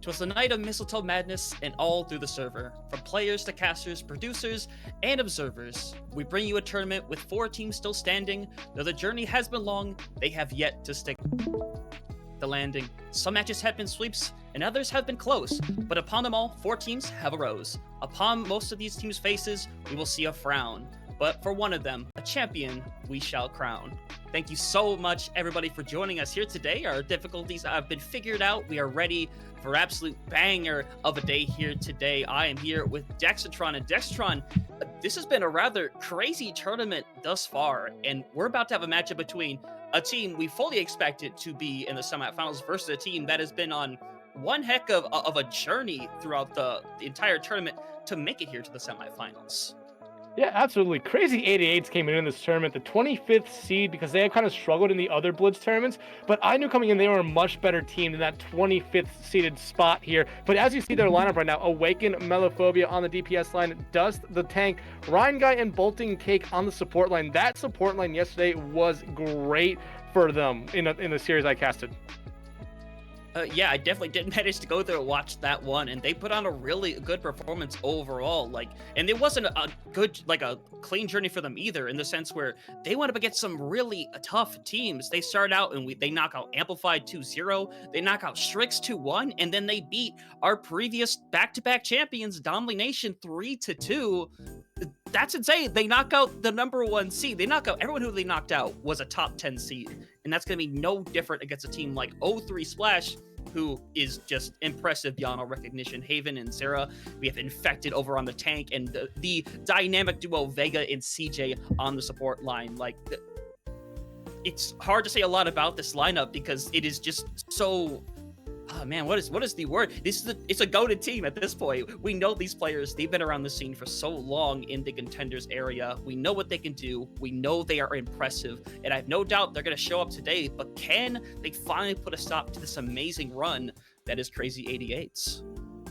'Twas the night of Mistletoe madness, and all through the server, from players to casters, producers, and observers, we bring you a tournament with 4 teams still standing. Though the journey has been long, they have yet to stick the landing. Some matches have been sweeps, and others have been close, but upon them all, 4 teams have arose. Upon most of these teams' faces, we will see a frown, but for one of them, a champion we shall crown. Thank you so much, everybody, for joining us here today. Our difficulties have been figured out. We are ready for absolute banger of a day here today. I am here with Dexatron, and Dexatron, this has been a rather crazy tournament thus far, and we're about to have a matchup between a team we fully expected to be in the semifinals versus a team that has been on one heck of a journey throughout the entire tournament to make it here to the semifinals. Yeah, absolutely. Crazy 88s came in this tournament, the 25th seed, because they had kind of struggled in the other Blitz tournaments. But I knew coming in they were a much better team than that 25th seeded spot here. But as you see their lineup right now, Awaken, Melophobia on the DPS line, Dust the tank, Ryan Guy and Bolting Cake on the support line. That support line yesterday was great for them in the series I casted. Yeah, I definitely did manage to go there and watch that one, and they put on a really good performance overall. And it wasn't a good, a clean journey for them either, in the sense where they went up against some really tough teams. They started out and they knock out Amplified 2-0, they knock out Strix 2-1, and then they beat our previous back-to-back champions, Domination 3-2. That's insane. They knock out the number 1 seed. They knock out everyone who they knocked out was a top 10 seed. And that's going to be no different against a team like 03 Splash, who is just impressive beyond all recognition. Haven and Sarah. We have Infected over on the tank, and the dynamic duo Vega and CJ on the support line. It's hard to say a lot about this lineup because it is just so... Oh man, what is the word? It's a goated team at this point. We know these players, they've been around the scene for so long in the contenders area. We know what they can do. We know they are impressive, and I have no doubt they're going to show up today, but can they finally put a stop to this amazing run that is Crazy 88s?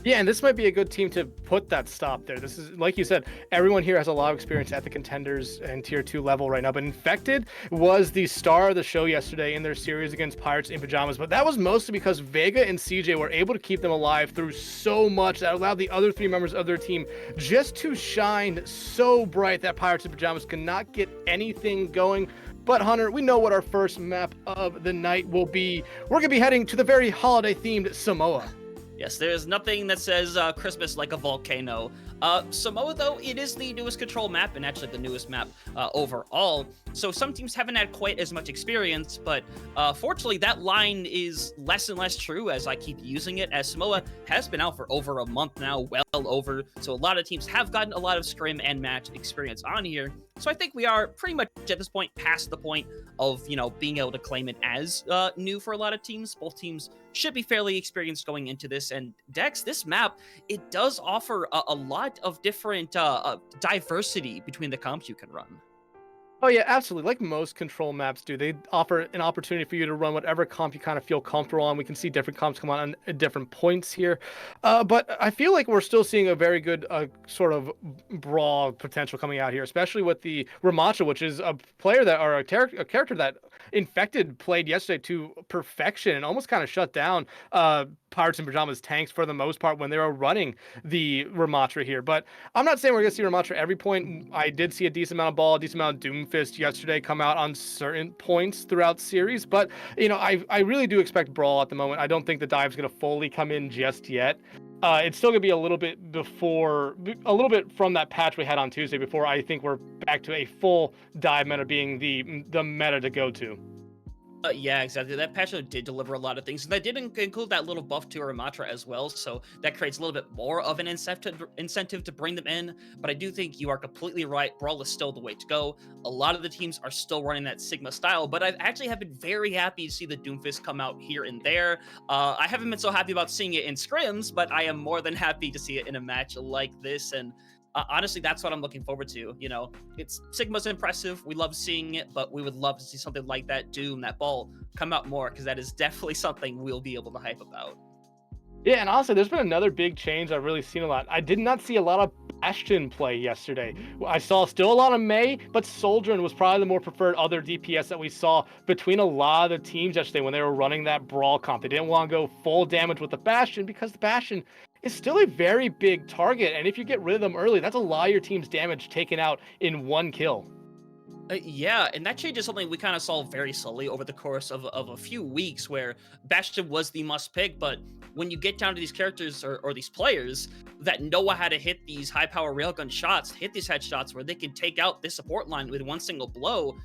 Yeah, and this might be a good team to put that stop there. This is, like you said, everyone here has a lot of experience at the contenders and tier 2 level right now, but Infected was the star of the show yesterday in their series against Pirates in Pajamas, but that was mostly because Vega and CJ were able to keep them alive through so much that allowed the other 3 members of their team just to shine so bright that Pirates in Pajamas could not get anything going. But Hunter, we know what our first map of the night will be. We're going to be heading to the very holiday-themed Samoa. Yes, there's nothing that says Christmas like a volcano. Samoa, though, it is the newest control map, and actually the newest map overall. So some teams haven't had quite as much experience, but fortunately that line is less and less true as I keep using it, as Samoa has been out for over a month now, well over. So a lot of teams have gotten a lot of scrim and match experience on here. So I think we are pretty much at this point past the point of, being able to claim it as new for a lot of teams. Both teams should be fairly experienced going into this. And Dex, this map, it does offer a lot of different diversity between the comps you can run. Oh yeah, absolutely. Like most control maps do, they offer an opportunity for you to run whatever comp you kind of feel comfortable on. We can see different comps come on at different points here. But I feel like we're still seeing a very good sort of brawl potential coming out here, especially with the Ramacha, which is a player that, or a character that Infected played yesterday to perfection and almost kind of shut down Pirates in Pajamas tanks for the most part when they were running the Ramatra here. But I'm not saying we're going to see Ramatra every point. I did see a decent amount of ball, a decent amount of Doomfist yesterday come out on certain points throughout the series. But, I really do expect brawl at the moment. I don't think the dive's going to fully come in just yet. It's still going to be a little bit from that patch we had on Tuesday before I think we're back to a full dive meta being the meta to go to. Yeah, exactly. That patch did deliver a lot of things. And that did include that little buff to Ramatra as well, so that creates a little bit more of an incentive to bring them in. But I do think you are completely right. Brawl is still the way to go. A lot of the teams are still running that Sigma style, but I actually have been very happy to see the Doomfist come out here and there. I haven't been so happy about seeing it in scrims, but I am more than happy to see it in a match like this. And honestly, that's what I'm looking forward to. It's Sigma's impressive. We love seeing it, but we would love to see something like that Doom, that ball, come out more, because that is definitely something we'll be able to hype about. Yeah, and honestly, there's been another big change I've really seen a lot. I did not see a lot of Bastion play yesterday. I saw still a lot of Mei, but Soldrin was probably the more preferred other DPS that we saw between a lot of the teams yesterday when they were running that brawl comp. They didn't want to go full damage with the Bastion because the Bastion is still a very big target, and if you get rid of them early, that's a lot of your team's damage taken out in one kill. Yeah, and that change is something we kind of saw very slowly over the course of a few weeks, where Bastion was the must pick, but when you get down to these characters or these players that know how to hit these high power railgun shots, hit these headshots where they can take out this support line with one single blow,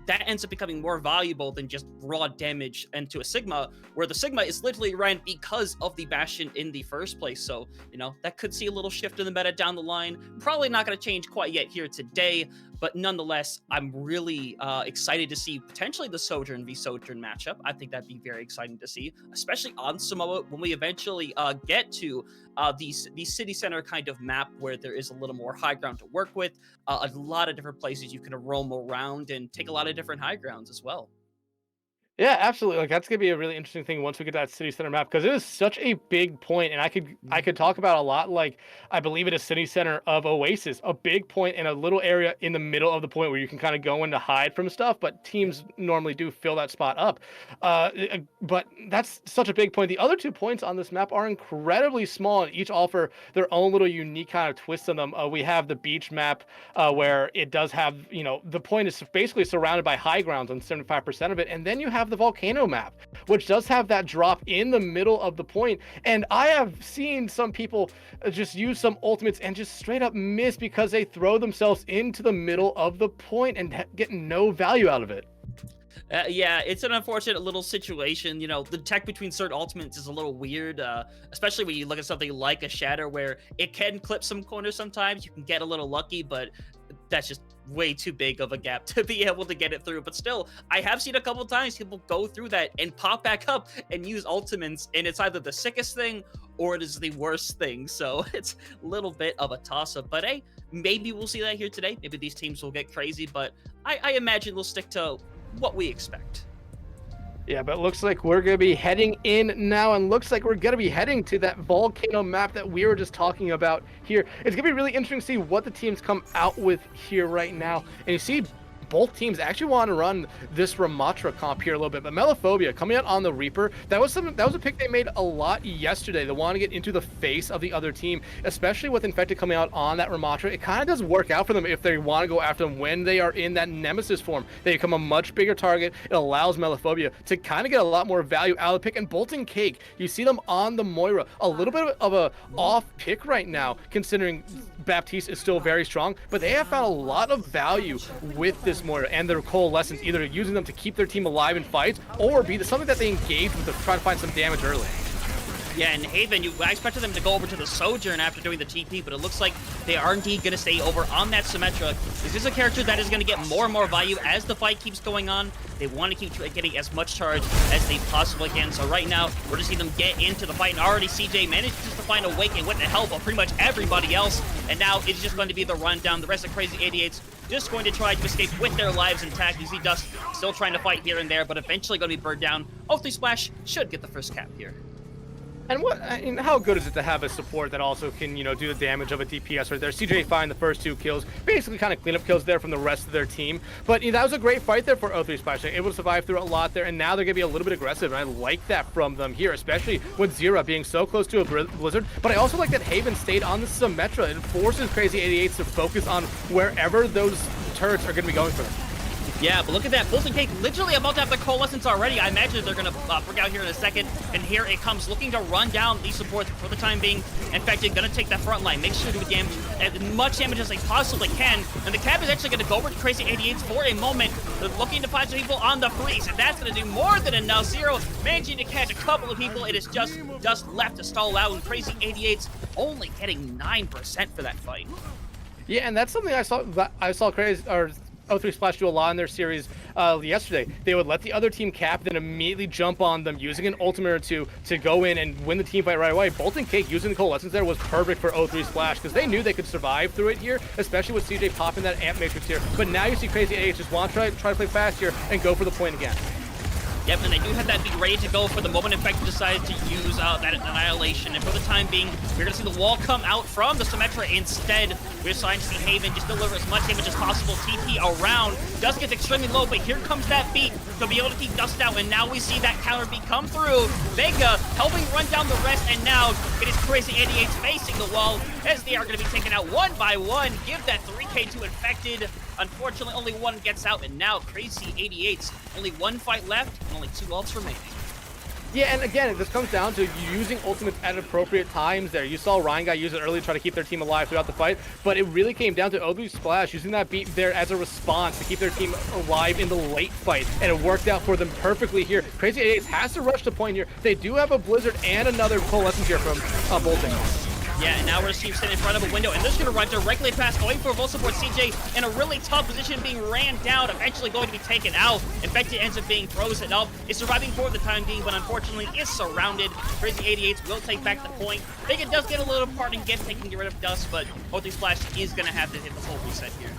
that ends up becoming more valuable than just raw damage into a Sigma, where the Sigma is literally ran because of the Bastion in the first place. So, that could see a little shift in the meta down the line. Probably not going to change quite yet here today, but nonetheless, I'm really excited to see potentially the Sojourn v Sojourn matchup. I think that'd be very exciting to see, especially on Samoa when we eventually get to the city center kind of map where there is a little more high ground to work with, a lot of different places you can roam around and take a lot of different high grounds as well. Yeah, absolutely. Like that's gonna be a really interesting thing once we get that city center map because it is such a big point, and I could talk about a lot. Like I believe it is city center of Oasis, a big point in a little area in the middle of the point where you can kind of go in to hide from stuff, but teams normally do fill that spot up. But that's such a big point. The other 2 points on this map are incredibly small and each offer their own little unique kind of twist on them. We have the beach map where it does have, the point is basically surrounded by high grounds on 75% of it, and then you have the volcano map, which does have that drop in the middle of the point. And I have seen some people just use some ultimates and just straight up miss because they throw themselves into the middle of the point and get no value out of it. Yeah, it's an unfortunate little situation. The tech between certain ultimates is a little weird, especially when you look at something like a Shatter where it can clip some corners sometimes. You can get a little lucky, but that's just way too big of a gap to be able to get it through. But still, I have seen a couple times people go through that and pop back up and use ultimates, and it's either the sickest thing or it is the worst thing. So it's a little bit of a toss-up. But hey, maybe we'll see that here today. Maybe these teams will get crazy, but I imagine they'll stick to what we expect. Yeah, but it looks like we're going to be heading in now, and looks like we're going to be heading to that volcano map that we were just talking about here. It's going to be really interesting to see what the teams come out with here right now. And you see both teams actually want to run this Ramatra comp here a little bit, but Melophobia coming out on the Reaper, that was a pick they made a lot yesterday. They want to get into the face of the other team, especially with Infected coming out on that Ramatra. It kind of does work out for them if they want to go after them when they are in that Nemesis form. They become a much bigger target. It allows Melophobia to kind of get a lot more value out of the pick. And Bolton Cake, you see them on the Moira, a little bit of a off pick right now, considering Baptiste is still very strong, but they have found a lot of value with this Moira and their coalescence, either using them to keep their team alive in fights or be something that they engage with to try to find some damage early. Yeah, and Haven, I expected them to go over to the Sojourn after doing the TP, but it looks like they are indeed going to stay over on that Symmetra. This is a character that is going to get more and more value as the fight keeps going on. They want to keep getting as much charge as they possibly can. So right now, we're just seeing them get into the fight, and already CJ managed just to find a Awaken with the help of pretty much everybody else. And now it's just going to be the rundown. The rest of Crazy 88's just going to try to escape with their lives intact. You see Dust still trying to fight here and there, but eventually going to be burned down. Oathly Splash should get the first cap here. And how good is it to have a support that also can, do the damage of a DPS right there? CJ find the first 2 kills, basically kind of cleanup kills there from the rest of their team. But that was a great fight there for O3 Splash. They're able to survive through a lot there, and now they're going to be a little bit aggressive, and I like that from them here, especially with Zera being so close to a Blizzard. But I also like that Haven stayed on the Symmetra. It forces Crazy 88s to focus on wherever those turrets are going to be going for them. Yeah, but look at that. Bolton Cake literally about to have the Coalescence already. I imagine they're going to break out here in a second. And here it comes, looking to run down these supports for the time being. Infected, going to take that front line. Make sure to do damage, as much damage as they possibly can. And the cap is actually going to go over to Crazy 88s for a moment. They're looking to find some people on the freeze. And that's going to do more than enough. Zero managing to catch a couple of people. It is just left to stall out. And Crazy 88s only getting 9% for that fight. Yeah, and that's something I saw Crazy, or O3 Splash do a lot in their series yesterday. They would let the other team cap, then immediately jump on them using an ultimate or two to go in and win the team fight right away. Bolton Cake using the Coalescence there was perfect for O3 Splash because they knew they could survive through it here, especially with CJ popping that Amp Matrix here. But now you see Crazy AH just want to try to play fast here and go for the point again. Yep, and they do have that beat ready to go for the moment Infected decides to use that Annihilation. And for the time being, we're going to see the wall come out from the Symmetra. Instead, we're starting to see Haven just deliver as much damage as possible. TP around. Dust gets extremely low, but here comes that beat to be able to keep Dust out. And now we see that counter beat come through. Vega helping run down the rest, and now it is Crazy 88 facing the wall as they are going to be taken out one by one. Give that 3K to Infected. Unfortunately, only one gets out, and now Crazy 88's only one fight left and only 2 ults remaining. Yeah, and again, this comes down to using ultimates at appropriate times there. You saw Ryan use it early to try to keep their team alive throughout the fight, but it really came down to Obu Splash using that beat there as a response to keep their team alive in the late fight, and it worked out for them perfectly here. Crazy 88 has to rush the point here. They do have a Blizzard and another Coalescence here from Bolting. Yeah, and now we're seeing sitting in front of a window, and they're just going to run directly past, going for a Volt Support. CJ in a really tough position, being ran down, eventually going to be taken out. Infected ends up being frozen up. Is surviving for the time being, but unfortunately is surrounded. Crazy 88 will take back the point. I think it does get a little parting gift, they can get rid of Dust, but O3 Splash is going to have to hit the full reset here.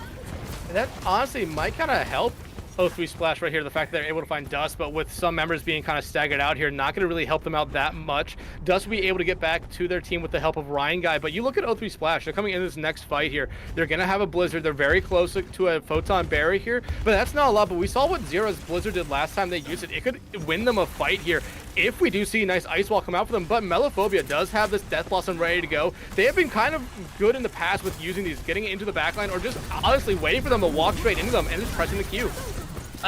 And that honestly might kind of help O3 Splash right here, the fact that they're able to find Dust, but with some members being kind of staggered out here, not going to really help them out that much. Dust will be able to get back to their team with the help of Ryan Guy, but you look at O3 Splash, they're coming in this next fight here. They're going to have a Blizzard. They're very close to a Photon Barrier here, but that's not a lot. But we saw what Zero's Blizzard did last time they used it. It could win them a fight here if we do see a nice Ice Wall come out for them, but Melophobia does have this Death Blossom ready to go. They have been kind of good in the past with using these, getting it into the backline, or just honestly waiting for them to walk straight into them and just pressing the Q.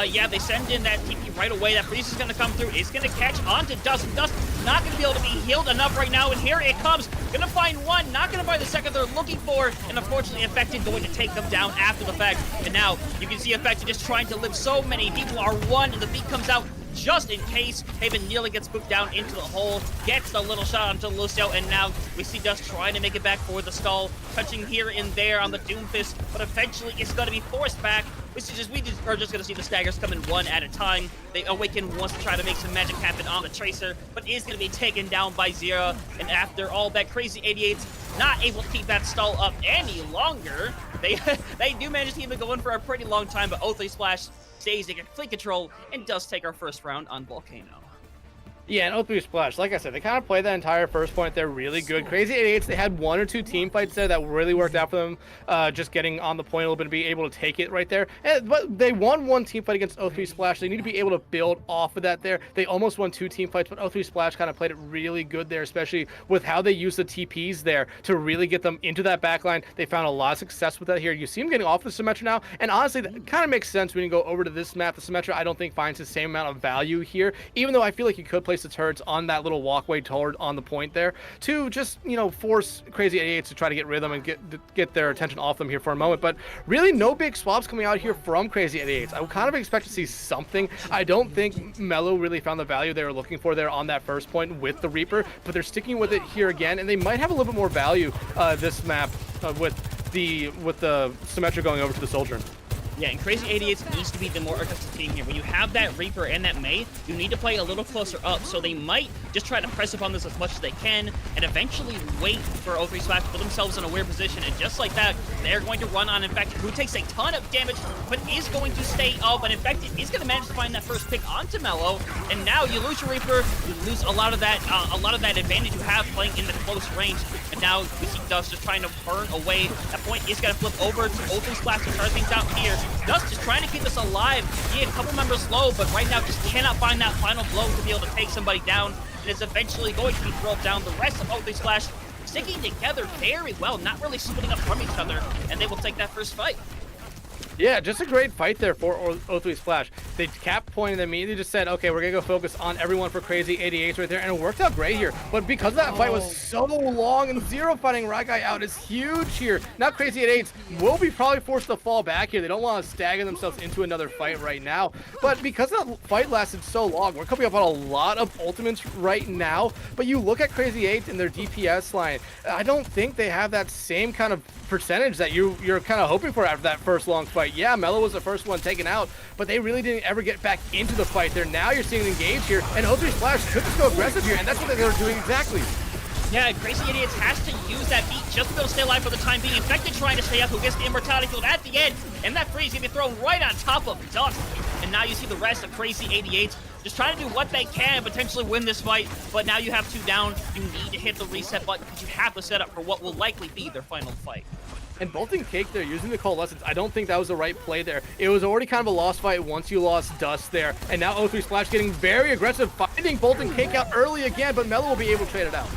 Yeah, they send in that TP right away. That Freeze is going to come through. It's going to catch onto Dust. Dust not going to be able to be healed enough right now, and here it comes. Going to find one, not going to find the second they're looking for, and unfortunately Infected going to take them down after the fact. And now you can see Infected just trying to live. So many people are one, and the beat comes out just in case. Haven nearly gets spooked down into the hole, gets the little shot onto Lucio, and now we see Dust trying to make it back for the stall, touching here and there on the Doomfist, but eventually it's going to be forced back. We are just going to see the staggers come in one at a time. They Awaken wants to try to make some magic happen on the Tracer, but is going to be taken down by Zero. And after all that, Crazy 88's not able to keep that stall up any longer. They do manage to keep it going for a pretty long time, but O3 Splash stays in complete control and does take our first round on Volcano. Yeah, and O3 Splash, like I said, they kind of played that entire first point. They're really good. Crazy 88s, they had 1 or 2 team fights there that really worked out for them, just getting on the point a little bit and be able to take it right there. But they won 1 team fight against O3 Splash. They need to be able to build off of that there. They almost won 2 team fights, but O3 Splash kind of played it really good there, especially with how they use the TPs there to really get them into that backline. They found a lot of success with that here. You see them getting off the Symmetra now, and honestly, that kind of makes sense when you go over to this map. The Symmetra, I don't think, finds the same amount of value here, even though I feel like you could place the turrets on that little walkway toward on the point there to just, you know, force Crazy 88s to try to get rid of them and get their attention off them here for a moment. But really no big swaps coming out here from Crazy 88s. I would kind of expect to see something. I don't think Melo really found the value they were looking for there on that first point with the Reaper, but they're sticking with it here again, and they might have a little bit more value this map with the Symmetra going over to the Soldier. Yeah, and Crazy 88 needs to be the more aggressive team here. When you have that Reaper and that Mei, you need to play a little closer up, so they might just try to press upon this as much as they can, and eventually wait for O3 Splash to put themselves in a weird position, and just like that, they're going to run on Infected, who takes a ton of damage, but is going to stay up, and Infected is going to manage to find that first pick onto Mello, and now you lose your Reaper, you lose a lot of that advantage you have playing in the close range, and now we see Dust just trying to burn away. That point is going to flip over to O3 Splash to start things out here. Dust just trying to keep us alive. He had a couple members low, but right now just cannot find that final blow to be able to take somebody down. And is eventually going to be thrown down. The rest of O3 Splash sticking together very well, not really splitting up from each other, and they will take that first fight. Yeah, just a great fight there for O3 Splash. They capped point and immediately just said, okay, we're going to go focus on everyone for Crazy 88 right there, and it worked out great here. But because that fight was so long and Zero fighting Ragai out is huge here. Now Crazy 88 will be probably forced to fall back here. They don't want to stagger themselves into another fight right now. But because that fight lasted so long, we're coming up on a lot of ultimates right now. But you look at Crazy 8 and their DPS line, I don't think they have that same kind of percentage that you're kind of hoping for after that first long fight. Yeah, Mello was the first one taken out, but they really didn't ever get back into the fight there. Now you're seeing an engage here, and O3 Splash could just go aggressive here, and that's what they're doing exactly. Yeah, Crazy Idiots has to use that beat just to be able to stay alive for the time being. Infected trying to stay up, who gets the Immortality Field at the end, and that freeze gonna be thrown right on top of Dust. And now you see the rest of Crazy 88 just trying to do what they can, potentially win this fight. But now you have 2 down. You need to hit the reset button because you have to set up for what will likely be their final fight. And Bolting Cake there, using the Coalescence, I don't think that was the right play there. It was already kind of a lost fight once you lost Dust there. And now O3 Splash getting very aggressive, finding Bolting Cake out early again, but Mello will be able to trade it out.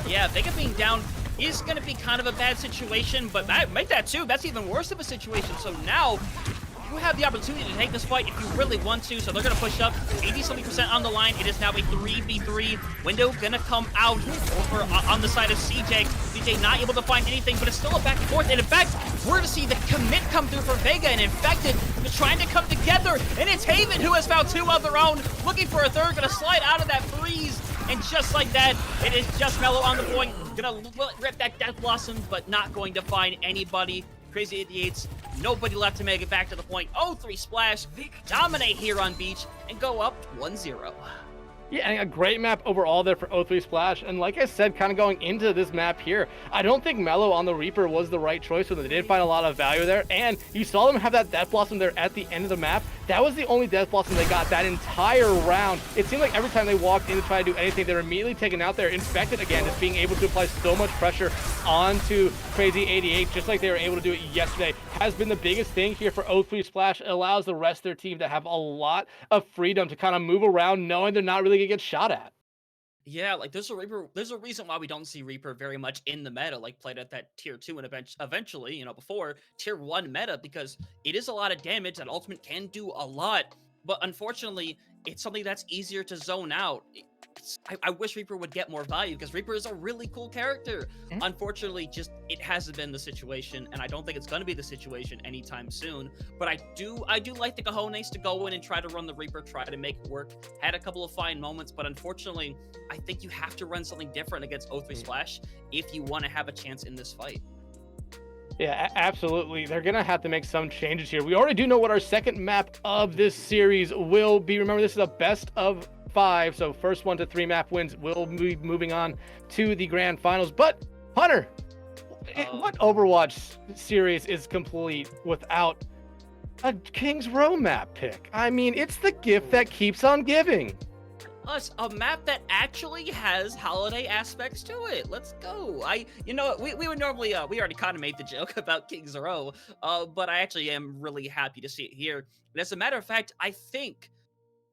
Yeah, Vega being down is going to be kind of a bad situation, but make that 2. That's even worse of a situation. So now you have the opportunity to take this fight if you really want to. So they're going to push up 80-something% on the line. It is now a 3v3. Window going to come out over on the side of CJ. CJ not able to find anything, but it's still a back and forth. And in fact, we're going to see the commit come through for Vega and Infected. They're trying to come together. And it's Haven who has found 2 of their own. Looking for a third. Going to slide out of that freeze. And just like that, it is just Mello on the point. Going to rip that Death Blossom, but not going to find anybody. Crazy 88s, nobody left to make it back to the point. O3 Splash, dominate here on Beach, and go up 1-0. Yeah, and a great map overall there for O3 Splash. And like I said, kind of going into this map here, I don't think Mello on the Reaper was the right choice, so they did find a lot of value there. And you saw them have that Death Blossom there at the end of the map. That was the only Death Blossom they got that entire round. It seemed like every time they walked in to try to do anything, they were immediately taken out there. Infected again, just being able to apply so much pressure onto Crazy 88, just like they were able to do it yesterday, has been the biggest thing here for O3 Splash. It allows the rest of their team to have a lot of freedom to kind of move around, knowing they're not really gonna get shot at. Yeah, like there's a reason why we don't see Reaper very much in the meta, like played at that tier 2 and eventually, you know, before tier 1 meta, because it is a lot of damage. That ultimate can do a lot, but unfortunately, it's something that's easier to zone out. I wish Reaper would get more value because Reaper is a really cool character. Unfortunately, just it hasn't been the situation, and I don't think it's going to be the situation anytime soon. But I do like the cojones to go in and try to run the Reaper, try to make it work. Had a couple of fine moments, but unfortunately, I think you have to run something different against O3 Splash if you want to have a chance in this fight. Yeah, absolutely. They're going to have to make some changes here. We already do know what our second map of this series will be. Remember, this is a best of 5, so first 1 to 3 map wins will be moving on to the grand finals. But Hunter, what Overwatch series is complete without a King's Row map pick? I mean, it's the gift that keeps on giving. Us a map that actually has holiday aspects to it. Let's go. We would normally we already kind of made the joke about King's Row, but I actually am really happy to see it here. And as a matter of fact, I think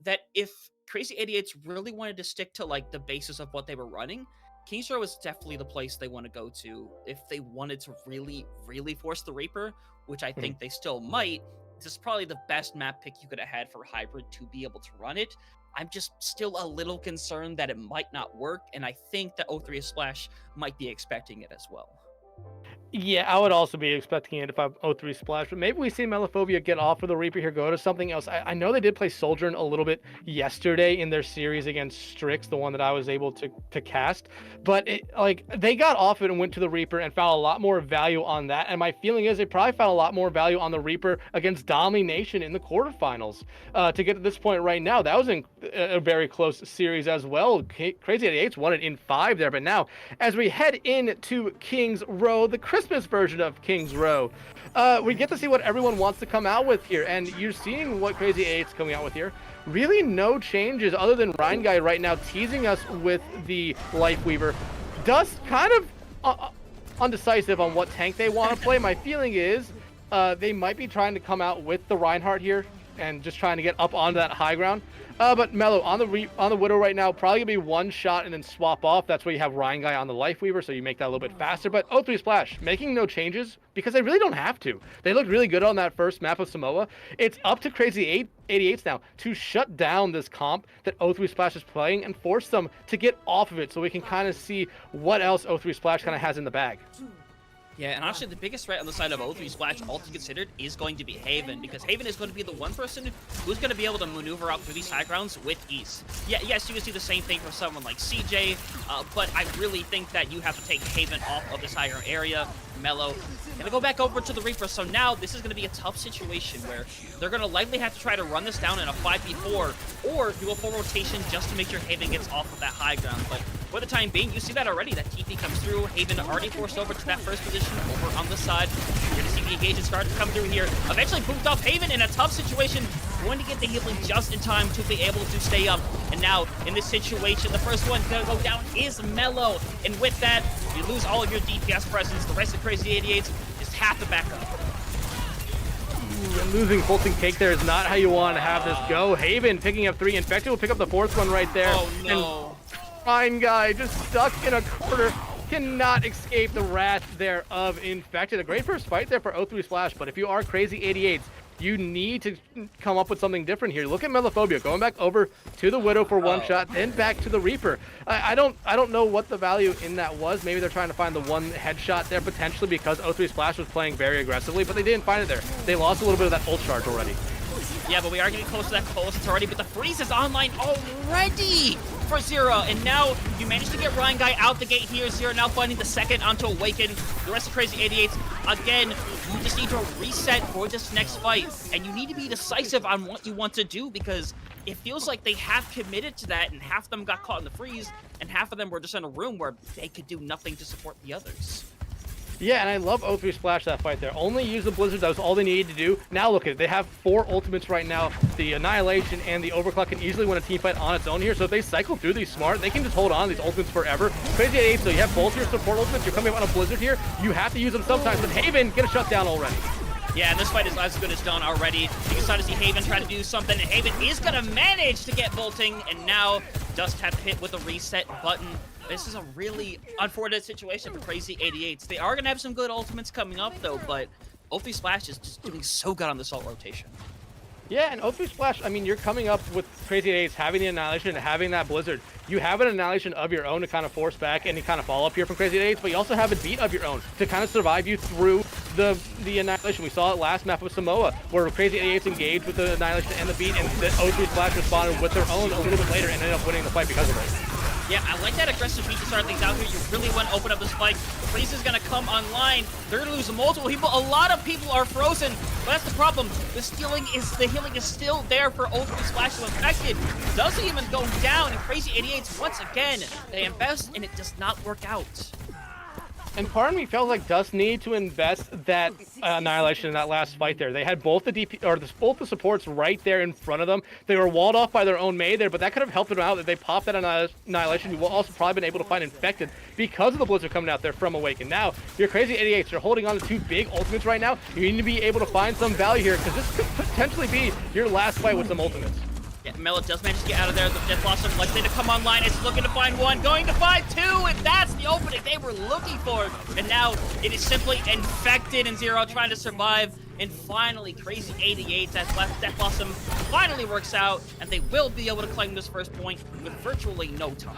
that if Crazy 88s really wanted to stick to like the basis of what they were running, King's Row is definitely the place they want to go to if they wanted to really, really force the Reaper, which I think they still might. This is probably the best map pick you could have had for Hybrid to be able to run it. I'm just still a little concerned that it might not work, and I think that O3 Splash might be expecting it as well. Yeah, I would also be expecting it if I'm O3 Splash, but maybe we see Melophobia get off of the Reaper here, go to something else. I know they did play Sojourn a little bit yesterday in their series against Strix, the one that I was able to cast, but they got off it and went to the Reaper and found a lot more value on that, and my feeling is they probably found a lot more value on the Reaper against Domination in the quarterfinals to get to this point right now. That was a very close series as well. Crazy 88s won it in 5 there, but now as we head into King's Row, the Christmas version of King's Row, we get to see what everyone wants to come out with here, and you're seeing what Crazy 88's coming out with here. Really no changes other than Ryan Guy right now teasing us with the Life Weaver. Dust kind of undecisive on what tank they want to play. My feeling is they might be trying to come out with the Reinhardt here and just trying to get up onto that high ground. But Mello on the Widow right now, probably gonna be one shot and then swap off. That's where you have Ryan Guy on the Life Weaver, so you make that a little bit faster. But O3 Splash making no changes because they really don't have to. They looked really good on that first map of Samoa. It's up to Crazy 88s now to shut down this comp that O3 Splash is playing and force them to get off of it, so we can kind of see what else O3 Splash kind of has in the bag. Yeah, and honestly, the biggest threat on the side of O3 Splash, all to considered, is going to be Haven, because Haven is going to be the one person who's going to be able to maneuver out through these high grounds with ease. Yeah, yes, you can see the same thing from someone like CJ, but I really think that you have to take Haven off of this higher area. Mello gonna go back over to the Reaper, so now this is gonna be a tough situation where they're gonna likely have to try to run this down in a 5v4 or do a full rotation just to make sure Haven gets off of that high ground. But for the time being, you see that already. That TP comes through. Haven already forced over to that first position over on the side. You're gonna see the engagement start to come through here. Eventually booped off Haven in a tough situation. going to get the healing just in time to be able to stay up. And now, in this situation, the first one gonna go down is Mellow. And with that, you lose all of your DPS presence. The rest of Crazy 88s just have to back up. And losing Bolting Cake there is not how you want to have this go. Haven picking up 3. Infected will pick up the 4th one right there. Oh, no. And Fine Guy just stuck in a corner. Cannot escape the wrath there of Infected. A great first fight there for O3 Splash, but if you are Crazy 88s, you need to come up with something different here. Look at Melophobia going back over to the Widow for one shot, then back to the Reaper. I don't know what the value in that was. Maybe they're trying to find the one headshot there potentially because O3 Splash was playing very aggressively, but they didn't find it there. They lost a little bit of that ult charge already. Yeah, but we are getting close to that close already, but the freeze is online already for Zero, and now you managed to get Ryan Guy out the gate here. Zero now finding the second onto Awaken. The rest of Crazy 88s, again, you just need to reset for this next fight, and you need to be decisive on what you want to do because it feels like they have committed to that, and half of them got caught in the freeze, and half of them were just in a room where they could do nothing to support the others. Yeah, and I love O3 Splash that fight there. Only use the Blizzard, that was all they needed to do. Now look at it, they have 4 ultimates right now. The Annihilation and the Overclock can easily win a team fight on its own here, so if they cycle through these smart, they can just hold on to these ultimates forever. Crazy 88, so you have both your support ultimates, you're coming up on a Blizzard here, you have to use them sometimes, but Haven, get a shutdown already. Yeah, and this fight is as good as done already. You can start to see Haven try to do something, and Haven is gonna manage to get bolting, and now Dust have hit with the reset button. This is a really unfortunate situation for Crazy 88s. They are gonna have some good ultimates coming up though, but O3 Splash is just doing so good on this ult rotation. Yeah, and O3 Splash, I mean, you're coming up with Crazy 88s having the Annihilation and having that Blizzard. You have an Annihilation of your own to kind of force back any kind of follow-up here from Crazy 88s, but you also have a beat of your own to kind of survive you through the Annihilation. We saw it last map with Samoa, where Crazy 88s engaged with the Annihilation and the beat, and the O3 Splash responded with their own a little bit later and ended up winning the fight because of it. Yeah, I like that aggressive beat to start things out here. You really want to open up this fight. Freeze is going to come online. They're going to lose multiple people. A lot of people are frozen, but that's the problem. The healing is still there for O3 Splash to Infected. Doesn't even go down, and Crazy 88s, once again, they invest, and it does not work out. And part of me felt like Dust needed to invest that Annihilation in that last fight there. They had both both the supports right there in front of them. They were walled off by their own Mei there, but that could have helped them out. If they popped that Annihilation, you will also probably been able to find Infected because of the Blizzard coming out there from Awaken. Now, your Crazy 88s, you're holding on to 2 big ultimates right now. You need to be able to find some value here because this could potentially be your last fight with some ultimates. Yeah, Mellow does manage to get out of there. The Death Blossom, like they to come online. It's looking to find 1, going to find 2, and that's the opening they were looking for. And now it is simply Infected and Zero trying to survive. And finally, Crazy 88, that Death Blossom finally works out, and they will be able to claim this first point with virtually no time.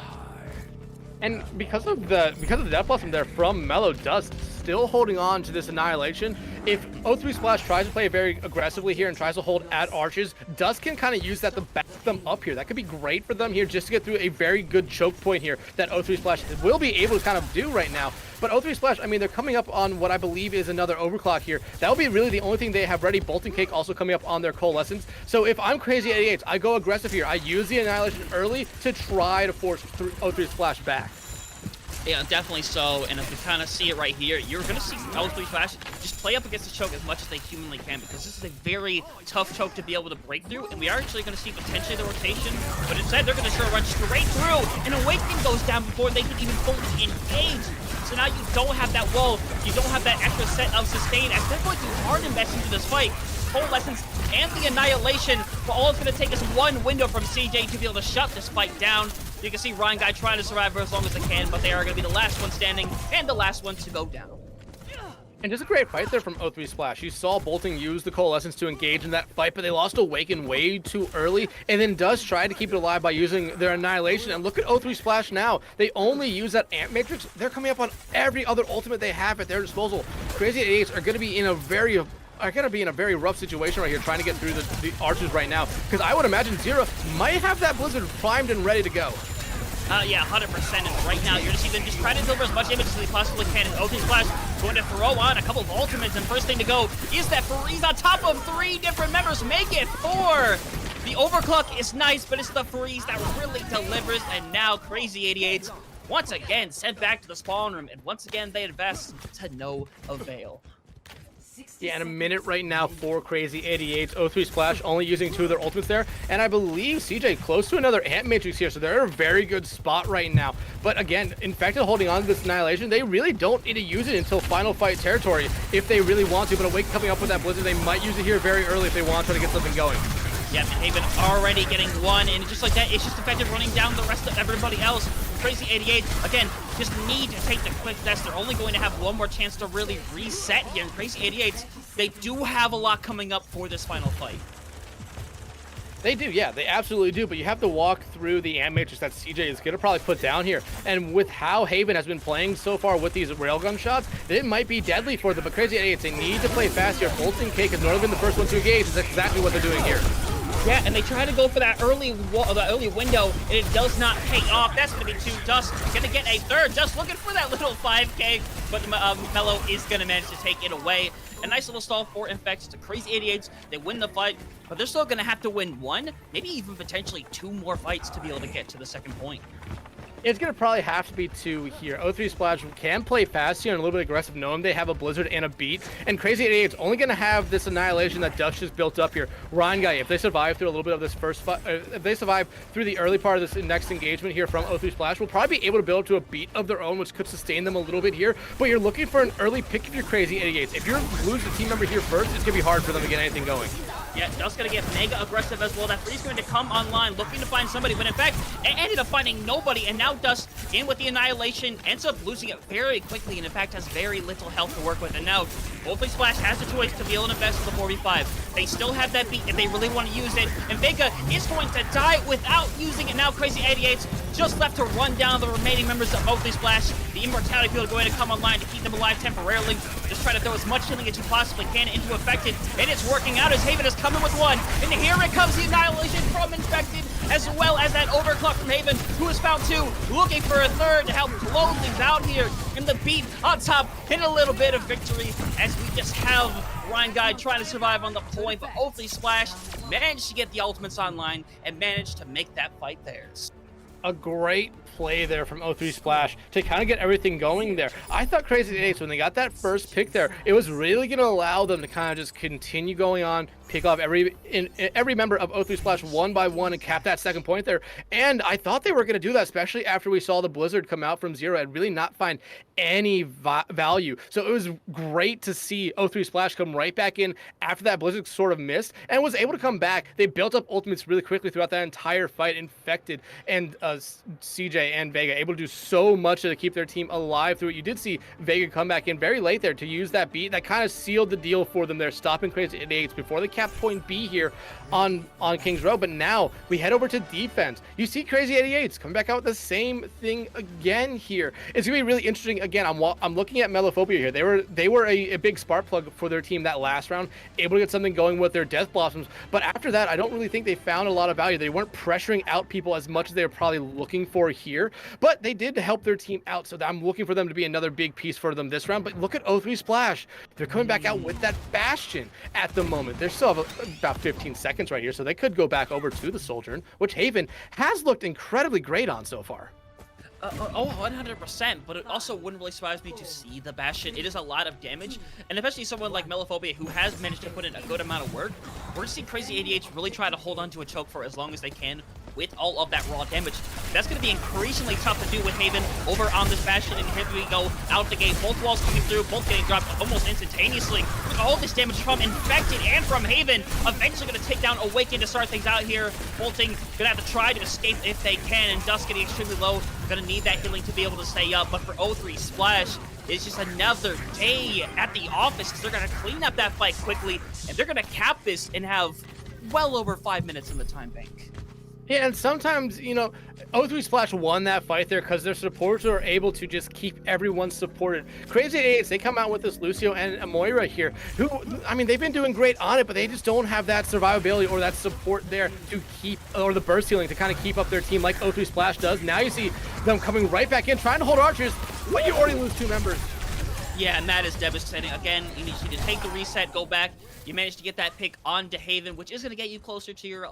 And because of the Death Blossom there from Mellow, Dust still holding on to this Annihilation. If O3 Splash tries to play very aggressively here and tries to hold at arches, Dust can kind of use that to back them up here. That could be great for them here just to get through a very good choke point here that O3 Splash will be able to kind of do right now. But O3 Splash, I mean, they're coming up on what I believe is another Overclock here. That will be really the only thing they have ready. Bolting Cake also coming up on their Coalescence. So if I'm Crazy 88s, I go aggressive here. I use the Annihilation early to try to force O3 Splash back. Yeah, definitely so, and if you kind of see it right here, you're going to see O3 Splash just play up against the choke as much as they humanly can, because this is a very tough choke to be able to break through, and we are actually going to see potentially the rotation, but instead they're going to sure run straight through, and Awakening goes down before they can even fully engage. So now you don't have that wall, you don't have that extra set of sustain. At this point, you are investing into this fight. Coalescence and the Annihilation, but all it's going to take is one window from CJ to be able to shut this fight down. You can see Ryan Guy trying to survive for as long as they can, but they are going to be the last one standing and the last one to go down. And just a great fight there from O3 Splash. You saw Bolting use the Coalescence to engage in that fight, but they lost Awaken way too early, and then Dust tried to keep it alive by using their Annihilation. And look at O3 Splash now. They only use that Amp Matrix. They're coming up on every other ultimate they have at their disposal. Crazy 88s are going to be in a very rough situation right here trying to get through the archers right now, because I would imagine Zero might have that Blizzard primed and ready to go. Yeah, 100%, and right now you're going to see them just try to deliver as much damage as they possibly can, and O3 Splash going to throw on a couple of ultimates, and first thing to go is that Freeze on top of 3 different members, make it 4! The Overclock is nice, but it's the Freeze that really delivers, and now Crazy 88s once again sent back to the spawn room, and once again they invest to no avail. Yeah, and a minute right now for Crazy 88's O3 Splash, only using 2 of their ultimates there. And I believe CJ close to another Ant Matrix here, so they're in a very good spot right now. But again, Infected holding on to this Annihilation, they really don't need to use it until final fight territory if they really want to. But Awake coming up with that Blizzard, they might use it here very early if they want to try to get something going. Yeah, Haven already getting one, and just like that, it's just Infected running down the rest of everybody else. Crazy 88, again, just need to take the quick test. They're only going to have one more chance to really reset here. And Crazy 88, they do have a lot coming up for this final fight. They do, yeah, they absolutely do, but you have to walk through the Ant Matrix that CJ is going to probably put down here. And with how Haven has been playing so far with these railgun shots, it might be deadly for them, but Crazy 88, they need to play fast here. Bolton Cake has normally been the first one to engage, is exactly what they're doing here. Yeah, and they try to go for that early window, and it does not pay off. That's going to be 2. Dust going to get a 3rd. Just looking for that little 5K, but Mellow is going to manage to take it away. A nice little stall for Infects to Crazy 88s. They win the fight, but they're still going to have to win 1, maybe even potentially 2 more fights to be able to get to the second point. It's going to probably have to be 2 here. O3 Splash can play fast here and a little bit aggressive, knowing they have a Blizzard and a Beat. And Crazy 88 is only going to have this Annihilation that Dust just built up here. Ryan Guy, if they survive through a little bit of this first fight, if they survive through the early part of this next engagement here from O3 Splash, will probably be able to build to a Beat of their own, which could sustain them a little bit here. But you're looking for an early pick if you're Crazy 88s. If you lose the team member here first, it's going to be hard for them to get anything going. Yeah, Dust going to get mega aggressive as well. That Free's going to come online, looking to find somebody, but in fact, it ended up finding nobody, and now Dust, in with the Annihilation, ends up losing it very quickly, and in fact has very little health to work with. And now, Boldly Splash has the choice to be able to invest in the 4v5. They still have that Beat if they really want to use it, and Vega is going to die without using it. Now Crazy 88's just left to run down the remaining members of Boldly Splash. The Immortality Field going to come online to keep them alive temporarily. Just try to throw as much healing as you possibly can into Infected, and it's working out as Haven is coming with 1. And here it comes, the Annihilation from Infected, as well as that Overclock from Haven, who has found 2, looking for a 3rd to help close things out here. And the Beat on top, and a little bit of victory, as we just have Ryan Guy trying to survive on the point, but O3 Splash managed to get the ultimates online and managed to make that fight theirs. A great play there from O3 Splash to kind of get everything going there. I thought Crazy 88, when they got that first pick there, it was really going to allow them to kind of just continue going on, pick off every member of O3 Splash one by one and cap that second point there. And I thought they were going to do that, especially after we saw the Blizzard come out from 0 and really not find any value. So it was great to see O3 Splash come right back in after that Blizzard sort of missed and was able to come back. They built up ultimates really quickly throughout that entire fight. Infected and CJ and Vega able to do so much to keep their team alive through it. You did see Vega come back in very late there to use that Beat. That kind of sealed the deal for them there, stopping Crazy 88 before they capped point B here on Kings Row. But now we head over to defense. You see Crazy 88s come back out with the same thing again here. It's gonna be really interesting. Again, I'm looking at Melophobia here. They were a big spark plug for their team that last round, able to get something going with their Death Blossoms. But after that, I don't really think they found a lot of value. They weren't pressuring out people as much as they were probably looking for here, but they did help their team out. So I'm looking for them to be another big piece for them this round. But look at O3 Splash. They're coming back out with that Bastion at the moment. They still have about 15 seconds right here, so they could go back over to the Sojourn, which Haven has looked incredibly great on so far. 100%, but it also wouldn't really surprise me to see the Bastion. It is a lot of damage, and especially someone like Melophobia, who has managed to put in a good amount of work. We're going to see Crazy 88 really try to hold on to a choke for as long as they can with all of that raw damage. That's going to be increasingly tough to do with Haven over on this Bastion, and here we go out the gate. Both walls coming through, both getting dropped almost instantaneously. All this damage from Infected and from Haven, eventually going to take down Awaken to start things out here. Bolting going to have to try to escape if they can, and Dust getting extremely low. Going to need that healing to be able to stay up, but for O3 Splash, it's just another day at the office, because they're going to clean up that fight quickly, and they're going to cap this and have well over 5 minutes in the time bank. Yeah, and sometimes, you know, O3 Splash won that fight there because their supporters are able to just keep everyone supported. Crazy 88s, they come out with this Lucio and Moira here, who, I mean, they've been doing great on it, but they just don't have that survivability or that support there to keep, or the burst healing to kind of keep up their team like O3 Splash does. Now you see them coming right back in, trying to hold Archers, but you already lose 2 members. Yeah, and that is devastating. Again, you need to take the reset, go back. You managed to get that pick onto Haven, which is going to get you closer to your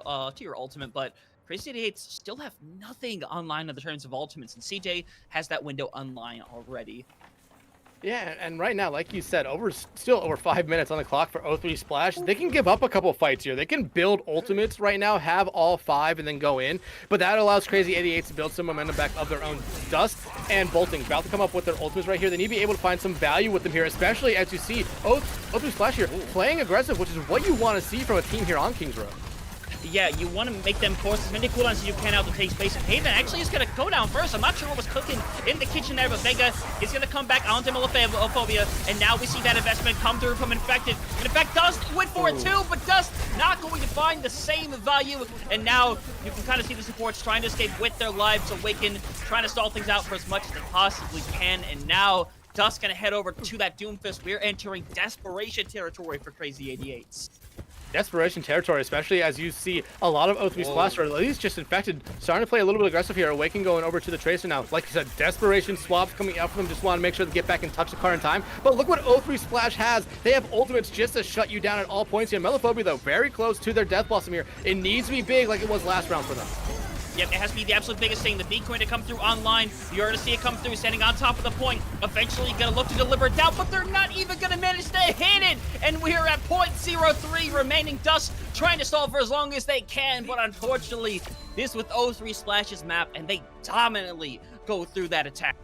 ultimate. But Crazy 88s still have nothing online in the terms of ultimates, and CJ has that window online already. Yeah, and right now, like you said, still over 5 minutes on the clock for O3 Splash. They can give up a couple fights here. They can build ultimates right now, have all 5, and then go in. But that allows Crazy 88 to build some momentum back of their own. Dust and Bolting about to come up with their ultimates right here. They need to be able to find some value with them here, especially as you see O3 Splash here playing aggressive, which is what you want to see from a team here on Kings Row. Yeah, you want to make them force as many cooldowns as you can out to take space. And Haven actually is going to go down first. I'm not sure what was cooking in the kitchen there, but Vega is going to come back onto Malephobia. And now we see that investment come through from Infected. And in fact, Dust went for it too, but Dust not going to find the same value. And now you can kind of see the supports trying to escape with their lives awakened, trying to stall things out for as much as they possibly can. And now Dust going to head over to that Doomfist. We're entering desperation territory for Crazy 88s. Desperation territory, especially as you see a lot of O3 Splash, or at least just Infected, starting to play a little bit aggressive here. Awaken going over to the Tracer now. Like you said, desperation swaps coming out for them. Just want to make sure to get back and touch the car in time. But look what O3 Splash has. They have ultimates just to shut you down at all points here. Malephobia, though, very close to their Death Blossom here. It needs to be big like it was last round for them. Yep, it has to be the absolute biggest thing. The beat going to come through online. You're going to see it come through, standing on top of the point. Eventually going to look to deliver it down, but they're not even going to manage to hit it. And we're at 0.03 remaining. Dust trying to stall for as long as they can, but unfortunately, this with O3 Splash's map, and they dominantly go through that attack.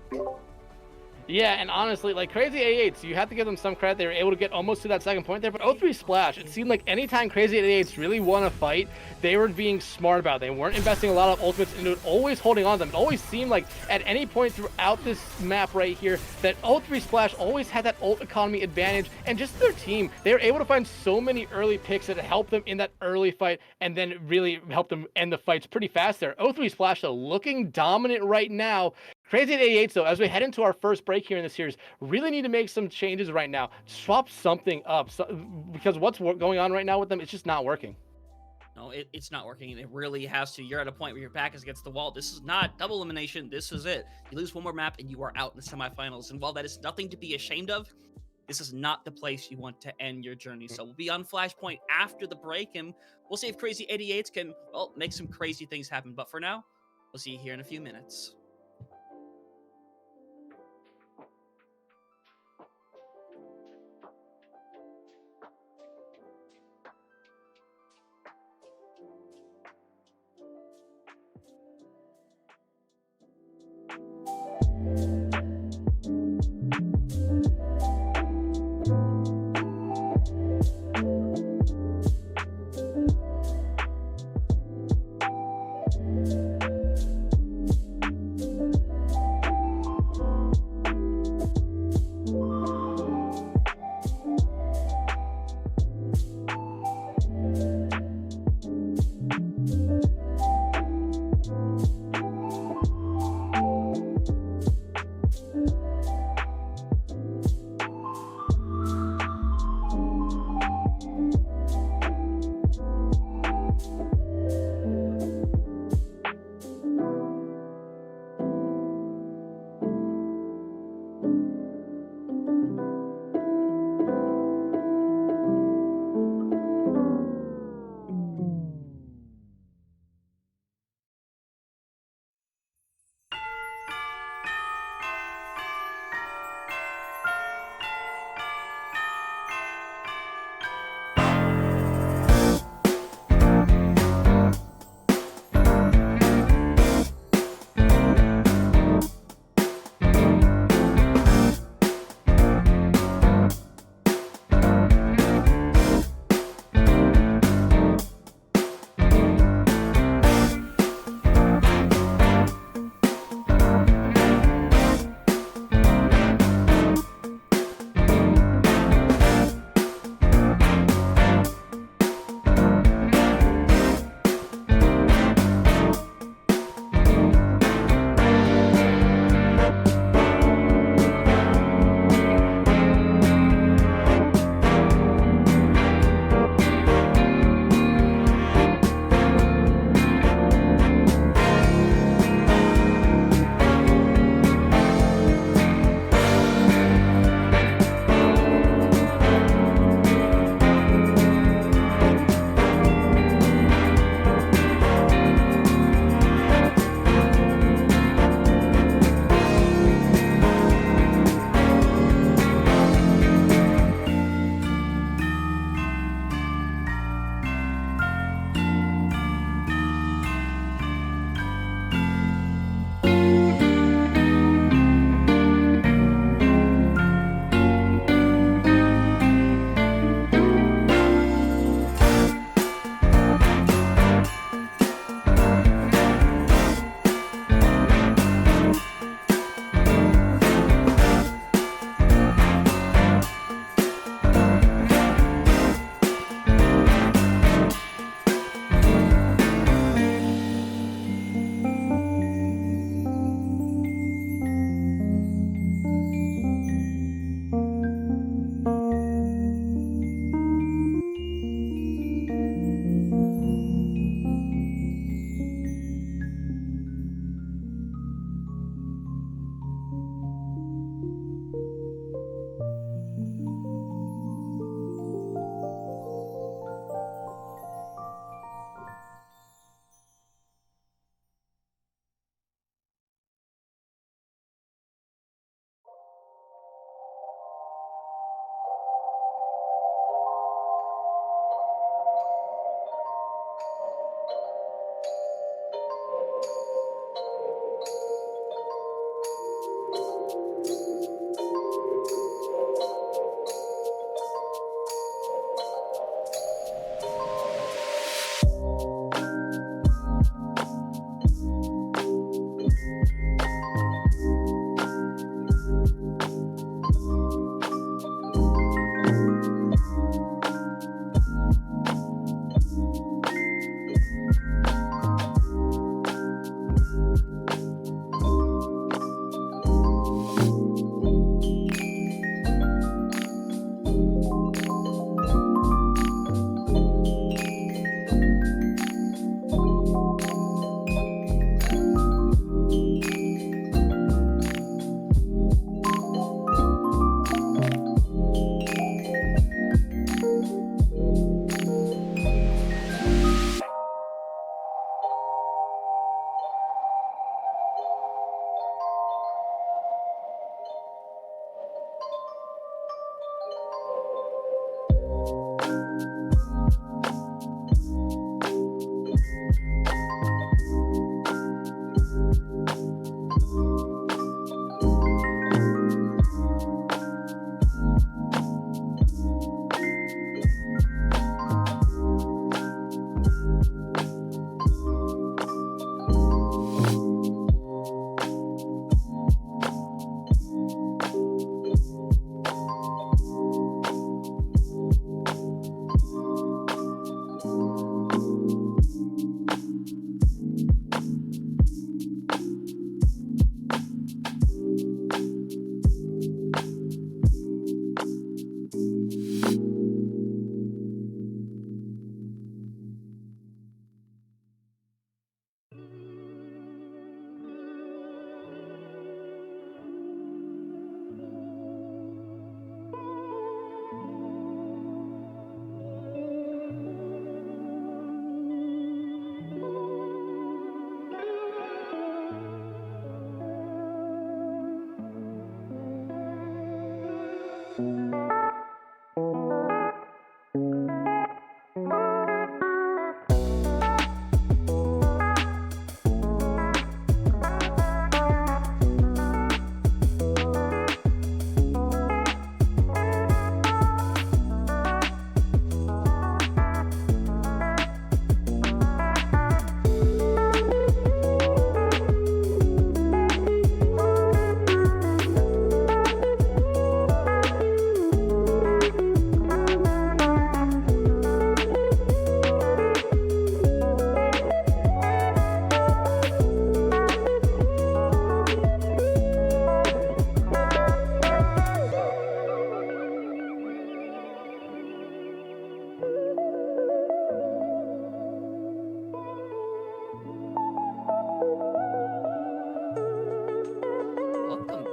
Yeah, and honestly, like Crazy 88s, you have to give them some credit. They were able to get almost to that second point there, but O3 Splash, it seemed like anytime Crazy 88s really won a fight, they were being smart about it. They weren't investing a lot of ultimates into it, always holding on to them. It always seemed like at any point throughout this map right here, that O3 Splash always had that ult economy advantage, and just their team, they were able to find so many early picks that helped them in that early fight, and then really helped them end the fights pretty fast there. O3 Splash, though, looking dominant right now. Crazy 88, though, as we head into our first break here in the series, really need to make some changes right now. Swap something up, because what's going on right now with them, it's just not working. No, it's not working, and it really has to. You're at a point where your back is against the wall. This is not double elimination. This is it. You lose one more map, and you are out in the semifinals. And while that is nothing to be ashamed of, this is not the place you want to end your journey. So we'll be on Flashpoint after the break, and we'll see if Crazy 88s can, well, make some crazy things happen. But for now, we'll see you here in a few minutes.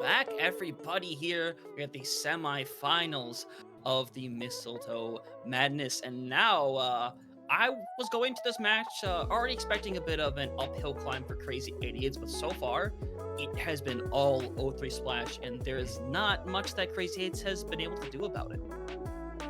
back, everybody. Here we're at the semifinals of the Mistletoe Madness, and now I was going to this match already expecting a bit of an uphill climb for Crazy Idiots, but so far it has been all O3 Splash, and there is not much that Crazy Idiots has been able to do about it.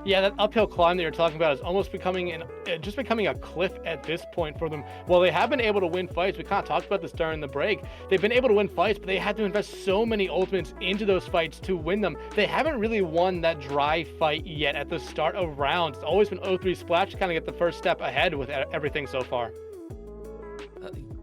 Yeah, that uphill climb that you're talking about is almost becoming a cliff at this point for them. While they have been able to win fights, we kind of talked about this during the break. They've been able to win fights, but they had to invest so many ultimates into those fights to win them. They haven't really won that dry fight yet at the start of rounds. It's always been O3 Splash to kind of get the first step ahead with everything so far.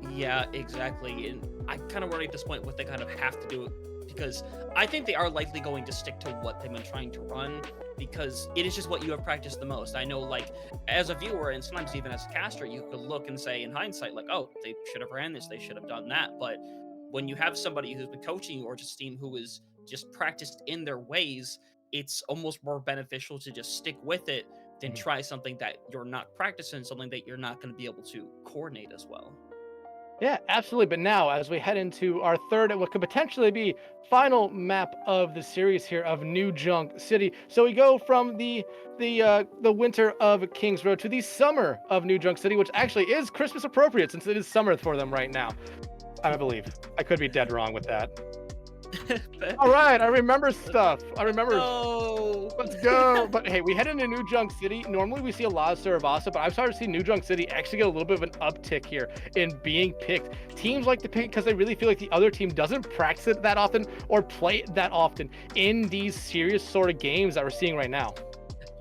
Yeah, exactly. And I'm kind of worried at this point what they kind of have to do, because I think they are likely going to stick to what they've been trying to run, because it is just what you have practiced the most. I know, like, as a viewer and sometimes even as a caster, you could look and say in hindsight, like, oh, they should have ran this, they should have done that. But when you have somebody who's been coaching you, or just a team who is just practiced in their ways, it's almost more beneficial to just stick with it than try something that you're not practicing, something that you're not going to be able to coordinate as well. Yeah, absolutely. But now, as we head into our third and what could potentially be final map of the series here of New Junk City, so we go from the winter of Kings Road to the summer of New Junk City, which actually is Christmas appropriate since it is summer for them right now. I believe. I could be dead wrong with that. All right, I remember stuff. I remember. No. Let's go. But hey, we head into New Junk City. Normally we see a lot of Saravasa, but I've started to see New Junk City actually get a little bit of an uptick here in being picked. Teams like to pick because they really feel like the other team doesn't practice it that often or play it that often in these serious sort of games that we're seeing right now.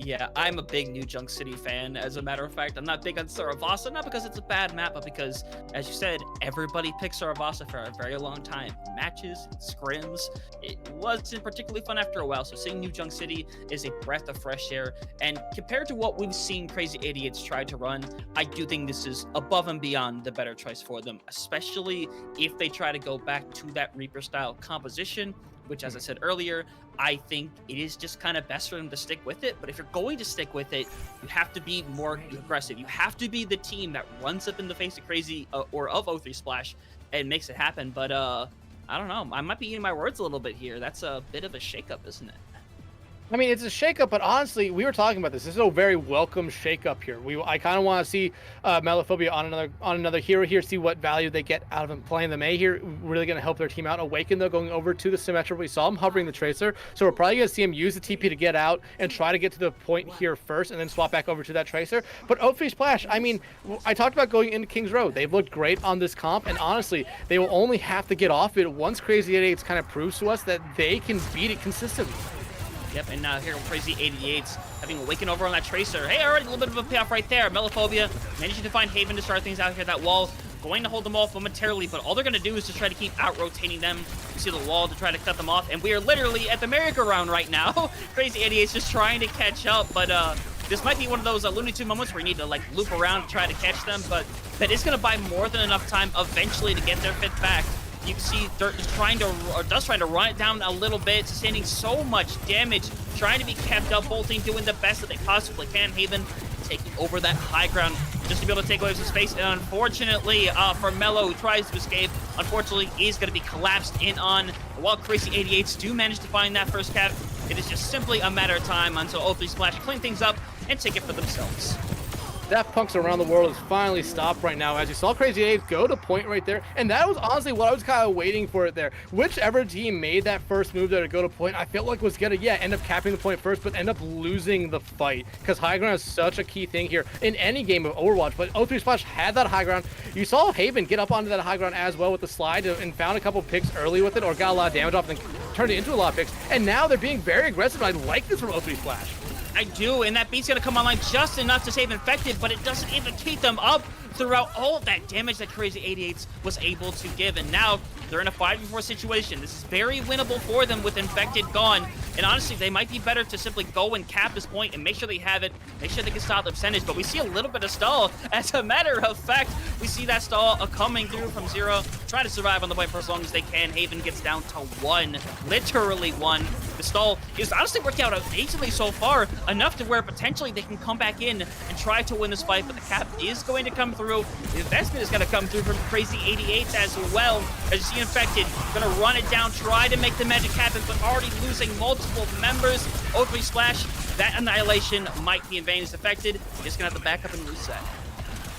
Yeah, I'm a big New Junk City fan. As a matter of fact, I'm not big on Saravasa, not because it's a bad map, but because, as you said, everybody picked Saravasa for a very long time. Matches, scrims, it wasn't particularly fun after a while, so seeing New Junk City is a breath of fresh air. And compared to what we've seen Crazy Idiots try to run, I do think this is above and beyond the better choice for them, especially if they try to go back to that Reaper-style composition, which, as I said earlier, I think it is just kind of best for them to stick with it. But if you're going to stick with it, you have to be more aggressive. You have to be the team that runs up in the face of Crazy or of O3 Splash and makes it happen. But I don't know. I might be eating my words a little bit here. That's a bit of a shakeup, isn't it? I mean, it's a shakeup, but honestly, we were talking about this. This is a very welcome shakeup here. I kind of want to see Melophobia on another hero here, see what value they get out of him playing the Mei here. Really going to help their team out. Awaken, though, going over to the Symmetra. We saw him hovering the Tracer, so we're probably going to see him use the TP to get out and try to get to the point here first and then swap back over to that Tracer. But O3 Splash, I mean, I talked about going into Kings Road. They've looked great on this comp, and honestly, they will only have to get off it once Crazy Idiots kind of proves to us that they can beat it consistently. Yep, and here Crazy 88's having Awaken over on that Tracer. Hey, already a little bit of a payoff right there. Melophobia managing to find Haven to start things out here. That wall going to hold them off momentarily, but all they're going to do is just try to keep out-rotating them. You see the wall to try to cut them off, and we are literally at the merry-go-round right now. Crazy 88's just trying to catch up, but this might be one of those Looney Tunes moments where you need to like loop around to try to catch them, but that is going to buy more than enough time eventually to get their fifth back. You can see Dirt is trying to run it down a little bit, sustaining so much damage, trying to be kept up, whole team doing the best that they possibly can. Haven taking over that high ground just to be able to take away some space, and unfortunately for Melo, who tries to escape, unfortunately is going to be collapsed in on. While Crazy 88s do manage to find that first cap, it is just simply a matter of time until O3 Splash clean things up and take it for themselves. Daft Punk's Around the World is finally stopped right now, as you saw Crazy 8 go to point right there, and that was honestly what I was kind of waiting for it there. Whichever team made that first move there to go to point, I felt like was gonna, end up capping the point first, but end up losing the fight, because high ground is such a key thing here in any game of Overwatch. But O3 Splash had that high ground. You saw Haven get up onto that high ground as well with the slide and found a couple picks early with it, or got a lot of damage off and turned it into a lot of picks, and now they're being very aggressive. I like this from O3 Splash. I do, and that beat's gonna come online just enough to save Infected, but it doesn't even keep them up throughout all of that damage that Crazy 88s was able to give. And now they're in a 5v4 situation. This is very winnable for them with Infected gone. And honestly, they might be better to simply go and cap this point and make sure they have it, make sure they can stop the percentage. But we see a little bit of stall. As a matter of fact, we see that stall coming through from Zero. Try to survive on the point for as long as they can. Haven gets down to 1, literally 1. The stall is honestly working out amazingly so far, enough to where potentially they can come back in and try to win this fight, but the cap is going to come through. The investment is going to come through from Crazy 88 as well. As you see Infected, going to run it down, try to make the magic happen, but already losing multiple members. O3 Splash, that Annihilation might be in vain. Is Affected, just going to have to back up and reset.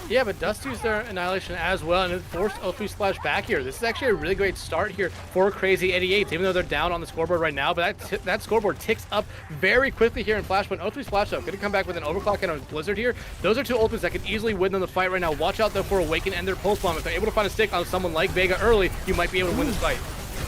Yeah, but Dust used their Annihilation as well, and it forced O3 Splash back here. This is actually a really great start here for Crazy 88, even though they're down on the scoreboard right now. But that scoreboard ticks up very quickly here in Flashpoint. O3 Splash, though, going to come back with an Overclock and a Blizzard here. Those are two ultimates that could easily win them the fight right now. Watch out, though, for Awaken and their Pulse Bomb. If they're able to find a stick on someone like Vega early, you might be able to win this fight.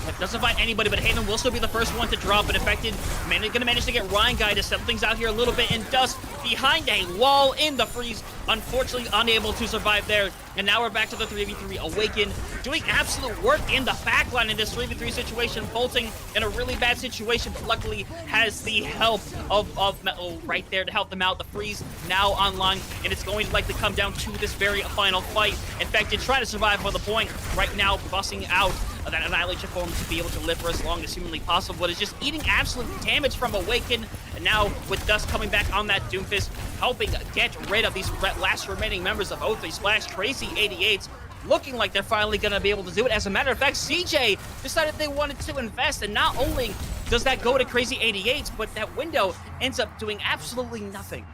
It doesn't find anybody, but Haven will still be the first one to drop, but Infected gonna manage to get Ryan Guy to settle things out here a little bit, and Dust behind a wall in the freeze, unfortunately unable to survive there. And now we're back to the 3v3. Awaken doing absolute work in the backline in this 3v3 situation, bolting in a really bad situation, but luckily has the help of Metal right there to help them out. The freeze now online, and it's going to likely come down to this very final fight. Infected trying to survive for the point right now, busting out of that Annihilation form to be able to live for as long as humanly possible, but is just eating absolute damage from Awaken. And now with Dust coming back on that Doomfist, helping get rid of these last remaining members of O3 Splash, Crazy 88, looking like they're finally going to be able to do it. As a matter of fact, CJ decided they wanted to invest, and not only does that go to Crazy 88, but that window ends up doing absolutely nothing.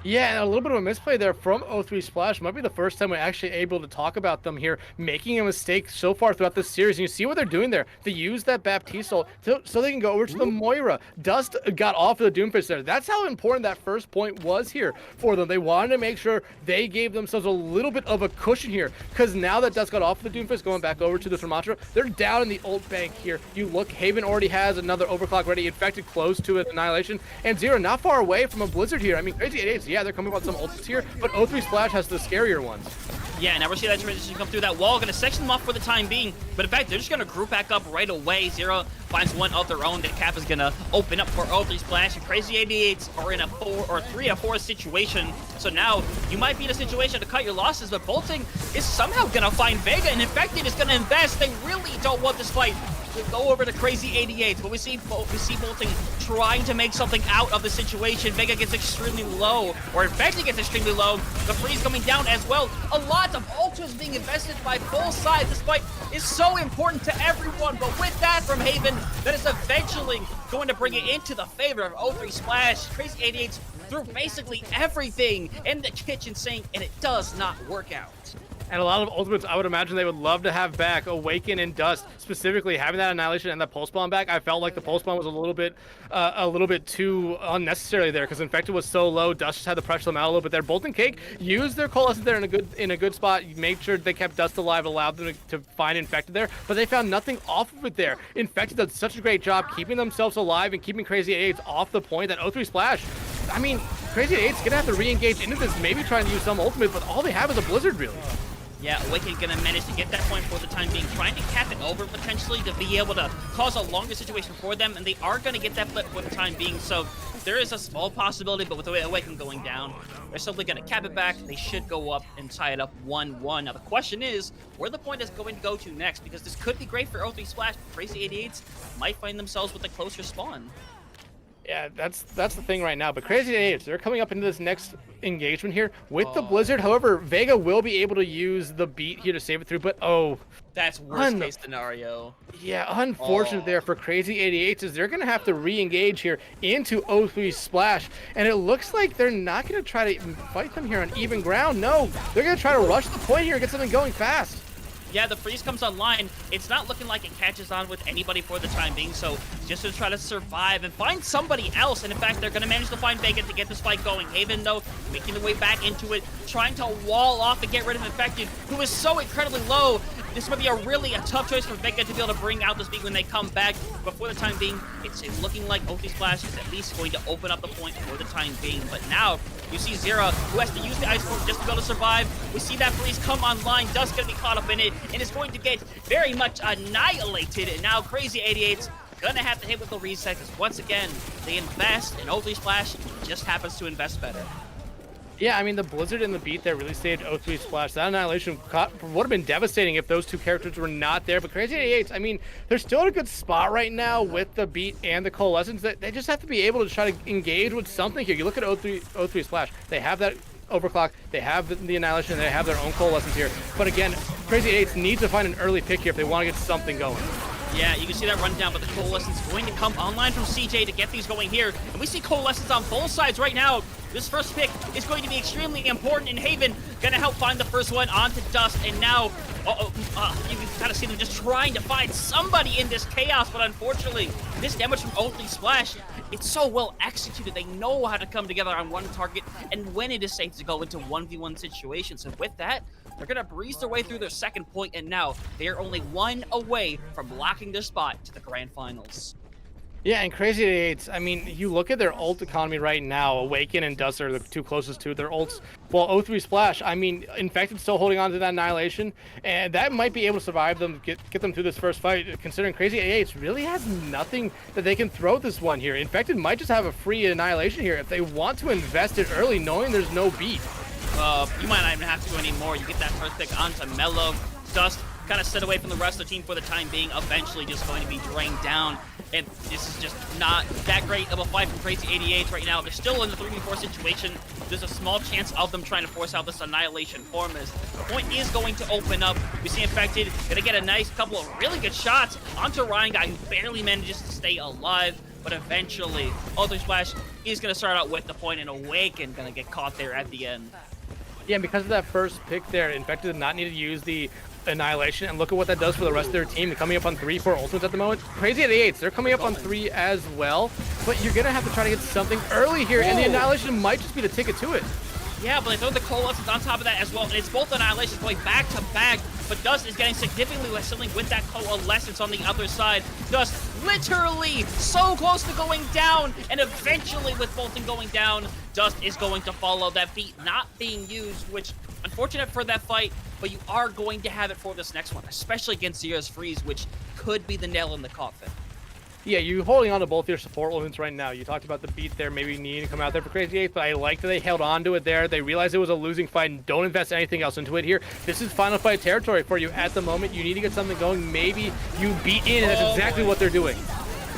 Yeah, and a little bit of a misplay there from O3 Splash. Might be the first time we're actually able to talk about them here, making a mistake so far throughout this series. And you see what they're doing there. They use that Baptiste so they can go over to the Moira. Dust got off of the Doomfist there. That's how important that first point was here for them. They wanted to make sure they gave themselves a little bit of a cushion here, because now that Dust got off of the Doomfist, going back over to the Thermometer, they're down in the ult bank here. You look, Haven already has another Overclock ready, Infected close to an Annihilation, and Zero not far away from a Blizzard here. I mean, Crazy 88, yeah, they're coming up with some ults here, but O3 Splash has the scarier ones. Yeah, now we're seeing that transition come through that wall. Going to section them off for the time being, but in fact, they're just going to group back up right away. Zero finds one of their own. The cap is going to open up for O3 Splash, and Crazy 88s are in a 3 or 4 situation. So now you might be in a situation to cut your losses, but Bolting is somehow going to find Vega, and Infected is going to invest. They really don't want this fight to go over to Crazy 88, but we see Bolting trying to make something out of the situation. Vega gets extremely low, or Infected gets extremely low. The freeze coming down as well. A lot of ultras being invested by both sides. This fight is so important to everyone, but with that from Haven, that is eventually going to bring it into the favor of O3 Splash. Crazy 88 threw basically everything in the kitchen sink, and it does not work out. And a lot of ultimates, I would imagine they would love to have back. Awaken and Dust, specifically having that Annihilation and that Pulse Bomb back. I felt like the Pulse Bomb was a little bit too unnecessary there, because Infected was so low. Dust just had to pressure them out a little bit there. Bolt and Cake used their Coalescence there in a good spot. Made sure they kept Dust alive, allowed them to find Infected there, but they found nothing off of it there. Infected did such a great job keeping themselves alive and keeping Crazy 88s off the point that O3 Splash, I mean, Crazy 88's gonna have to re-engage into this, maybe trying to use some ultimate, but all they have is a Blizzard, really. Yeah, Awaken gonna manage to get that point for the time being, trying to cap it over potentially to be able to cause a longer situation for them, and they are gonna get that flip for the time being, so there is a small possibility, but with the way Awaken going down, they're simply gonna cap it back. They should go up and tie it up 1-1. Now the question is, where the point is going to go to next, because this could be great for O3 Splash, but Crazy 88s might find themselves with a closer spawn. Yeah, that's the thing right now. But Crazy 88s, they're coming up into this next engagement here with the Blizzard. However, Vega will be able to use the beat here to save it through, but that's worst case scenario. Yeah, unfortunate there for Crazy 88s is they're going to have to re-engage here into O3 Splash, and it looks like they're not going to try to fight them here on even ground. No, they're going to try to rush the point here and get something going fast. Yeah, the freeze comes online. It's not looking like it catches on with anybody for the time being, so just to try to survive and find somebody else. And in fact, they're going to manage to find Vega to get this fight going. Haven, though, making their way back into it, trying to wall off and get rid of Infected, who is so incredibly low. This might be a tough choice for Vega to be able to bring out the speed when they come back. But for the time being, it's looking like O3 Splash is at least going to open up the point for the time being. But now, you see Zera, who has to use the Ice Form just to be able to survive. We see that freeze come online. Dust going to be caught up in it, and is going to get very much annihilated. And now Crazy 88's gonna have to hit with the reset, because once again, they invest, and O3 Splash just happens to invest better. Yeah, I mean, the Blizzard and the beat there really saved O3 Splash. That Annihilation would have been devastating if those two characters were not there. But Crazy 88s, I mean, they're still in a good spot right now with the beat and the Coalescence. That they just have to be able to try to engage with something here. You look at O3 Splash. They have that overclock. They have the Annihilation. They have their own Coalescence here. But again, Crazy 88s need to find an early pick here if they want to get something going. Yeah, you can see that rundown, but the Coalescence going to come online from CJ to get these going here. And we see Coalescence on both sides right now. This first pick is going to be extremely important in Haven. Gonna help find the first one onto Dust, and now you can kind of see them just trying to find somebody in this chaos, but unfortunately, this damage from Oakley Splash, it's so well executed. They know how to come together on one target, and when it is safe to go into 1v1 situations. And with that, they're gonna breeze their way through their second point, and now they're only one away from locking their spot to the grand finals. Yeah, and Crazy 88s, I mean, you look at their ult economy right now, Awaken and Dust are the two closest to their ults. Well, O3 Splash, I mean, Infected still holding on to that Annihilation, and that might be able to survive them, get them through this first fight, considering Crazy 88s really has nothing that they can throw this one here. Infected might just have a free Annihilation here if they want to invest it early, knowing there's no beat. You might not even have to do any more. You get that first pick onto Mellow. Dust kind of sit away from the rest of the team for the time being, eventually just going to be drained down. And this is just not that great of a fight from Crazy 88s right now. They're still in the 3v4 situation. There's a small chance of them trying to force out this Annihilation form as the point is going to open up. We see Infected gonna get a nice couple of really good shots onto Ryan Guy, who barely manages to stay alive. But eventually, Ultra Splash is gonna start out with the point, and Awaken gonna get caught there at the end. Yeah, and because of that first pick there, Infected did not need to use the Annihilation, and look at what that does for the rest of their team. They're coming up on 3-4 ultimates at the moment. Crazy 88s, they're coming up on 3 as well, but you're gonna have to try to get something early here, and the Annihilation might just be the ticket to it. Yeah, but they throw the Coalescence on top of that as well, and it's both Annihilations going back to back, but Dust is getting significantly less healing with that Coalescence on the other side. Dust literally so close to going down, and eventually with Bolton going down, Dust is going to follow. That beat not being used, which unfortunate for that fight, but you are going to have it for this next one, especially against Zera's Freeze, which could be the nail in the coffin. Yeah, you holding on to both your support elements right now. You talked about the beat there, maybe needing to come out there for Crazy 8, but I like that they held on to it there. They realized it was a losing fight and don't invest anything else into it here. This is final fight territory for you at the moment. You need to get something going. Maybe you beat in, and that's exactly what they're doing.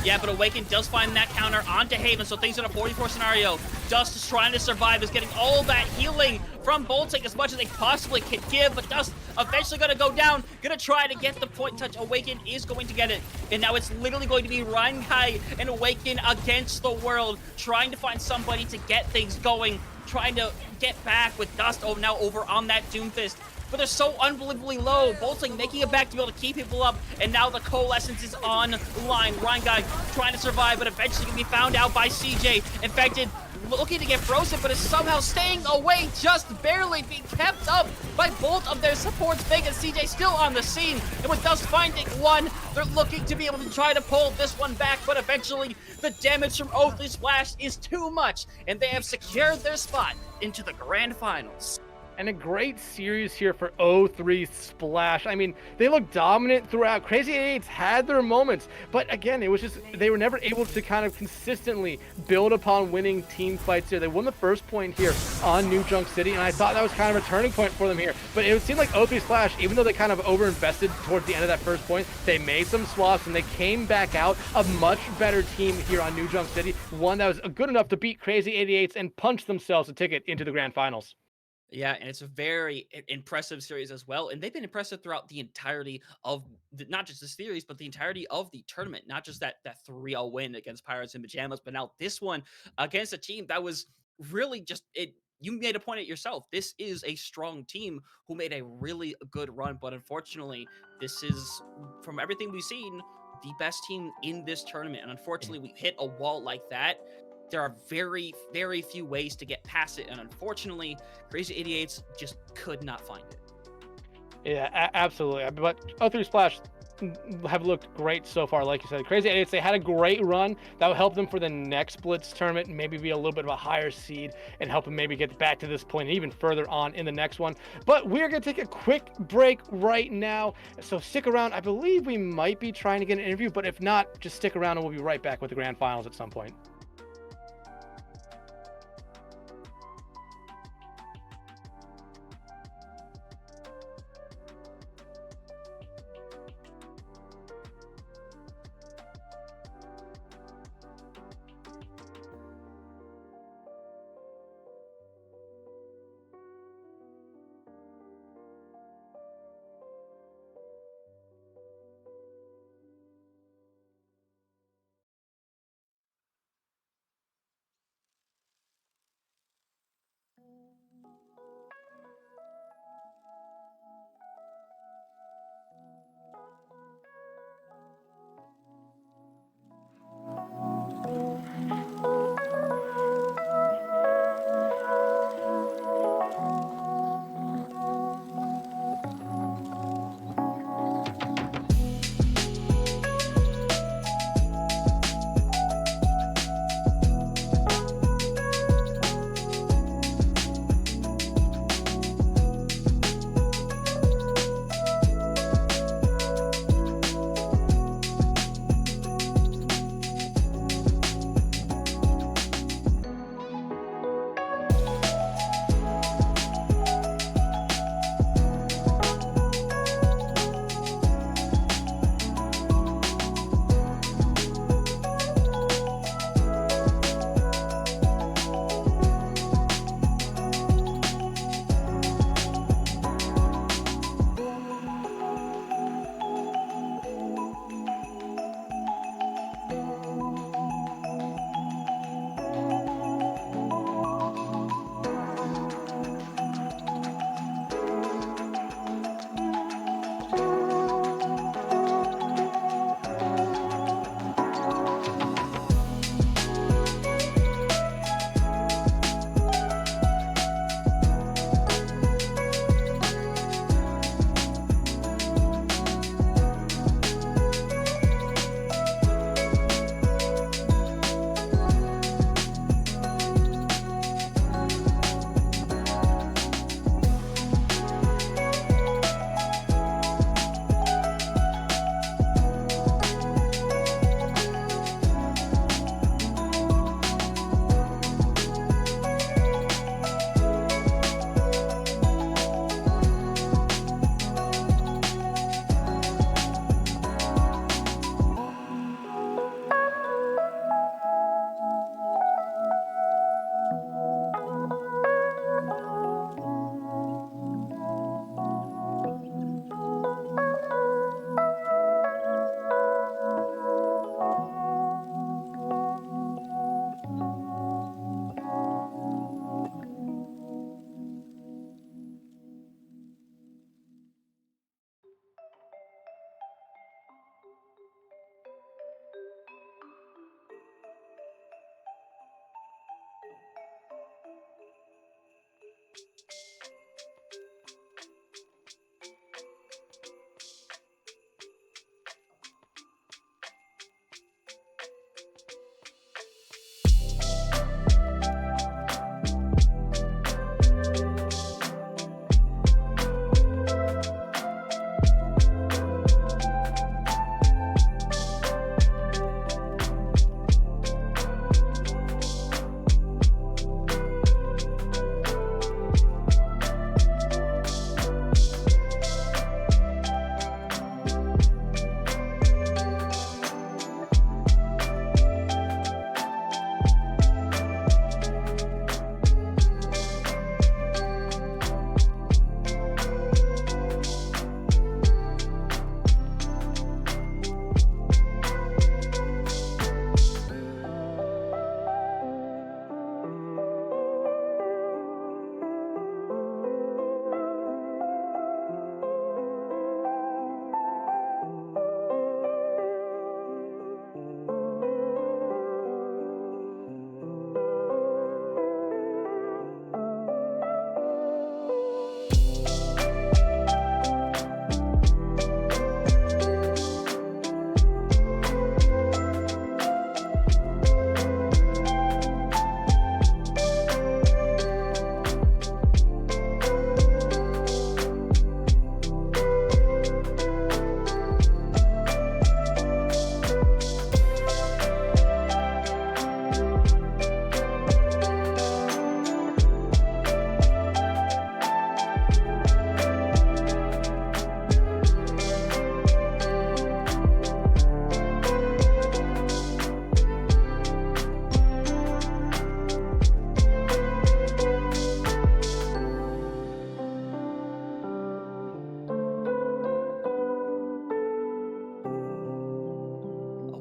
Yeah, but Awaken does find that counter onto Haven, so things in a 44 scenario. Dust is trying to survive, is getting all that healing from Bolting as much as they possibly can give, but Dust eventually gonna go down, gonna try to get the point touch. Awaken is going to get it, and now it's literally going to be Reinkai and Awaken against the world, trying to find somebody to get things going, trying to get back with Dust now over on that Doomfist. But they're so unbelievably low. Bolting making it back to be able to keep people up, and now the Coalescence is online. Ryan Guy trying to survive, but eventually can be found out by CJ. Infected looking to get frozen, but is somehow staying away, just barely being kept up by both of their supports. Big and CJ still on the scene, and with Dust finding one, they're looking to be able to try to pull this one back, but eventually the damage from Oakley Splash is too much, and they have secured their spot into the grand finals. And a great series here for O3 Splash. I mean, they look dominant throughout. Crazy 88s had their moments, but again, it was just, they were never able to kind of consistently build upon winning team fights here. They won the first point here on New Junk City, and I thought that was kind of a turning point for them here. But it seemed like O3 Splash, even though they kind of overinvested towards the end of that first point, they made some swaps, and they came back out a much better team here on New Junk City, one that was good enough to beat Crazy 88s and punch themselves a ticket into the grand finals. Yeah, and it's a very impressive series as well. And they've been impressive throughout the entirety of not just the series, but the entirety of the tournament. Not just that 3-0 win against Pirates in Pajamas, but now this one against a team that was really just it. You made a point at yourself. This is a strong team who made a really good run, but unfortunately, this is from everything we've seen the best team in this tournament. And unfortunately, we hit a wall like that. There are very, very few ways to get past it, and unfortunately, Crazy 88s just could not find it. Yeah, absolutely. But O3 Splash have looked great so far, like you said. Crazy 88s, they had a great run that will help them for the next Blitz tournament, maybe be a little bit of a higher seed and help them maybe get back to this point and even further on in the next one. But we're going to take a quick break right now, so stick around. I believe we might be trying to get an interview, but if not, just stick around and we'll be right back with the grand finals at some point.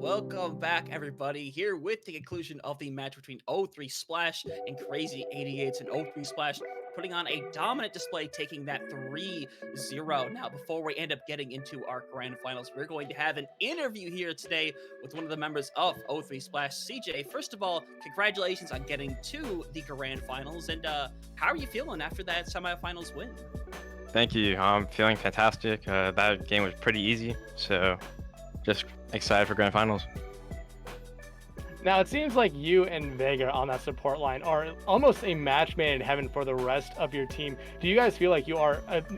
Welcome back, everybody. Here with the conclusion of the match between O3 Splash and Crazy 88s, and O3 Splash putting on a dominant display, taking that 3-0. Now, before we end up getting into our grand finals, we're going to have an interview here today with one of the members of O3 Splash, CJ. First of all, congratulations on getting to the grand finals, and how are you feeling after that semifinals win? Thank you. I'm feeling fantastic. That game was pretty easy, so just excited for grand finals. Now, it seems like you and Vega on that support line are almost a match made in heaven for the rest of your team. Do you guys feel like you are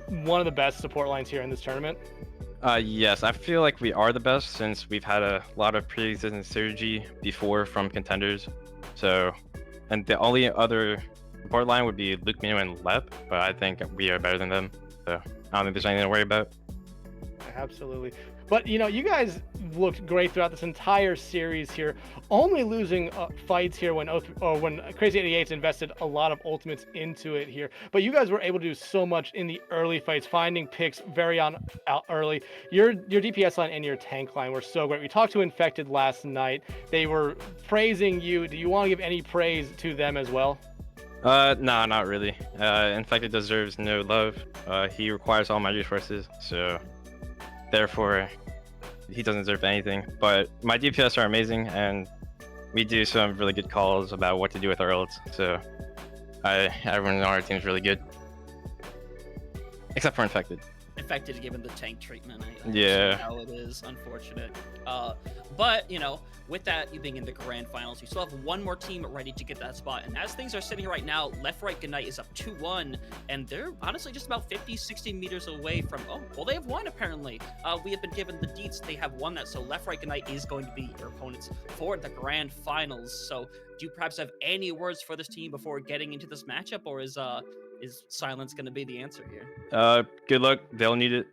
one of the best support lines here in this tournament? Yes, I feel like we are the best since we've had a lot of pre-existing synergy before from contenders. So, and the only other support line would be Luke, Mino, and Lep, but I think we are better than them. So I don't think there's anything to worry about. Absolutely. But, you guys looked great throughout this entire series here, only losing fights here when Crazy 88s invested a lot of ultimates into it here. But you guys were able to do so much in the early fights, finding picks out early. Your DPS line and your tank line were so great. We talked to Infected last night. They were praising you. Do you want to give any praise to them as well? No, not really. Infected deserves no love. He requires all my resources, so therefore he doesn't deserve anything. But my DPS are amazing, and we do some really good calls about what to do with our ults. So everyone on our team is really good, except for Infected. Infected given the tank treatment. I Yeah. how it is unfortunate. But with that, you being in the grand finals, you still have one more team ready to get that spot. And as things are sitting right now, Left Right Goodnight is up 2-1, and they're honestly just about 50-60 meters away from. Oh, well, they have won apparently. We have been given the deets. They have won that, so Left Right Goodnight is going to be your opponents for the grand finals. So, do you perhaps have any words for this team before getting into this matchup, or is silence going to be the answer here? Good luck. They'll need it.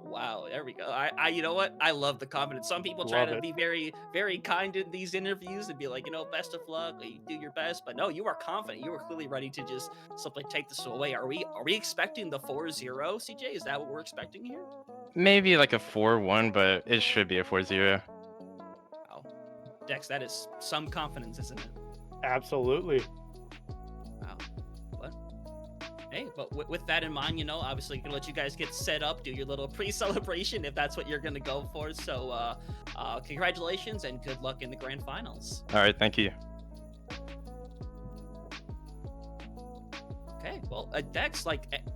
Wow, there we go. You know what? I love the confidence. Some people try Love to it. be very, very kind in these interviews and be like, best of luck, you do your best. But no, you are confident. You are clearly ready to just simply take this away. Are we expecting the 4-0, CJ? Is that what we're expecting here? Maybe like a 4-1, but it should be a 4-0. Wow, Dex, that is some confidence, isn't it? Absolutely. Wow. What? Hey, but with that in mind, obviously gonna let you guys get set up, do your little pre-celebration if that's what you're gonna go for. So, congratulations and good luck in the grand finals. All right, thank you. Okay, well, Dex,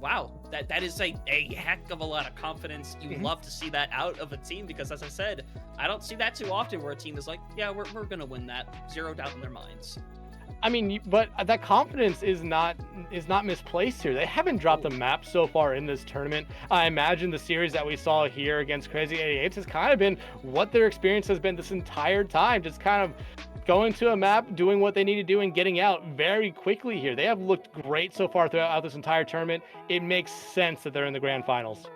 wow, that is a heck of a lot of confidence. You love to see that out of a team because, as I said, I don't see that too often where a team is like, yeah, we're gonna win that, zero doubt in their minds. I mean, but that confidence is not misplaced here. They haven't dropped the map so far in this tournament. I imagine the series that we saw here against Crazy 88s has kind of been what their experience has been this entire time. Just kind of going to a map, doing what they need to do, and getting out very quickly here. They have looked great so far throughout this entire tournament. It makes sense that they're in the grand finals.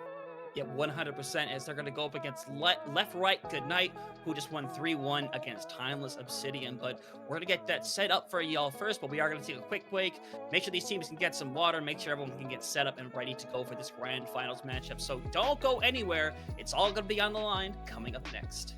Yeah, 100%, as they're going to go up against Left Right Goodnight, who just won 3-1 against Timeless Obsidian. But we're going to get that set up for y'all first, but we are going to take a quick break, make sure these teams can get some water, make sure everyone can get set up and ready to go for this grand finals matchup. So don't go anywhere. It's all going to be on the line coming up next.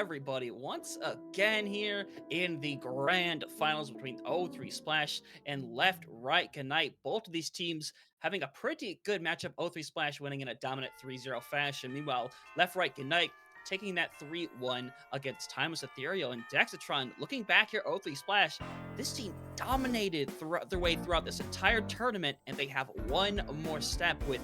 everybody once again here in the grand finals between O3 Splash and Left Right Ignite. Both of these teams having a pretty good matchup. O3 Splash winning in a dominant 3-0 fashion. Meanwhile, Left Right Ignite taking that 3-1 against Timeless Ethereal and Dexatron. Looking back here, O3 Splash, this team dominated throughout their way throughout this entire tournament, and they have one more step with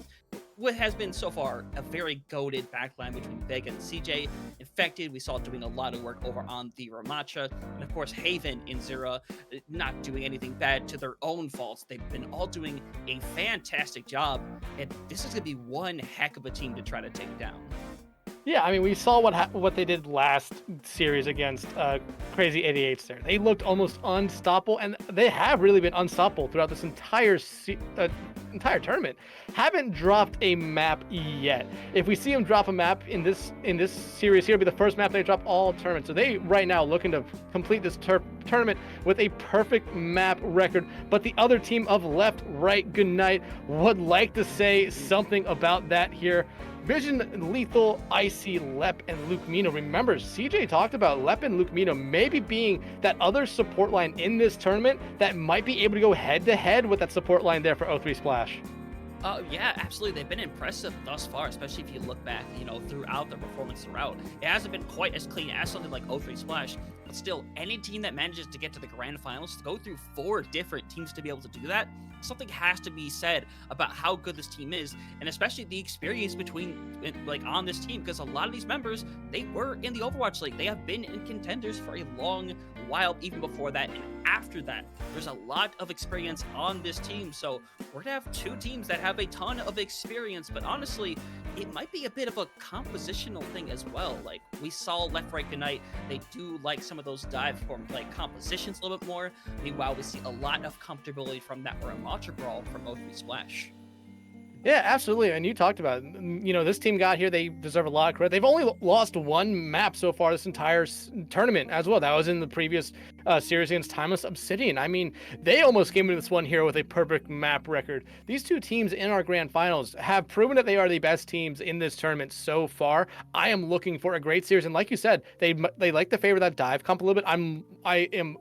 what has been so far a very goated backline between Vega and CJ. Infected, we saw doing a lot of work over on the Ramacha, and of course Haven and Zera not doing anything bad to their own faults. They've been all doing a fantastic job, and this is going to be one heck of a team to try to take down. Yeah, I mean, we saw what they did last series against Crazy 88s there. They looked almost unstoppable, and they have really been unstoppable throughout this entire tournament. Haven't dropped a map yet. If we see them drop a map in this series here, it'll be the first map they drop all tournament. So they right now looking to complete this tournament with a perfect map record. But the other team of Left Right Ignite would like to say something about that here. Vision, Lethal, Icy, Lep, and Luke Mino. Remember, CJ talked about Lep and Luke Mino maybe being that other support line in this tournament that might be able to go head-to-head with that support line there for O3 Splash. Yeah, absolutely. They've been impressive thus far, especially if you look back, throughout their performance throughout. It hasn't been quite as clean as something like O3 Splash, but still, any team that manages to get to the grand finals, to go through 4 different teams to be able to do that, something has to be said about how good this team is, and especially the experience on this team, because a lot of these members, they were in the Overwatch League. They have been in contenders for a long while, even before that, and after that. There's a lot of experience on this team, so we're gonna have 2 teams that have a ton of experience, but honestly, it might be a bit of a compositional thing as well. Like, we saw Left Right Ignite, they do like some of those dive form compositions a little bit more. Meanwhile, we see a lot of comfortability from that Ramacha Brawl from O3 Splash. Yeah, absolutely. And you talked about it. This team got here. They deserve a lot of credit. They've only lost 1 map so far this entire tournament as well. That was in the previous series against Timeless Obsidian. I mean, they almost came into this one here with a perfect map record. These 2 teams in our grand finals have proven that they are the best teams in this tournament so far. I am looking for a great series. And like you said, they like to favor that dive comp a little bit. I am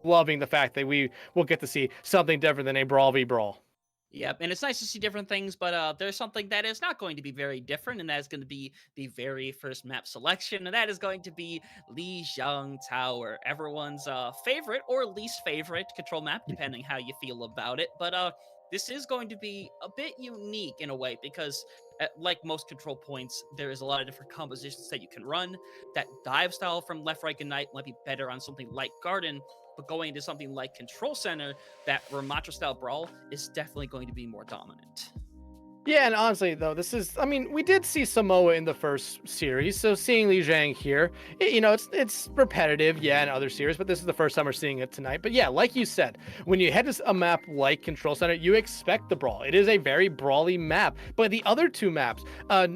loving the fact that we will get to see something different than a Brawl v Brawl. Yep, and it's nice to see different things, but there's something that is not going to be very different, and that is going to be the very first map selection, and that is going to be Lijiang Tower, everyone's favorite or least favorite control map, depending how you feel about it. But this is going to be a bit unique in a way, because like most control points, there is a lot of different compositions that you can run. That dive style from Left Right Ignite might be better on something like Garden, but going into something like Control Center, that Ramacha style brawl is definitely going to be more dominant. Yeah, and honestly, though, we did see Samoa in the first series, so seeing Li Jiang here, it's repetitive, yeah, in other series, but this is the first time we're seeing it tonight. But yeah, like you said, when you head to a map like Control Center, you expect the brawl. It is a very brawly map, but the other 2 maps,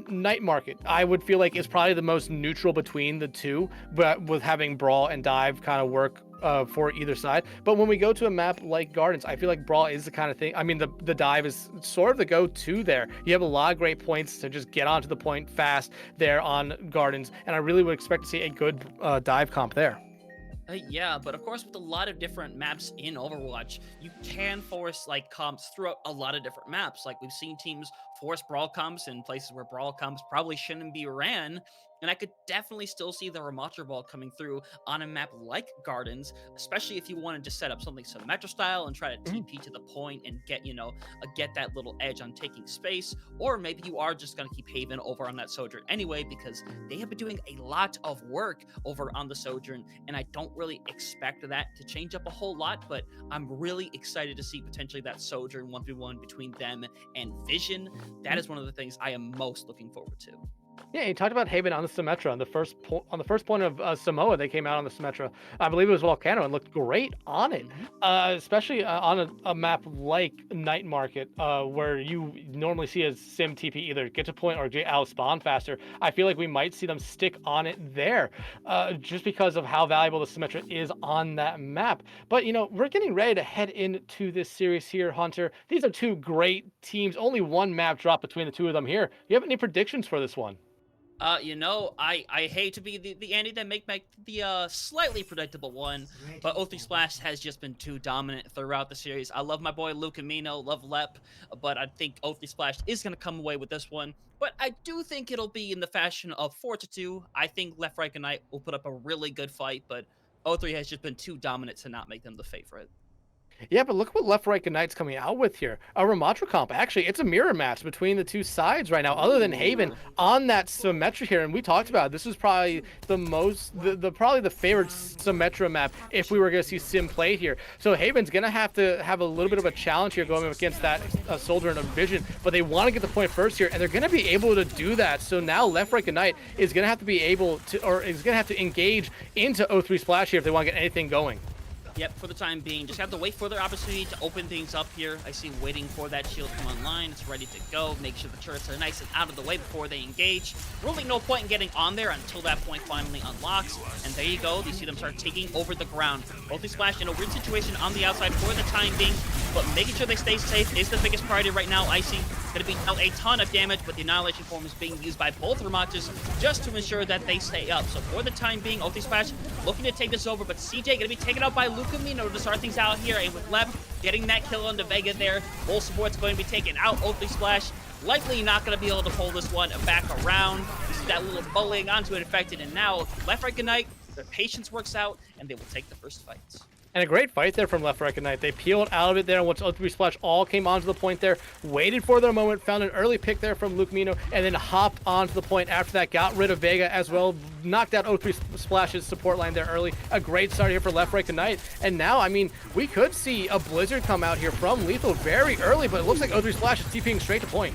Night Market, I would feel like is probably the most neutral between the 2, but with having brawl and dive kind of work for either side. But when we go to a map like Gardens, I feel like Brawl is the kind of thing. I mean, the dive is sort of the go-to there. You have a lot of great points to just get onto the point fast there on Gardens, and I really would expect to see a good dive comp there. Yeah, but of course, with a lot of different maps in Overwatch, you can force comps throughout a lot of different maps. Like, we've seen teams force brawl comps in places where brawl comps probably shouldn't be ran. And I could definitely still see the Ramacha Ball coming through on a map like Gardens, especially if you wanted to set up something Symmetra style and try to TP to the point and get, get that little edge on taking space. Or maybe you are just going to keep Haven over on that Sojourn anyway, because they have been doing a lot of work over on the Sojourn, and I don't really expect that to change up a whole lot, but I'm really excited to see potentially that Sojourn 1v1 between them and Vision. That is one of the things I am most looking forward to. Yeah, you talked about Haven on the Symmetra. On the first point of Samoa, they came out on the Symmetra. I believe it was Volcano and looked great on it, especially on a map like Night Market, where you normally see a Sim TP either get to point or get out spawn faster. I feel like we might see them stick on it there, just because of how valuable the Symmetra is on that map. But we're getting ready to head into this series here, Hunter. These are 2 great teams. Only 1 map drop between the 2 of them here. Do you have any predictions for this one? You know, I hate to be the Andy that make the slightly predictable one, but O3 Splash has just been too dominant throughout the series. I love my boy Luke Amino, love Lep, but I think O3 Splash is gonna come away with this one. But I do think it'll be in the fashion of 4-2. I think Left Right Knight will put up a really good fight, but O3 has just been too dominant to not make them the favorite. Yeah, but look what Left Right Knight's coming out with here. A Ramatra comp. Actually, it's a mirror match between the two sides right now, other than Haven on that Symmetra here. And we talked about it. This is probably the most, probably the favorite Symmetra map if we were going to see Sim play here. So Haven's going to have a little bit of a challenge here going up against that Soldier and a Vision, but they want to get the point first here, and they're going to be able to do that. So now Left Right Knight is going to have to be able to, or is going to have to engage into O3 Splash here if they want to get anything going. Yep, for the time being, just have to wait for their opportunity to open things up here. I see waiting for that shield to come online. It's ready to go. Make sure the turrets are nice and out of the way before they engage. Really no point in getting on there until that point finally unlocks. And there you go. You see them start taking over the ground. Both Splash in a weird situation on the outside for the time being, but making sure they stay safe is the biggest priority right now. Icy going to be out a ton of damage, but the Annihilation Form is being used by both Ramachas just to ensure that they stay up. So for the time being, O3 Splash looking to take this over, but CJ going to be taken out by Luca Mino to start things out here, and with Lep getting that kill onto Vega there, full support's going to be taken out. O3 Splash likely not going to be able to pull this one back around. You see that little bullying onto an Infected, and now Left Right Knight, their patience works out, and they will take the first fight. And a great fight there from Left Right Knight. They peeled out of it there, and once O3 Splash all came onto the point there, waited for their moment, found an early pick there from Luke Mino, and then hopped onto the point after that, got rid of Vega as well, knocked out O3 Splash's support line there early. A great start here for Left Right Knight. And now, I mean, we could see a Blizzard come out here from Lethal very early, but it looks like O3 Splash is TPing straight to point.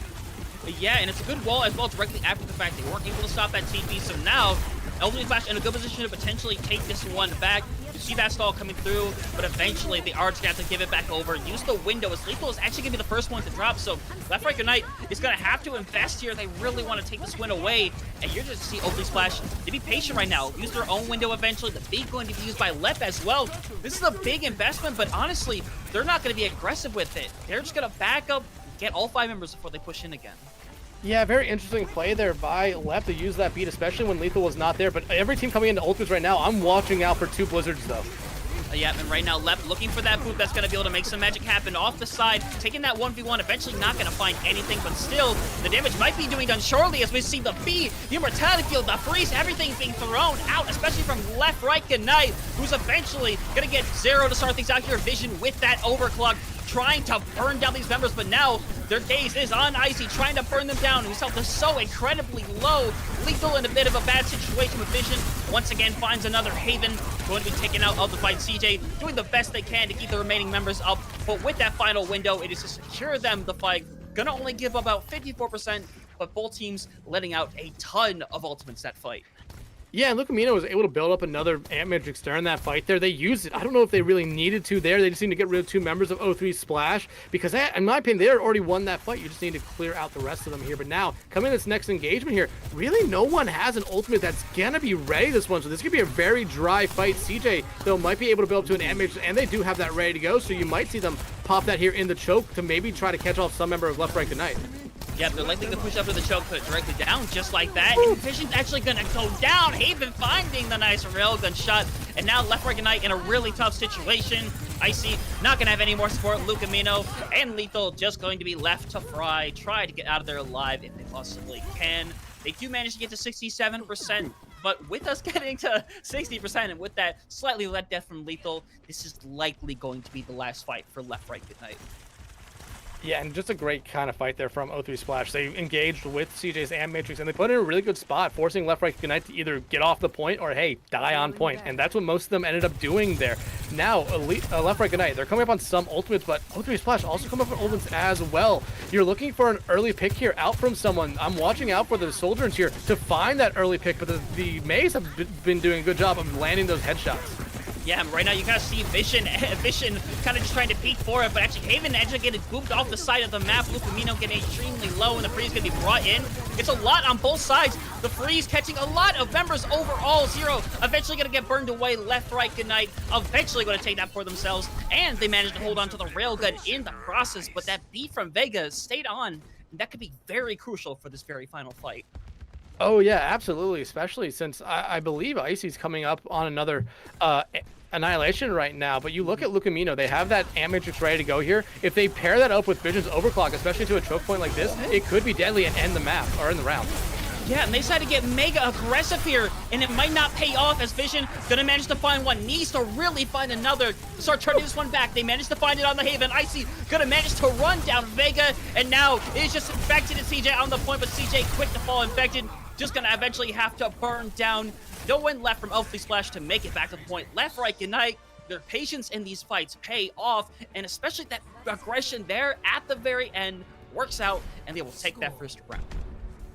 Yeah, and it's a good wall as well directly after the fact. They weren't able to stop that TP, so now O3 Splash in a good position to potentially take this one back. You see that stall coming through, but eventually they are just going to have to give it back over. Use the window, as Lethal is actually going to be the first one to drop, so Left Right Knight is going to have to invest here. They really want to take this win away, and you're just see O3 Splash. They be patient right now. Use their own window eventually. The beat going to be used by Lep as well. This is a big investment, but honestly, they're not going to be aggressive with it. They're just going to back up, get all 5 members before they push in again. Yeah, very interesting play there by Lep to use that beat, especially when Lethal was not there. But every team coming into Ultimates right now, I'm watching out for 2 Blizzards, though. Yeah, and right now, Lep looking for that boot that's going to be able to make some magic happen off the side, taking that 1v1, eventually not going to find anything, but still, the damage might be doing done shortly as we see the B, the Immortality Field, the Freeze, everything being thrown out, especially from Left Right Knight, who's eventually going to get 0 to start things out here. Vision with that overclock, trying to burn down these members, but now their gaze is on Icy, trying to burn them down. His health is so incredibly low. Lethal in a bit of a bad situation with Vision. Once again, finds another Haven. Going to be taken out of the fight. CJ doing the best they can to keep the remaining members up, but with that final window, it is to secure them the fight. Gonna only give about 54%, but both teams letting out a ton of ultimates that fight. Yeah, and Lucamino was able to build up another Ant Matrix during that fight there. They used it. I don't know if they really needed to there. They just need to get rid of 2 members of O3 Splash because, in my opinion, they had already won that fight. You just need to clear out the rest of them here. But now, coming in this next engagement here, really no one has an ultimate that's going to be ready this one. So this could be a very dry fight. CJ, though, might be able to build up to an Ant Matrix, and they do have that ready to go. So you might see them pop that here in the choke to maybe try to catch off some member of Left Right Knight. Yeah, they're likely to push up to the choke, put it directly down, just like that. And Vision's actually gonna go down. Haven finding the nice railgun shot, and now Left Right Knight in a really tough situation. Icy not gonna have any more support. Lucamino and Lethal just going to be left to fry. Try to get out of there alive if they possibly can. They do manage to get to 67%, but with us getting to 60% and with that slightly let death from Lethal, this is likely going to be the last fight for Left Right Knight. Yeah, and just a great kind of fight there from O3 Splash. They engaged with CJ's Ant Matrix, and they put it in a really good spot, forcing Left Right Knight to either get off the point or, hey, die on point. And that's what most of them ended up doing there. Now, Left Right Knight, they're coming up on some ultimates, but O3 Splash also come up with ultimates as well. You're looking for an early pick here out from someone. I'm watching out for the Soldiers here to find that early pick, but the Maze have been doing a good job of landing those headshots. Yeah, right now you kind of see Vision kind of just trying to peek for it, but actually Haven actually getting booped off the side of the map. Lucamino getting extremely low, and the freeze going to be brought in. It's a lot on both sides. The freeze catching a lot of members overall. 0 eventually going to get burned away. Left Right Knight eventually going to take that for themselves, and they managed to hold on to the railgun in the process, but that beat from Vega stayed on, and that could be very crucial for this very final fight. Oh yeah, absolutely. Especially since I believe Icy's coming up on another Annihilation right now. But you look at Lucamino, they have that Ant Matrix ready to go here. If they pair that up with Vision's Overclock, especially to a choke point like this, it could be deadly and end the map or in the round. Yeah, and they decided to get mega aggressive here, and it might not pay off as Vision gonna manage to find one, needs to really find another, start turning this one back. They managed to find it on the Haven. Icy gonna manage to run down Vega, and now it is just Infected and CJ on the point, but CJ quick to fall. Infected, just gonna eventually have to burn down. No one left from Earthly Splash to make it back to the point. Left, right, Ignite. Their patience in these fights pay off, and especially that aggression there at the very end works out, and they will take that first round.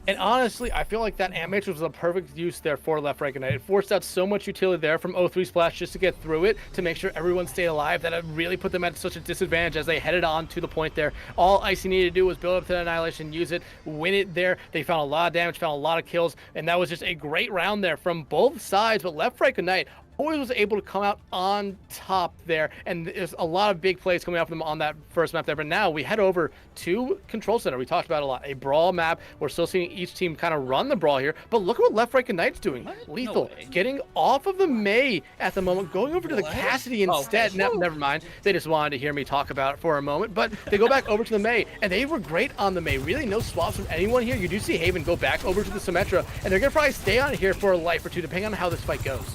And honestly, I feel like that Ant Matrix was a perfect use there for Left Right Ignite. It forced out so much utility there from O3 Splash just to get through it, to make sure everyone stayed alive, that it really put them at such a disadvantage as they headed on to the point there. All Icy needed to do was build up to the Annihilation, use it, win it there. They found a lot of damage, found a lot of kills, and that was just a great round there from both sides. But Left Right Ignite always was able to come out on top there, and there's a lot of big plays coming out from them on that first map there. But now we head over to Control Center. We talked about it a lot, a brawl map. We're still seeing each team kind of run the brawl here, but look at what Left Right Ignite's doing. What? Lethal No way. getting off of the Mei at the moment, going over to the What? Cassidy instead. Okay. Never mind, they just wanted to hear me talk about it for a moment, but they go back over to the Mei, and they were great on the Mei. Really no swaps from anyone here. You do see Haven go back over to the Symmetra, and they're gonna probably stay on here for a life or two depending on how this fight goes.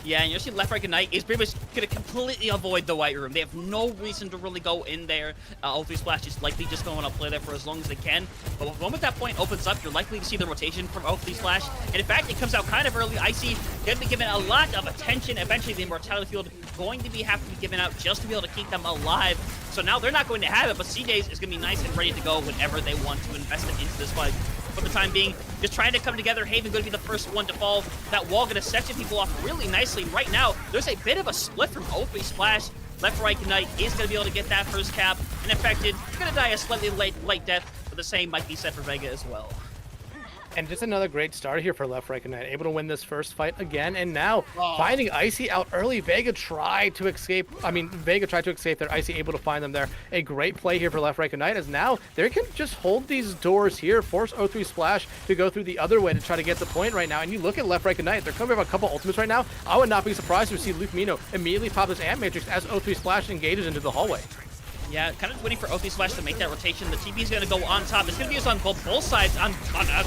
Yeah, and you're seeing Left Right Ignite is pretty much going to completely avoid the White Room. They have no reason to really go in there. O3 Splash is likely just going to play there for as long as they can. But the moment that point opens up, you're likely to see the rotation from O3 Splash. And in fact, it comes out kind of early. Icy going to be given a lot of attention. Eventually, the Immortality Field going to have to be given out just to be able to keep them alive. So now they're not going to have it, but CJ's is going to be nice and ready to go whenever they want to invest it into this fight. For the time being, just trying to come together. Haven going to be the first one to fall. That wall going to section people off really nicely. Right now, there's a bit of a split from O3 Splash. Left Right Ignite is going to be able to get that first cap. And Infected going to die a slightly late death, but the same might be said for Vega as well. And just another great start here for Left Right Ignite, able to win this first fight again, and now finding Icy out early. Vega tried to escape there. Icy able to find them there. A great play here for Left Right Ignite, as now they can just hold these doors here, force O3 Splash to go through the other way to try to get the point right now. And you look at Left Right Ignite, they're coming up a couple ultimates right now. I would not be surprised to see Luke Mino immediately pop this Ant Matrix as O3 Splash engages into the hallway. Yeah, kind of waiting for O3 Splash to make that rotation. The TP is going to go on top. It's going to be used on both sides, on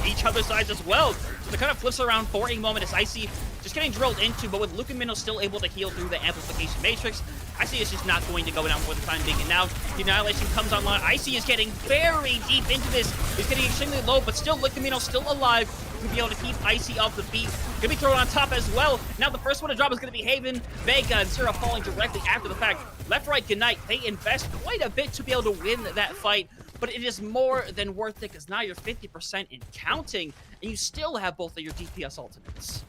each other's sides as well. So it kind of flips around for a moment as Icy just getting drilled into, but with Lucamino still able to heal through the Amplification Matrix, Icy is just not going to go down for the time being. And now the Annihilation comes online. Icy is getting very deep into this. He's getting extremely low, but still Lucamino still alive to be able to keep Icy off the beat. Gonna be thrown on top as well. Now the first one to drop is gonna be Haven, Vega, and Zero falling directly after the fact. Left Right Ignite, they invest quite a bit to be able to win that fight, but it is more than worth it because now you're 50% in counting, and you still have both of your DPS ultimates.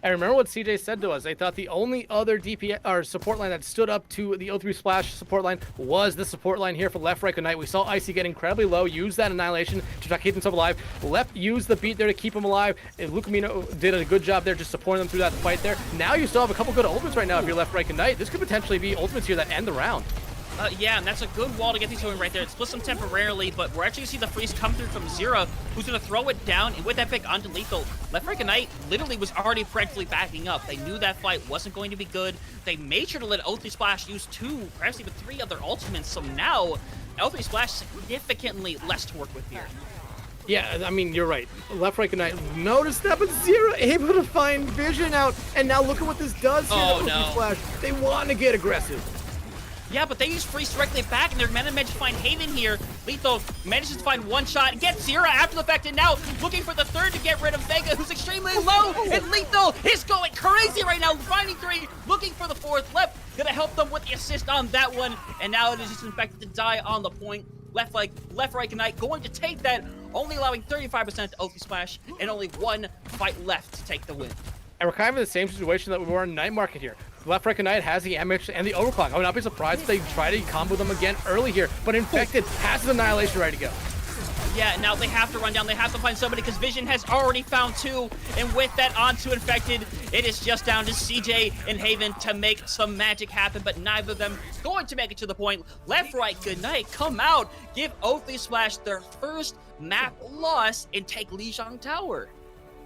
And remember what CJ said to us. They thought the only other DPS or support line that stood up to the O3 Splash support line was the support line here for Left Right Ignite. We saw Icy get incredibly low, use that Annihilation to try to keep himself alive. Left used the beat there to keep him alive. And Lucamino did a good job there just supporting them through that fight there. Now you still have a couple good ultimates right now if you're Left Right Ignite. This could potentially be ultimates here that end the round. Yeah, and that's a good wall to get these going right there. It splits them temporarily, but we're actually going to see the freeze come through from Zero, who's going to throw it down, and with that pick onto Lethal. Left Right Ignite literally was already practically backing up. They knew that fight wasn't going to be good. They made sure to let O3 Splash use 2, perhaps even 3 other ultimates, so now O3 Splash significantly less to work with here. Yeah, I mean, you're right. Left Right Ignite, notice that, but Zero able to find Vision out, and now look at what this does here to O3 Splash. They want to get aggressive. Yeah, but they use freeze directly back, and they're managed to find Haven here. Lethal manages to find one shot, gets Zero after the fact, and now looking for the third to get rid of Vega, who's extremely low, and Lethal is going crazy right now, finding 3, looking for the 4th. Left gonna help them with the assist on that one, and now it is just Infected to die on the point. Left Right Ignite going to take that, only allowing 35% to O3 Splash, and only 1 fight left to take the win. And we're kind of in the same situation that we were in Night Market here. Left Right Ignite has the Matrix and the Overclock. I would not be surprised if they try to combo them again early here, but Infected has the Annihilation ready to go. Yeah, now they have to run down. They have to find somebody because Vision has already found 2. And with that onto Infected, it is just down to CJ and Haven to make some magic happen, but neither of them going to make it to the point. Left Right Ignite, come out, give O3 Splash their first map loss, and take Lijiang Tower.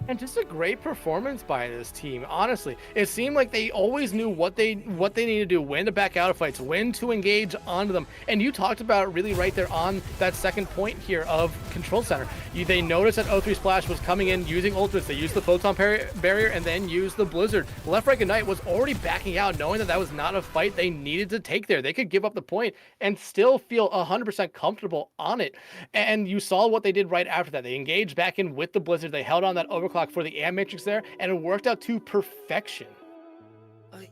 And just a great performance by this team. Honestly, it seemed like they always knew what they needed to do, when to back out of fights, when to engage onto them. And you talked about it really right there on that second point here of Control Center. They noticed that O3 Splash was coming in using ultimates. They used the photon barrier and then used the Blizzard. Left Right Ignite was already backing out, knowing that that was not a fight they needed to take there. They could give up the point and still feel 100% comfortable on it. And you saw what they did right after that. They engaged back in with the Blizzard. They held on that overclock for the AM Matrix there, and it worked out to perfection.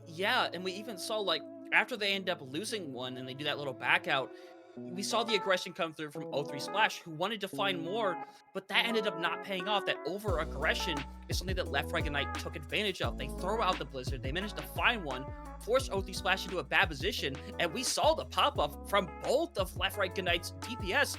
Yeah, and we even saw, like, after they end up losing one and they do that little back out, we saw the aggression come through from O3 Splash, who wanted to find more, but that ended up not paying off. That over aggression is something that Left Right Ignite took advantage of. They throw out the Blizzard, they managed to find one, force O3 Splash into a bad position, and we saw the pop up from both of Left Right Ignite's DPS.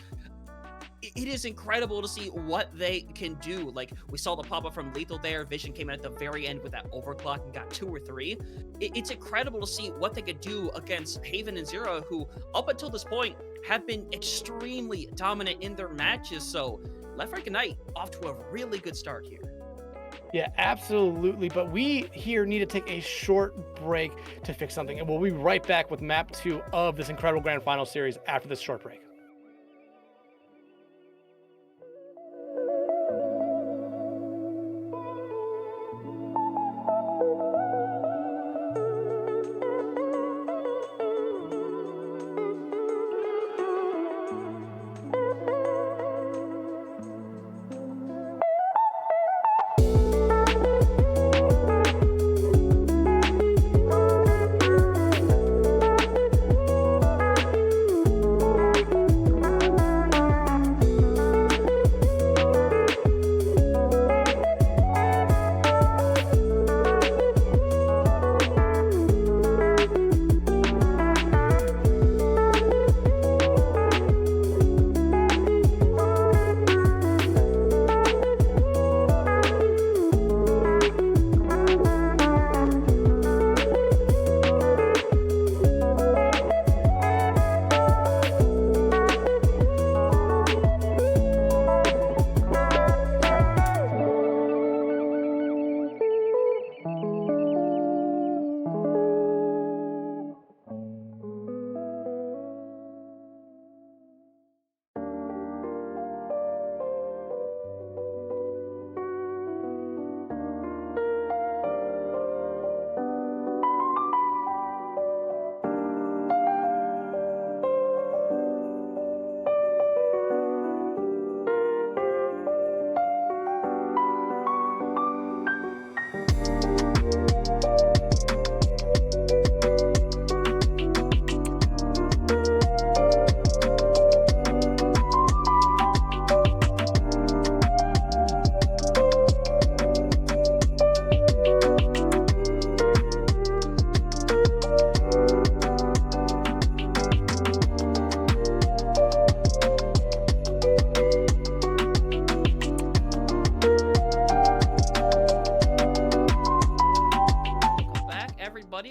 It is incredible to see what they can do. Like, we saw the pop-up from Lethal there. Vision came in at the very end with that overclock and got 2 or 3. It's incredible to see what they could do against Haven and Zero, who up until this point have been extremely dominant in their matches. So Left Right Ignite off to a really good start here. Yeah, absolutely. But we here need to take a short break to fix something, and we'll be right back with map 2 of this incredible grand final series after this short break.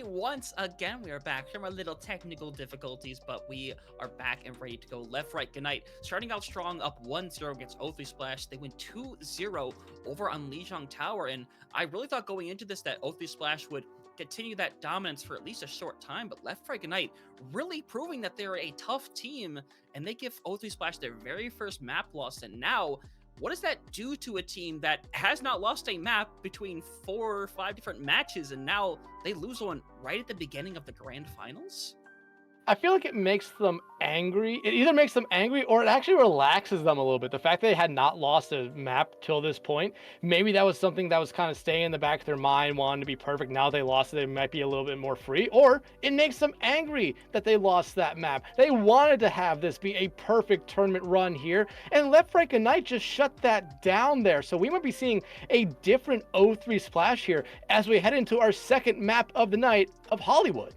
Once again, we are back from our little technical difficulties, but we are back and ready to go. Left Right Ignite starting out strong, up 1-0 against O3 Splash. They win 2-0 over on Lijiang Tower, and I really thought going into this that O3 Splash would continue that dominance for at least a short time, but Left Right Ignite really proving that they're a tough team, and they give O3 Splash their very first map loss. And now, what does that do to a team that has not lost a map between 4 or 5 different matches, and now they lose one right at the beginning of the grand finals? I feel like it makes them angry. It either makes them angry or it actually relaxes them a little bit. The fact that they had not lost a map till this point, maybe that was something that was kind of staying in the back of their mind, wanting to be perfect. Now they lost it, they might be a little bit more free. Or it makes them angry that they lost that map. They wanted to have this be a perfect tournament run here, and Left Right Ignite just shut that down there. So we might be seeing a different O3 Splash here as we head into our second map of the night of Hollywood.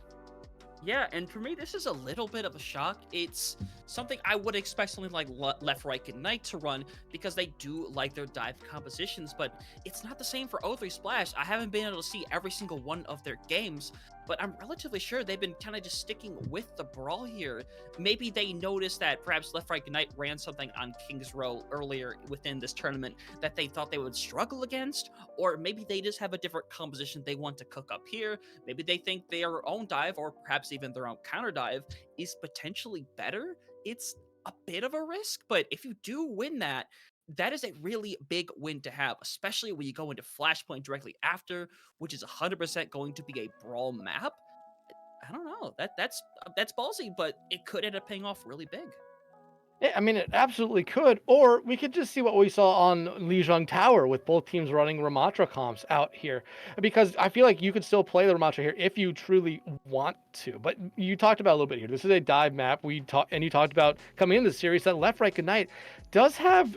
Yeah, and for me, this is a little bit of a shock. It's something I would expect something like Left, Right, Ignite to run, because they do like their dive compositions, but it's not the same for O3 Splash. I haven't been able to see every single one of their games, but I'm relatively sure they've been kind of just sticking with the Brawl here. Maybe they noticed that perhaps Left, Right, Ignite ran something on King's Row earlier within this tournament that they thought they would struggle against, or maybe they just have a different composition they want to cook up here. Maybe they think their own dive, or perhaps even their own counter dive, is potentially better. It's a bit of a risk, but if you do win that, that is a really big win to have, especially when you go into Flashpoint directly after, which is 100% going to be a Brawl map. I don't know. That's ballsy, but it could end up paying off really big. Yeah, I mean, it absolutely could. Or we could just see what we saw on Lijiang Tower with both teams running Ramatra comps out here. Because I feel like you could still play the Ramatra here if you truly want to. But you talked about a little bit here. This is a dive map. You talked about coming into the series that Left, Right, Ignite does have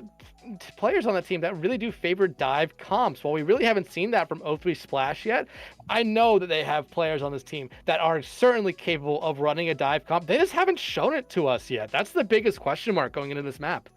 players on the team that really do favor dive comps. While we really haven't seen that from O3 Splash yet, I know that they have players on this team that are certainly capable of running a dive comp. They just haven't shown it to us yet. That's the biggest question mark going into this map.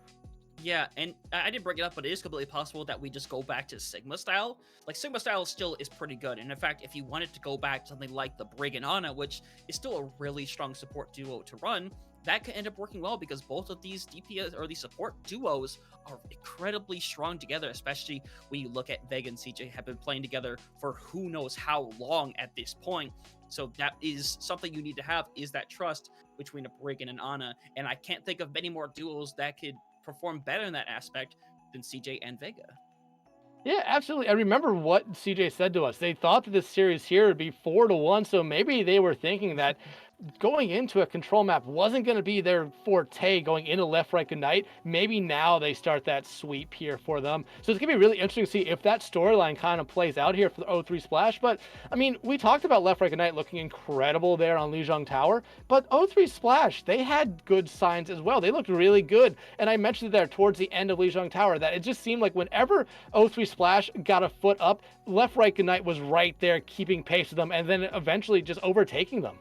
Yeah, and I didn't bring it up, but it is completely possible that we just go back to Sigma style. Like, Sigma style still is pretty good, and in fact, if you wanted to go back to something like the Brig and Ana, which is still a really strong support duo to run, that could end up working well, because both of these DPS or these support duos are incredibly strong together, especially when you look at Vega and CJ have been playing together for who knows how long at this point. So that is something you need to have, is that trust between a Brig and an Ana, and I can't think of many more duos that could perform better in that aspect than CJ and Vega. Yeah, absolutely. I remember what CJ said to us. They thought that this series here would be 4-1, so maybe they were thinking that going into a control map wasn't going to be their forte going into Left, Right, Ignite. Maybe now they start that sweep here for them. So it's going to be really interesting to see if that storyline kind of plays out here for the O3 Splash. But, I mean, we talked about Left, Right, Ignite looking incredible there on Lijiang Tower, but O3 Splash, they had good signs as well. They looked really good. And I mentioned there towards the end of Lijiang Tower that it just seemed like whenever O3 Splash got a foot up, Left, Right, Ignite was right there keeping pace with them and then eventually just overtaking them.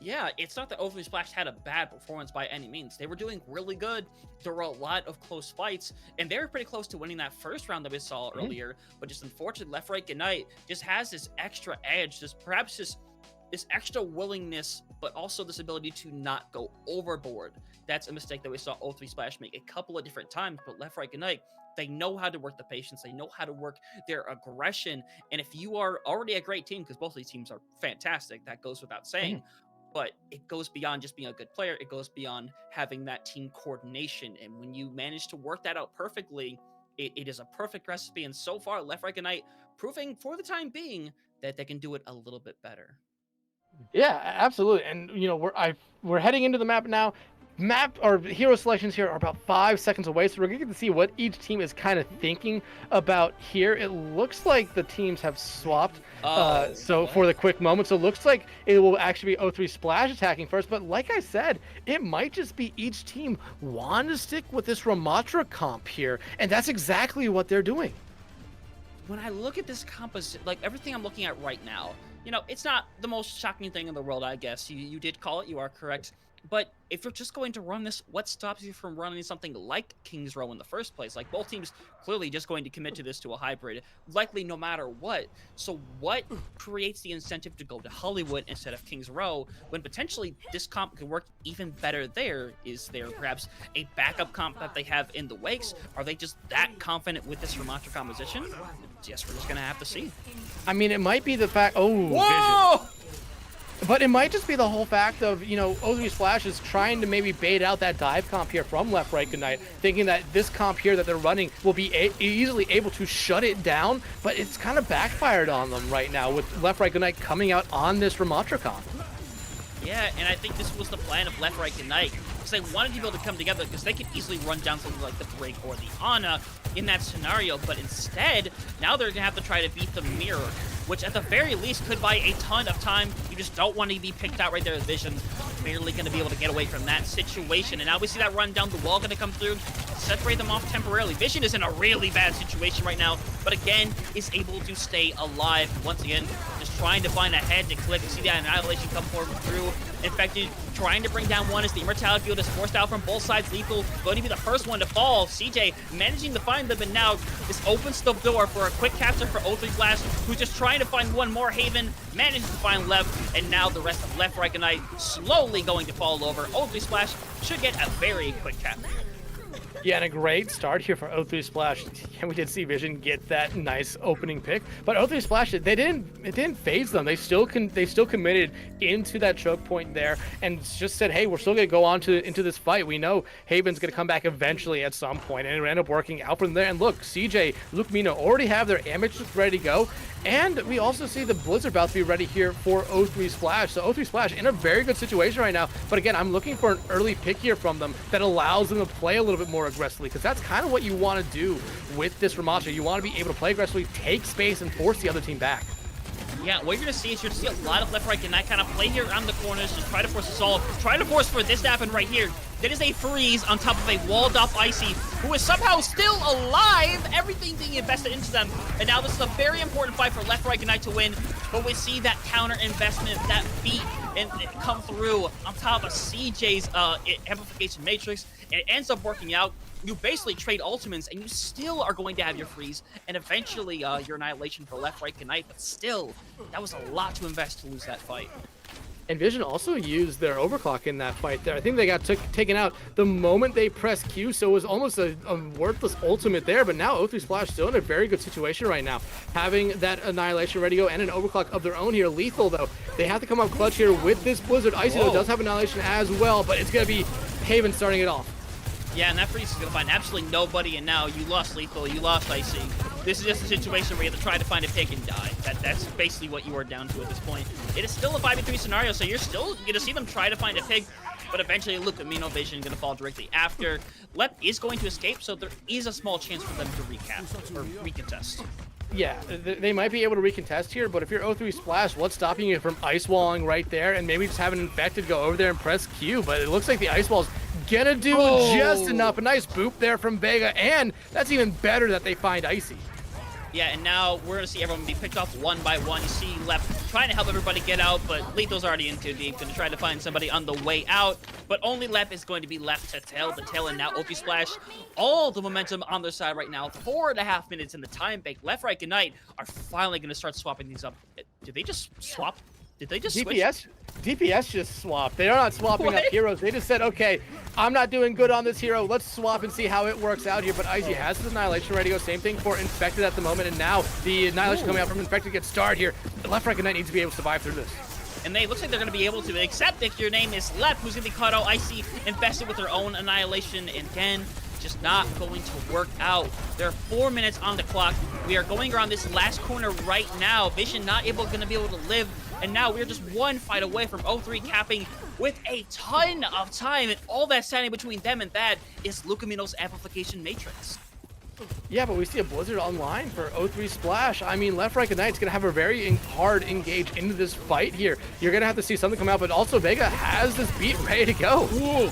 Yeah, it's not that O3 Splash had a bad performance by any means. They were doing really good. There were a lot of close fights, and they were pretty close to winning that first round that we saw earlier. But just unfortunately, Left, Right, Ignite just has this extra edge, perhaps this extra willingness, but also this ability to not go overboard. That's a mistake that we saw O3 Splash make a couple of different times, but Left, Right, Ignite, they know how to work the patience, they know how to work their aggression, and if you are already a great team, because both of these teams are fantastic, that goes without saying, but it goes beyond just being a good player. It goes beyond having that team coordination. And when you manage to work that out perfectly, it is a perfect recipe. And so far, Left, Right, Ignite proving for the time being that they can do it a little bit better. Yeah, absolutely. And you know, we're heading into the map now. Map or hero selections here are about 5 seconds away, so we're gonna get to see what each team is kind of thinking about here. It looks like the teams have swapped. So for the quick moment, so it looks like it will actually be O3 Splash attacking first. But like I said, it might just be each team want to stick with this Ramatra comp here, and that's exactly what they're doing. When I look at this composition, like everything I'm looking at right now, you know, it's not the most shocking thing in the world, I guess. You did call it, you are correct. But if you're just going to run this, what stops you from running something like King's Row in the first place? Like, both teams clearly just going to commit to this to a hybrid, likely no matter what. So what creates the incentive to go to Hollywood instead of King's Row, when potentially this comp could work even better there? Is there perhaps a backup comp that they have in the Wakes? Are they just that confident with this Ramatra composition? Yes, we're just going to have to see. I mean, it might be the fact... Oh, whoa! Vision. But it might just be the whole fact of, you know, O3 Splash is trying to maybe bait out that dive comp here from Left, Right, Ignite, thinking that this comp here that they're running will be easily able to shut it down, but it's kind of backfired on them right now with Left, Right, Ignite coming out on this Ramatra comp. Yeah, and I think this was the plan of Left, Right, Ignite, because they wanted to be able to come together, because they could easily run down something like the Brig or the Ana in that scenario, but instead, now they're going to have to try to beat the Mirror, which at the very least could buy a ton of time. You just don't want to be picked out right there with Vision. Barely going to be able to get away from that situation. And now we see that run down the wall going to come through, separate them off temporarily. Vision is in a really bad situation right now, but again, is able to stay alive. Once again, just trying to find a head to click. You see that Annihilation come forward through. Infected trying to bring down one as the Immortality Field is forced out from both sides. Lethal going to be the first one to fall. CJ managing to find them, and now this opens the door for a quick capture for O3 Flash, who's just trying to find one more Haven, manages to find left, and now the rest of Left, Right, Ignite slowly going to fall over. O3 Splash should get a very quick cap. Yeah, and a great start here for O3 Splash. And we did see Vision get that nice opening pick, but O3 Splash, it didn't phase them. They still committed into that choke point there and just said, hey, we're still gonna go on into this fight. We know Haven's gonna come back eventually at some point, and it ended up working out from there. And look, CJ, Luke Mino already have their amateurs ready to go. And we also see the Blizzard about to be ready here for O3 Splash. So O3 Splash in a very good situation right now. But again, I'm looking for an early pick here from them that allows them to play a little bit more aggressively, because that's kind of what you want to do with this Ramattra. You want to be able to play aggressively, take space, and force the other team back. Yeah, what you're going to see is you're going to see a lot of Left, Right, and I kind of play here around the corners, just try to force us all, try to force for this to happen right here. That is a freeze on top of a walled off Icy, who is somehow still alive, everything being invested into them. And now this is a very important fight for Left, Right, Ignite to win, but we see that counter investment, that beat, and it come through on top of CJ's amplification matrix, and it ends up working out. You basically trade ultimates, and you still are going to have your freeze, and eventually your annihilation for Left, Right, Ignite, but still, that was a lot to invest to lose that fight. And Vision also used their overclock in that fight there. I think they got taken out the moment they pressed Q, so it was almost a worthless ultimate there. But now O3 Splash still in a very good situation right now, having that Annihilation ready to go and an overclock of their own here. Lethal, though, they have to come up clutch here with this Blizzard. Icy, though, does have Annihilation as well, but it's going to be Haven starting it off. Yeah, and that freeze is going to find absolutely nobody, and now you lost Lethal, you lost Icy. This is just a situation where you have to try to find a pick and die. That's basically what you are down to at this point. It is still a 5v3 scenario, so you're still going to see them try to find a pick, but eventually Luke Amino Vision is going to fall directly after. Lep is going to escape, so there is a small chance for them to recap or recontest. Yeah, they might be able to recontest here, but if you're O3 Splash, what's stopping you from ice walling right there and maybe just have an Infected go over there and press Q? But it looks like the ice wall's gonna do just enough. A nice boop there from Vega, and that's even better that they find Icy. Yeah, and now we're going to see everyone be picked off one by one. You see Left trying to help everybody get out, but Lethal's already in too deep. Going to try to find somebody on the way out, but only Left is going to be left to tail the tail, and now O3 Splash, all the momentum on their side right now. 4.5 minutes in the time bank. Left, Right, Ignite are finally going to start swapping these up. Did they just swap? Did they just switch? DPS just swapped. They're not swapping up heroes. They just said, okay, I'm not doing good on this hero. Let's swap and see how it works out here. But Icy has his Annihilation ready to go. Same thing for Infected at the moment. And now the Annihilation coming out from Infected gets started here. Left, Right, Ignite needs to be able to survive through this. And they looks like they're going to be able to, except if your name is Left, who's going to be caught out Icy, infested with their own Annihilation. And again, just not going to work out. There are 4 minutes on the clock. We are going around this last corner right now. Vision not going to be able to live. And now we're just one fight away from O3 capping with a ton of time. And all that's standing between them and that is Lucamino's amplification matrix. Yeah, but we see a Blizzard online for O3 Splash. I mean, Left, Right, Ignite's going to have a very hard engage into this fight here. You're going to have to see something come out, but also Vega has this beat ready to go. Ooh.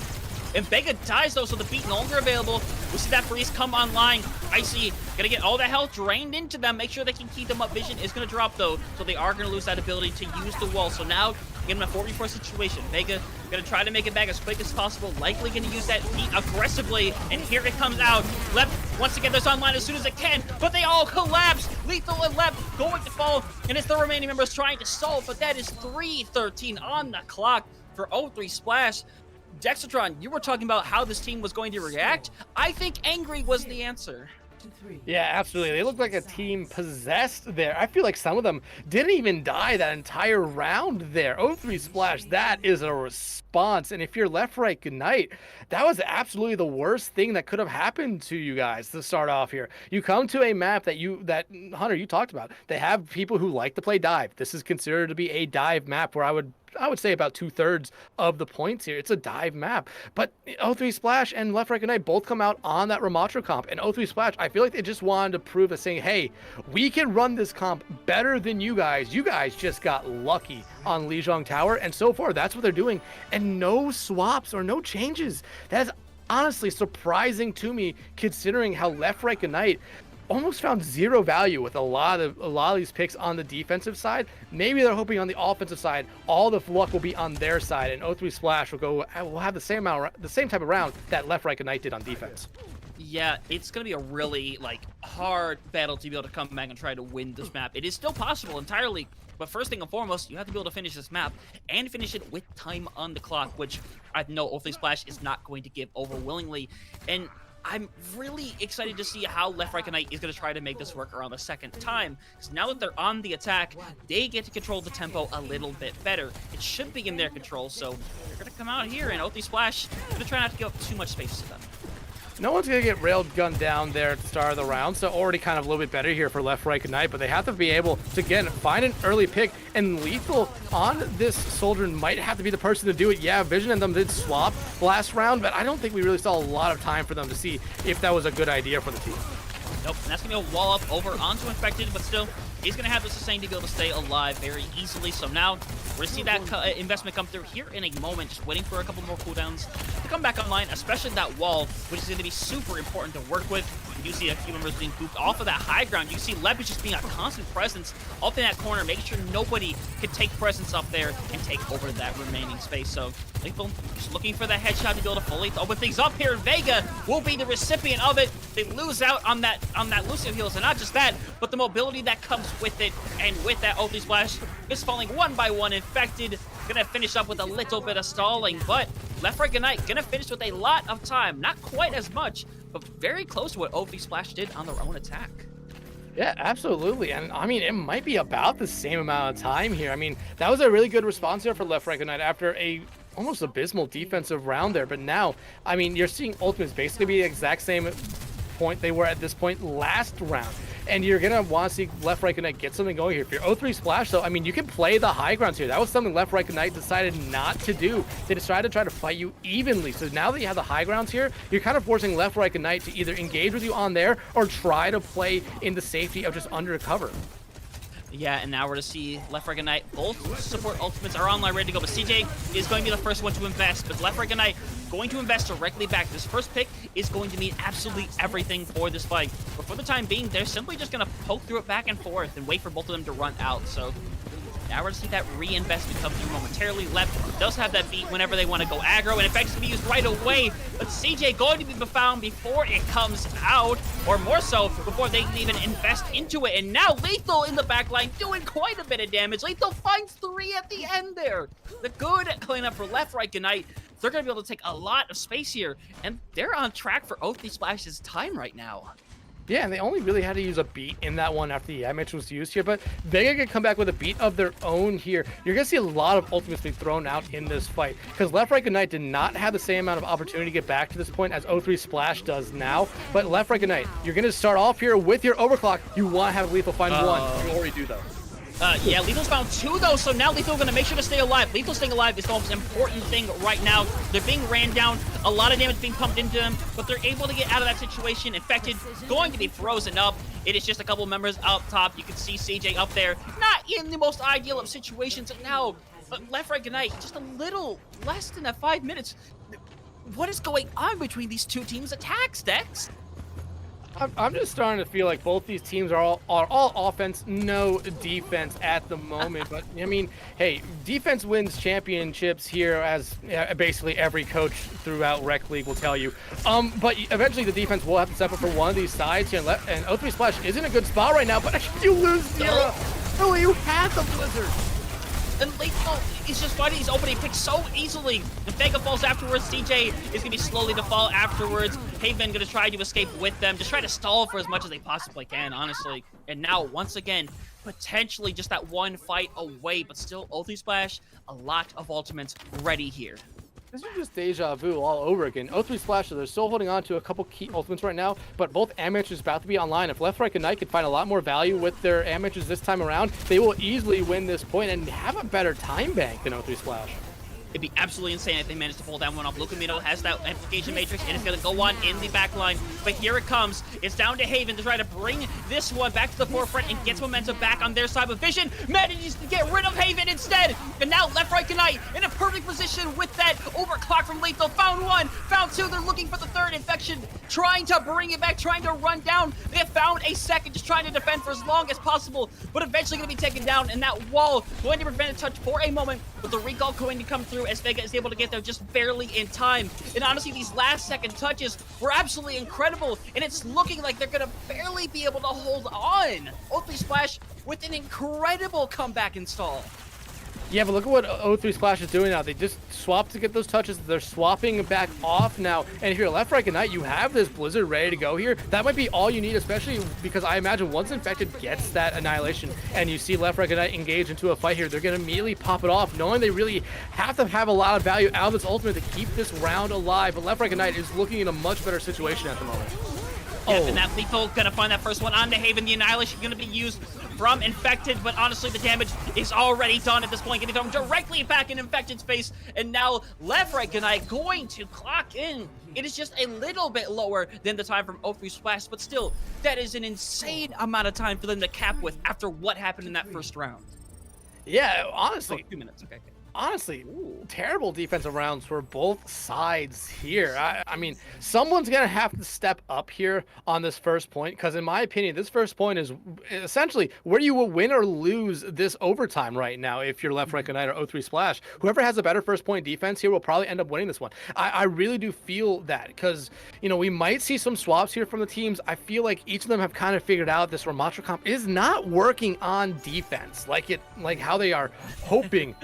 And Vega dies though, so the beat no longer available. We see that freeze come online. Icy gonna get all the health drained into them. Make sure they can keep them up. Vision is gonna drop though, so they are gonna lose that ability to use the wall. So now, get them a 4v4 situation. Vega gonna try to make it back as quick as possible. Likely gonna use that beat aggressively. And here it comes out. Left wants to get this online as soon as it can, but they all collapse. Lethal and Left going to fall, and it's the remaining members trying to solve, but that is 3:13 on the clock for O3 Splash. Dexatron, you were talking about how this team was going to react. I think angry was the answer. Yeah, absolutely. They look like a team possessed there. I feel like some of them didn't even die that entire round there. O3 Splash, that is a response. And if you're Left, Right, Ignite, that was absolutely the worst thing that could have happened to you guys to start off here. You come to a map that Hunter, you talked about. They have people who like to play dive. This is considered to be a dive map where I would say about 2/3 of the points here. It's a dive map. But O3 Splash and Left, Right, Ignite both come out on that Ramattra comp. And O3 Splash, I feel like they just wanted to prove that saying, hey, we can run this comp better than you guys. You guys just got lucky on Lijiang Tower. And so far, that's what they're doing. And no swaps or no changes. That is honestly surprising to me, considering how Left, Right, Ignite almost found zero value with a lot of these picks on the defensive side. Maybe they're hoping on the offensive side, all the luck will be on their side, and O3 Splash will have the same type of round that Left Right Ignite did on defense. Yeah, it's going to be a really, hard battle to be able to come back and try to win this map. It is still possible entirely, but first thing and foremost, you have to be able to finish this map and finish it with time on the clock, which I know O3 Splash is not going to give over willingly. And I'm really excited to see how Left Right Ignite is going to try to make this work around the second time. Because now that they're on the attack, they get to control the tempo a little bit better. It should be in their control, so they're going to come out here, and O3 Splash going to try not to give up too much space to them. No one's going to get railed gunned down there at the start of the round, so already kind of a little bit better here for Left Right Ignite, but they have to be able to, again, find an early pick, and Lethal on this soldier might have to be the person to do it. Yeah, Vision and them did swap last round, but I don't think we really saw a lot of time for them to see if that was a good idea for the team. Nope, and that's going to be a wall up over onto Infected, but still, he's going to have the sustain to be able to stay alive very easily. So now, we're going to see that investment come through here in a moment, just waiting for a couple more cooldowns to come back online, especially that wall, which is going to be super important to work with. You see a few members being booped off of that high ground. You see Lepish just being a constant presence up in that corner, making sure nobody can take presence up there and take over that remaining space. So Lethal just looking for that headshot to be able to fully open things up here. Vega will be the recipient of it. They lose out on that Lucio heals, and not just that, but the mobility that comes with it. And with that O3 Splash is falling one by one. Infected gonna finish up with a little bit of stalling, but Left Right Ignite gonna finish with a lot of time. Not quite as much, but very close to what O3 Splash did on their own attack. Yeah, absolutely. And I mean, it might be about the same amount of time here. I mean, that was a really good response here for Left Right Ignite after a almost abysmal defensive round there. But now, I mean, you're seeing Ultimates basically be the exact same point they were at this point last round. And you're going to want to see Left Right Ignite get something going here. If you're O3 Splash, though, I mean, you can play the high grounds here. That was something Left Right Ignite decided not to do. They decided to try to fight you evenly. So now that you have the high grounds here, you're kind of forcing Left Right Ignite to either engage with you on there or try to play in the safety of just under cover. Yeah, and now we're to see Left Right Ignite. Both support ultimates are online, ready to go, but CJ is going to be the first one to invest. But Left Right Ignite going to invest directly back. This first pick is going to mean absolutely everything for this fight. But for the time being, they're simply just going to poke through it back and forth and wait for both of them to run out. So now we're to see that reinvestment come through momentarily. Left does have that beat whenever they want to go aggro, and in fact, it's going to be used right away. But CJ going to be found before it comes out, or more so, before they can even invest into it. And now Lethal in the backline doing quite a bit of damage. Lethal finds 3 at the end there. The good cleanup for Left Right Ignite. They're going to be able to take a lot of space here, and they're on track for O3 Splash's time right now. Yeah, and they only really had to use a beat in that one after the damage was used here, but Vega can come back with a beat of their own here. You're going to see a lot of ultimates being thrown out in this fight, because Left Right Ignite did not have the same amount of opportunity to get back to this point as O3 Splash does now, but Left Right Ignite, you're going to start off here with your overclock. You want to have Lethal find one. You already do, though. Yeah, Lethal's found 2, though, so now Lethal going to make sure to stay alive. Lethal staying alive is the most important thing right now. They're being ran down, a lot of damage being pumped into them, but they're able to get out of that situation. Infected going to be frozen up. It is just a couple members up top. You can see CJ up there, not in the most ideal of situations. And now, Left Right Ignite, just a little less than 5 minutes. What is going on between these two teams' attacks, Dex? I'm just starting to feel like both these teams are all offense, no defense at the moment. But I mean, hey, defense wins championships here, as basically every coach throughout Rec League will tell you. But eventually the defense will have to step up for one of these sides here, and O3 Splash is in a good spot right now. But you lose Zero. Oh, you had the Blizzard. And Lethal is just finding these opening picks so easily. And Vega falls afterwards. CJ is going to be slowly to fall afterwards. Haven going to try to escape with them. Just try to stall for as much as they possibly can, honestly. And now, once again, potentially just that one fight away. But still, O3 Splash, a lot of ultimates ready here. This is just deja vu all over again. O3 Splash, they're still holding on to a couple key ultimates right now, but both amateurs about to be online. If Left Right Ignite could find a lot more value with their amateurs this time around, they will easily win this point and have a better time bank than O3 Splash. It'd be absolutely insane if they managed to pull that one off. Lucamino has that amplification matrix, and it's going to go on in the back line. But here it comes. It's down to Haven to try to bring this one back to the forefront and gets momentum back on their side. But Vision manages to get rid of Haven instead. And now Left Right Ignite in a perfect position with that overclock from Lethal. Found one, found two. They're looking for the third. Infection trying to bring it back, trying to run down. They have found a second, just trying to defend for as long as possible, but eventually going to be taken down. And that wall going to prevent a touch for a moment, but the recall going to come through as Vega is able to get there just barely in time. And honestly, these last second touches were absolutely incredible, and it's looking like they're going to barely be able to hold on. O3 Splash with an incredible comeback install. Yeah, but look at what O3 Splash is doing now. They just swapped to get those touches. They're swapping back off now. And if you're left, right, Ignite, you have this Blizzard ready to go here. That might be all you need, especially because I imagine once Infected gets that Annihilation and you see left, right, Ignite engage into a fight here, they're going to immediately pop it off, knowing they really have to have a lot of value out of this ultimate to keep this round alive. But left, right, Ignite is looking in a much better situation at the moment. Yep, and that Lethal gonna find that first one onto Haven. The Annihilation gonna be used from Infected, but honestly, the damage is already done at this point, getting thrown directly back in Infected's face. And now left, right, Ignite going to clock in. It is just a little bit lower than the time from O3 Splash, but still, that is an insane amount of time for them to cap with after what happened in that first round. Yeah, honestly. 2 minutes, okay. Honestly, terrible defensive rounds for both sides here. I mean, someone's going to have to step up here on this first point, because in my opinion, this first point is essentially where you will win or lose this overtime right now if you're left, right, Ignite, or O3 Splash. Whoever has a better first point defense here will probably end up winning this one. I really do feel that, because, you know, we might see some swaps here from the teams. I feel like each of them have kind of figured out this Ramatra comp is not working on defense like how they are hoping.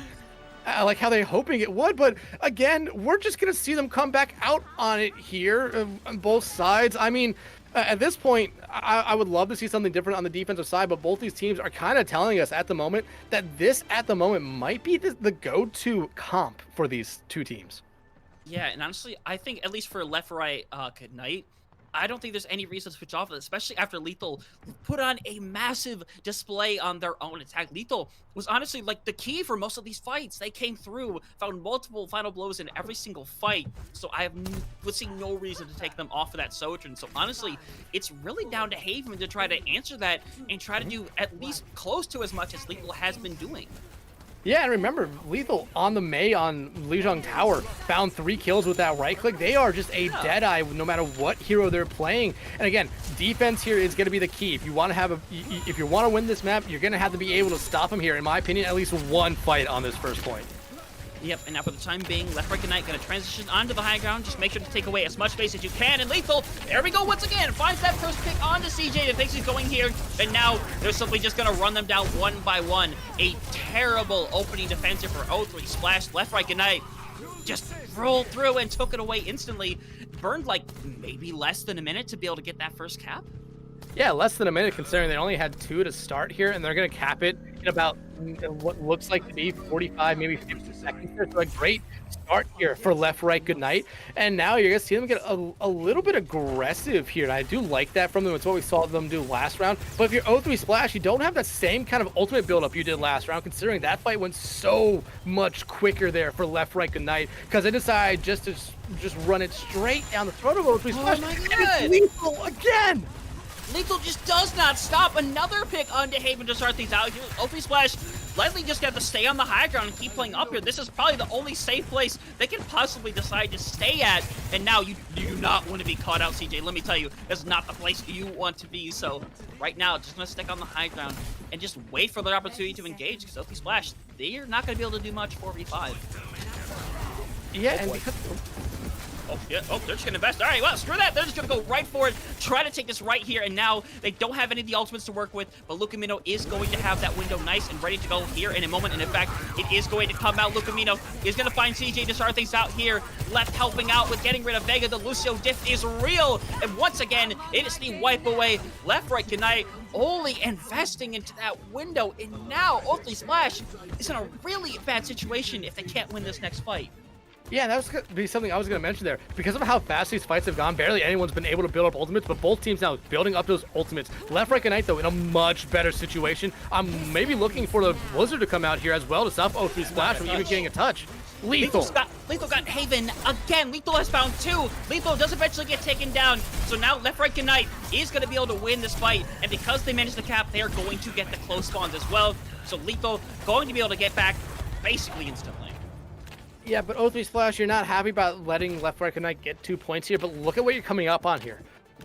Like how they're hoping it would, but again, we're just gonna see them come back out on it here on both sides. I mean, at this point, I would love to see something different on the defensive side, but both these teams are kind of telling us at the moment that this, at the moment, might be the go-to comp for these two teams. Yeah, and honestly, I think at least for left, right, Ignite, I don't think there's any reason to switch off of it, especially after Lethal put on a massive display on their own attack. Lethal was honestly like the key for most of these fights. They came through, found multiple final blows in every single fight. So I would see no reason to take them off of that Sojourn. So honestly, it's really down to Haven to try to answer that and try to do at least close to as much as Lethal has been doing. Yeah, and remember, Lethal on the Mei on Lijiang Tower found 3 kills with that right click. They are just a dead eye no matter what hero they're playing. And again, defense here is going to be the key. If you want to win this map, you're going to have to be able to stop them here. In my opinion, at least one fight on this first point. Yep, and now for the time being, left, right, Ignite gonna transition onto the high ground. Just make sure to take away as much space as you can. And Lethal, there we go once again, finds that first pick onto CJ that thinks he's going here. And now they're simply just gonna run them down one by one. A terrible opening defensive for O3 Splash. Left, right, Ignite just rolled through and took it away instantly. Burned like maybe less than a minute to be able to get that first cap. Yeah, less than a minute considering they only had 2 to start here, and they're going to cap it in about what looks like to be 45, maybe 50 seconds here. So a great start here for left, right, good night. And now you're going to see them get a little bit aggressive here, and I do like that from them. It's what we saw them do last round. But if you're O3 Splash, you don't have that same kind of ultimate buildup you did last round, considering that fight went so much quicker there for left, right, good night, because they decided just to run it straight down the throat of O3 Splash. Oh my God. And it's Lethal again! Lethal just does not stop. Another pick onto Haven to start things out here. O3 Splash likely just got to stay on the high ground and keep playing up here. This is probably the only safe place they can possibly decide to stay at. And now you do not want to be caught out, CJ. Let me tell you, that's not the place you want to be. So right now, just going to stick on the high ground and just wait for their opportunity to engage, because O3 Splash, they're not going to be able to do much 4v5. Yeah, and because... Oh, yeah. Oh, they're just going to invest. All right, well, screw that. They're just going to go right for it, try to take this right here, and now they don't have any of the ultimates to work with, but Lucamino is going to have that window nice and ready to go here in a moment, and in fact, it is going to come out. Lucamino is going to find CJ to start things out here. Left helping out with getting rid of Vega. The Lucio diff is real, and once again, it is the wipe away. Left, right, Kunai only investing into that window, and now O3 Splash is in a really bad situation if they can't win this next fight. Yeah, that was going to be something I was going to mention there. Because of how fast these fights have gone, barely anyone's been able to build up ultimates, but both teams now building up those ultimates. Left, right, Ignite, though, in a much better situation. I'm maybe looking for the Blizzard to come out here as well to stop O3 Splash from even getting a touch. Lethal got Haven again. Lethal has found 2. Lethal does eventually get taken down. So now left, right, Ignite is going to be able to win this fight. And because they managed the cap, they are going to get the close spawns as well. So Lethal going to be able to get back basically instantly. Yeah, but O3 Splash, you're not happy about letting Left Right Ignite get 2 points here, but look at what you're coming up on here.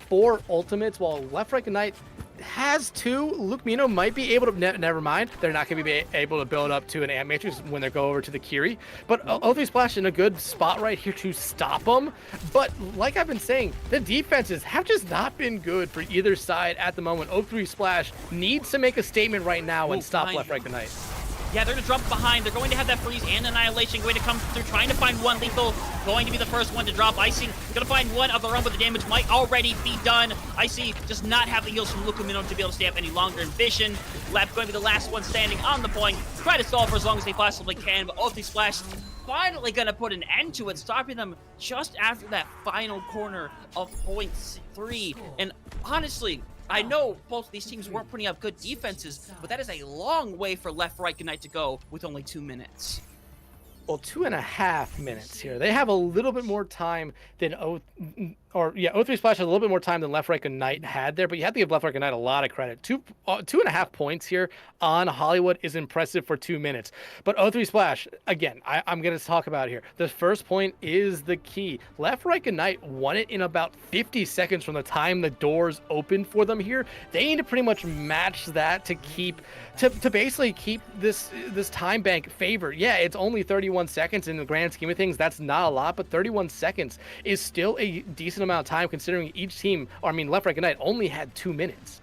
4 ultimates, while Left Right Ignite has 2. Luke Mino might be able to, never mind, they're not going to be able to build up to an Ant Matrix when they go over to the Kiri, but O3 Splash in a good spot right here to stop them. But like I've been saying, the defenses have just not been good for either side at the moment. O3 Splash needs to make a statement right now and stop Left Right Ignite. Yeah, they're going to drop behind. They're going to have that freeze and annihilation going to come through, trying to find one. Lethal going to be the first one to drop. Icy going to find one of their own, but the damage might already be done. Icy does not have the heals from Lucamino to be able to stay up any longer in Vision. Lab going to be the last one standing on the point. Try to stall for as long as they possibly can, but O3 Splash finally going to put an end to it, stopping them just after that final corner of point 3. And honestly, I know both of these teams weren't putting up good defenses, but that is a long way for Left Right Ignite to go with only 2 minutes. Well, 2.5 minutes here. They have a little bit more time than O3 Splash has a little bit more time than Left Right Ignite had there, but you have to give Left Right Ignite a lot of credit. 2.5 points here on Hollywood is impressive for 2 minutes. But O3 Splash, again, I'm going to talk about here. The first point is the key. Left Right Ignite won it in about 50 seconds from the time the doors opened for them here. They need to pretty much match that to basically keep this time bank favored. Yeah, it's only 31 seconds in the grand scheme of things. That's not a lot, but 31 seconds is still a decent amount of time considering each team, or I mean Left Right Ignite only had 2 minutes.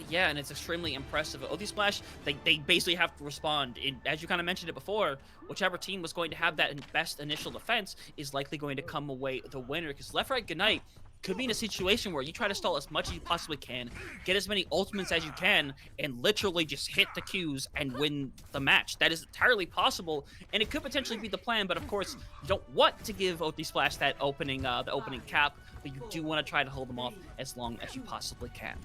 Yeah, and it's extremely impressive. O3 Splash, they basically have to respond. As you kind of mentioned it before, whichever team was going to have that best initial defense is likely going to come away the winner, because Left Right Ignite could be in a situation where you try to stall as much as you possibly can, get as many ultimates as you can, and literally just hit the Qs and win the match. That is entirely possible, and it could potentially be the plan, but of course, you don't want to give O3 Splash that opening, the opening cap, but you do want to try to hold them off as long as you possibly can.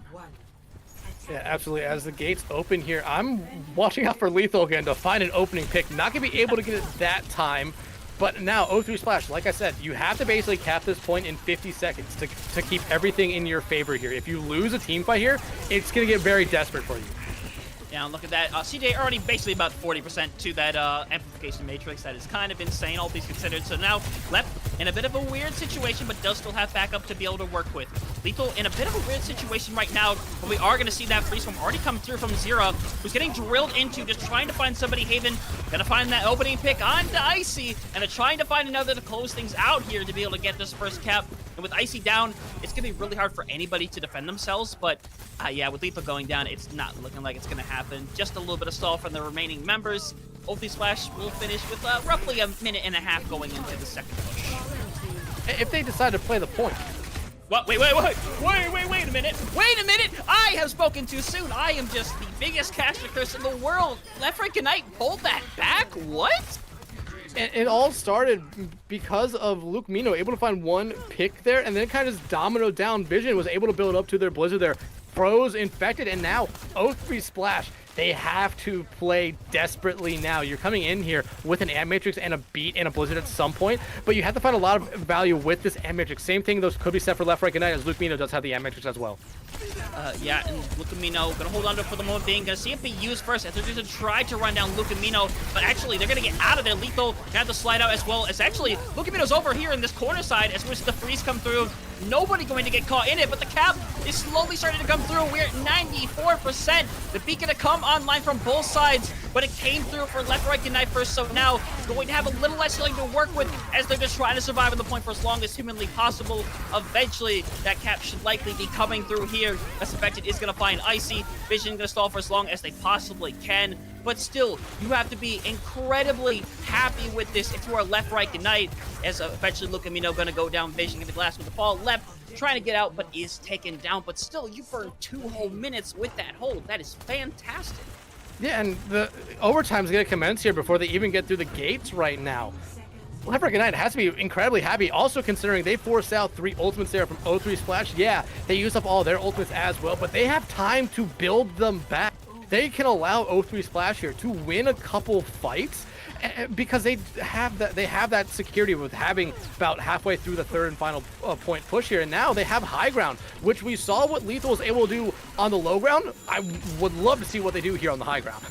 Yeah, absolutely. As the gates open here, I'm watching out for Lethal again to find an opening pick. Not going to be able to get it that time. But now, O3 Splash, like I said, you have to basically cap this point in 50 seconds to keep everything in your favor here. If you lose a team fight here, it's going to get very desperate for you. Yeah, look at that. CJ already basically about 40% to that amplification matrix. That is kind of insane, all things considered. So now, Left in a bit of a weird situation, but does still have backup to be able to work with. Lethal in a bit of a weird situation right now, but we are going to see that freeze from already come through from Zera, who's getting drilled into, just trying to find somebody. Haven going to find that opening pick onto Icy, and trying to find another to close things out here to be able to get this first cap. And with Icy down, it's going to be really hard for anybody to defend themselves, but yeah, with Lethal going down, it's not looking like it's going to happen. Just a little bit of stall from the remaining members. O3 Splash will finish with roughly a minute and a half going into the second push. If they decide to play the point. What? Wait a minute. Wait a minute. I have spoken too soon. I am just the biggest caster curse in the world. Left Right Ignite pulled that back? What? And it all started because of Luke Mino able to find one pick there, and then it kind of just dominoed down. Vision was able to build up to their Blizzard there. Froze, infected, and now O3 Splash. They have to play desperately now. You're coming in here with an Ant Matrix and a beat and a Blizzard at some point, but you have to find a lot of value with this Ant Matrix. Same thing, those could be set for Left Right Ignite, as Luke Mino does have the Ant Matrix as well. Yeah, and Lucamino gonna hold on to it for the moment being. Gonna see if they use first, as they're gonna try to run down Lucamino, but actually they're gonna get out of there. Lethal gonna have to slide out as well, as actually Lucamino's over here in this corner side as we see the freeze come through. Nobody going to get caught in it, but the cap is slowly starting to come through. We're at 94%. The beat gonna come online from both sides, but it came through for Left Right Ignite first, so now it's going to have a little less healing to work with as they're just trying to survive on the point for as long as humanly possible. Eventually, that cap should likely be coming through here. As Infected is gonna find Icy. Vision gonna stall for as long as they possibly can. But still, you have to be incredibly happy with this if you are Left Right Ignite, as eventually Lucamino gonna go down. Vision in the glass with the fall. Left trying to get out, but is taken down. But still, you burned 2 whole minutes with that hold. That is fantastic. Yeah, and the overtime's gonna commence here before they even get through the gates right now. Left Right Ignite has to be incredibly happy, also considering they forced out 3 ultimates there from O3 Splash. Yeah, they used up all their ultimates as well, but they have time to build them back. They can allow O3 Splash here to win a couple fights because they have that security with having about halfway through the third and final point push here, and now they have high ground, which we saw what Lethal was able to do on the low ground. I would love to see what they do here on the high ground.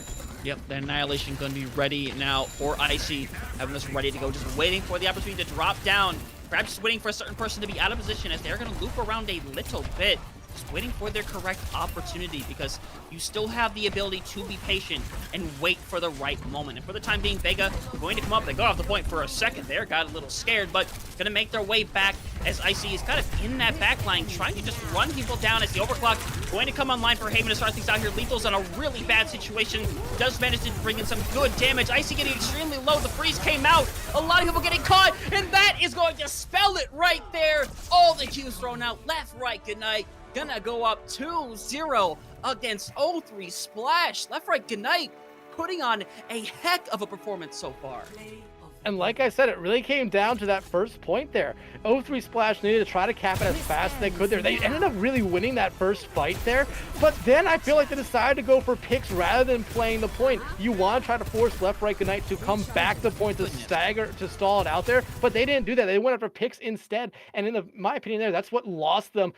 Yep, the Annihilation going to be ready now for Icy. Having this ready to go, just waiting for the opportunity to drop down. Perhaps just waiting for a certain person to be out of position as they're going to loop around a little bit. Just waiting for their correct opportunity because you still have the ability to be patient and wait for the right moment. And for the time being, Vega going to come up. They got off the point for a second there, got a little scared, but going to make their way back as Icy is kind of in that back line, trying to just run people down as the overclock going to come online for Haven to start things out here. Lethal's in a really bad situation, does manage to bring in some good damage. Icy getting extremely low, the freeze came out, a lot of people getting caught, and that is going to spell it right there. All the Qs thrown out, left, right, good night. Gonna go up 2-0 against 0-3 Splash. Left, right, good night, putting on a heck of a performance so far. And like I said, it really came down to that first point there. 0-3 Splash needed to try to cap it as fast as they could there. They ended up really winning that first fight there. But then I feel like they decided to go for picks rather than playing the point. You want to try to force left, right, good night to come back to point to stagger, to stall it out there. But they didn't do that. They went after picks instead. And in my opinion there, that's what lost them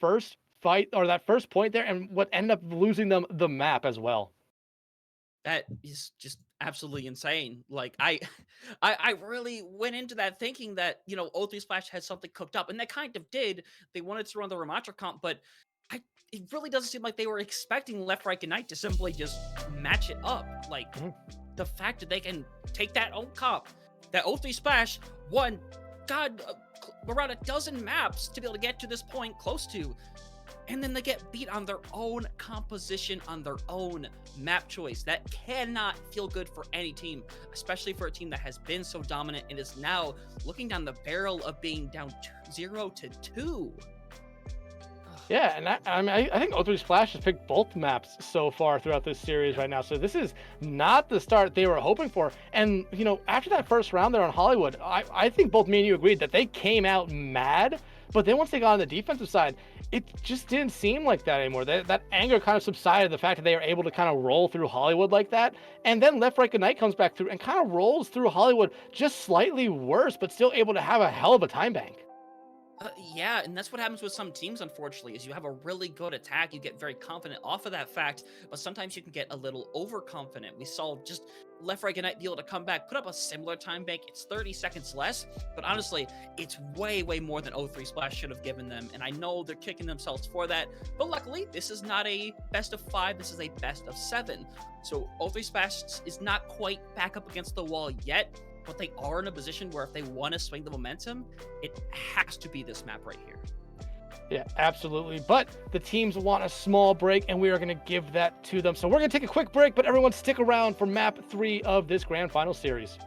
first fight, or that first point there, and what ended up losing them the map as well. That is just absolutely insane. Like I really went into that thinking that, you know, 0-3 Splash had something cooked up, and they kind of did. They wanted to run the Ramatra comp, but it really doesn't seem like they were expecting left, right, good night to simply just match it up. Like the fact that they can take that own comp, that 0-3 Splash won, around a dozen maps to be able to get to this point close to. And then they get beat on their own composition, on their own map choice. That cannot feel good for any team, especially for a team that has been so dominant and is now looking down the barrel of being down 0-2. Yeah, and I think 0-3 Splash has picked both maps so far throughout this series right now. So this is not the start they were hoping for. And, you know, after that first round there on Hollywood, I think both me and you agreed that they came out mad. But then once they got on the defensive side, it just didn't seem like that anymore. That anger kind of subsided, the fact that they were able to kind of roll through Hollywood like that. And then left, right, good night comes back through and kind of rolls through Hollywood just slightly worse, but still able to have a hell of a time bank. Yeah, and that's what happens with some teams, unfortunately, is you have a really good attack, you get very confident off of that fact, but sometimes you can get a little overconfident. We saw just left, right, good night be able to come back, put up a similar time bank. It's 30 seconds less, but honestly, it's way, way more than 0-3 Splash should have given them, and I know they're kicking themselves for that, but luckily, this is not a best of 5, this is a best of 7. So 0-3 Splash is not quite back up against the wall yet, but they are in a position where if they want to swing the momentum, it has to be this map right here. Yeah, absolutely. But the teams want a small break, and we are going to give that to them. So we're going to take a quick break, but everyone stick around for map 3 of this grand final series.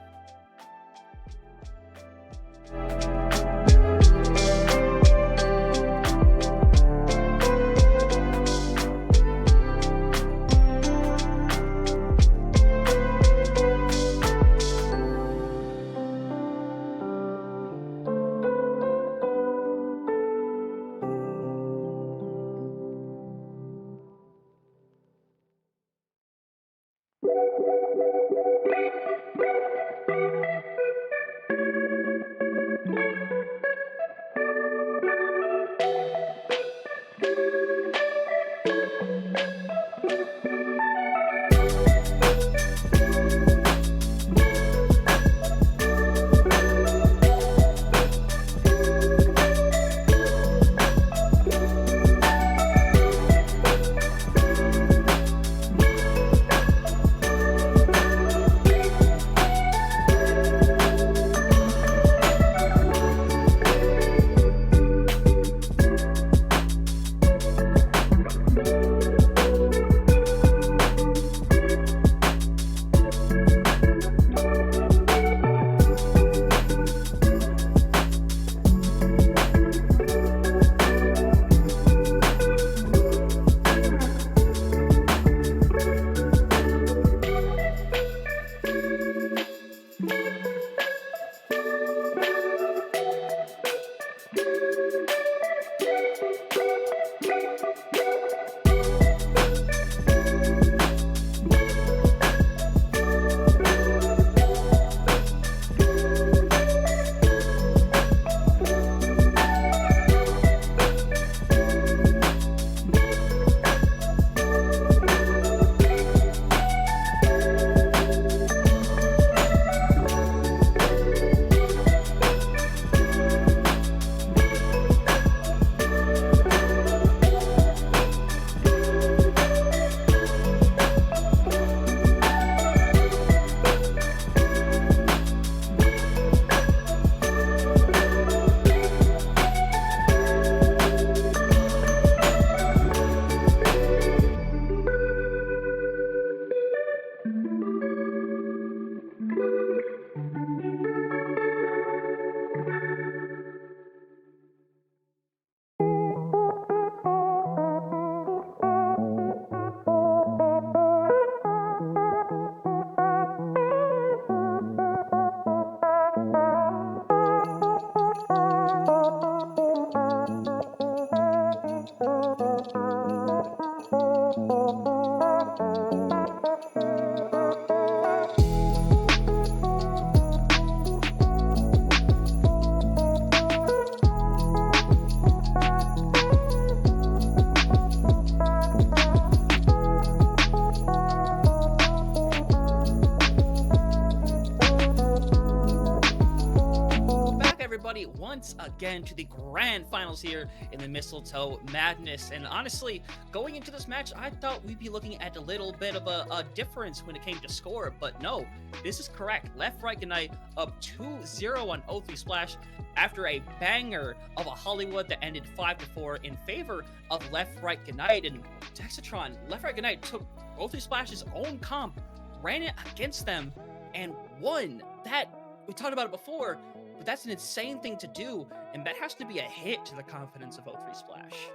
once again to the grand finals here in the Mistletoe Madness. And honestly, going into this match, I thought we'd be looking at a little bit of a difference when it came to score, but no, this is correct. Left Right Goodnight up 2-0 on O3 Splash after a banger of a Hollywood that ended 5-4 in favor of Left Right Goodnight. And Texatron, Left Right Goodnight took O3 Splash's own comp, ran it against them, and won. That, we talked about it before, but that's an insane thing to do, and that has to be a hit to the confidence of O3 Splash.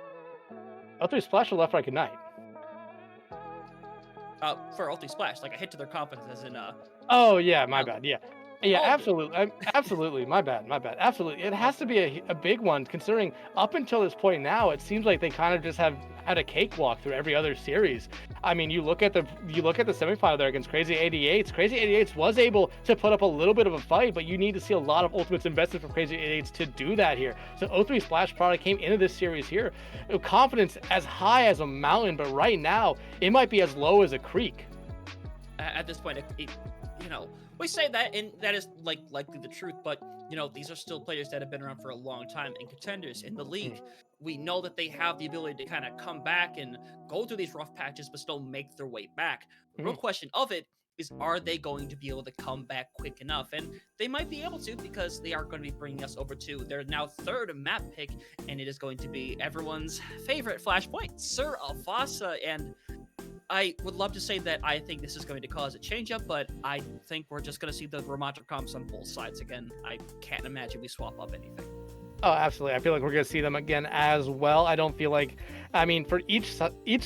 O3 Splash or Left Right Goodnight? For O3 Splash, like a hit to their confidence as in Oh yeah, my bad. Yeah. Yeah, Oh, absolutely. Absolutely. My bad. Absolutely. It has to be a big one, considering up until this point now, it seems like they kind of just have had a cakewalk through every other series. I mean, you look at the semifinal there against Crazy 88s. Crazy 88s was able to put up a little bit of a fight, but you need to see a lot of ultimates invested from Crazy 88s to do that here. So O3 Splash probably came into this series here, confidence as high as a mountain, but right now it might be as low as a creek. at this point, you know, we say that, and that is likely the truth, but you know, these are still players that have been around for a long time and contenders in the league. We know that they have the ability to kind of come back and go through these rough patches, but still make their way back. The real question of it is, are they going to be able to come back quick enough? And they might be able to, because they are going to be bringing us over to their now third map pick, and it is going to be everyone's favorite Flashpoint, Sir Alfasa. And I would love to say that I think this is going to cause a change-up, but I think we're just going to see the Ramatra comps on both sides again. I can't imagine we swap up anything. Oh, absolutely. I feel like we're going to see them again as well. I don't feel like, I mean, for each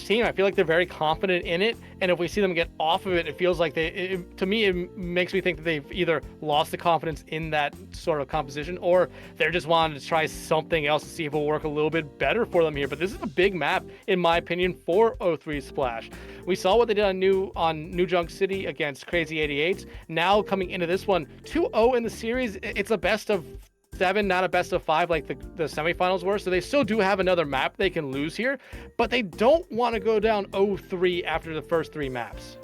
team, I feel like they're very confident in it. And if we see them get off of it, it feels like to me, it makes me think that they've either lost the confidence in that sort of composition, or they're just wanting to try something else to see if it will work a little bit better for them here. But this is a big map, in my opinion, for O3 Splash. We saw what they did on New Junk City against Crazy 88s. Now coming into this one, 2-0 in the series. It's a best of 7, not a best of 5 like the semifinals were. So they still do have another map they can lose here, but they don't want to go down 0-3 after the first 3 maps.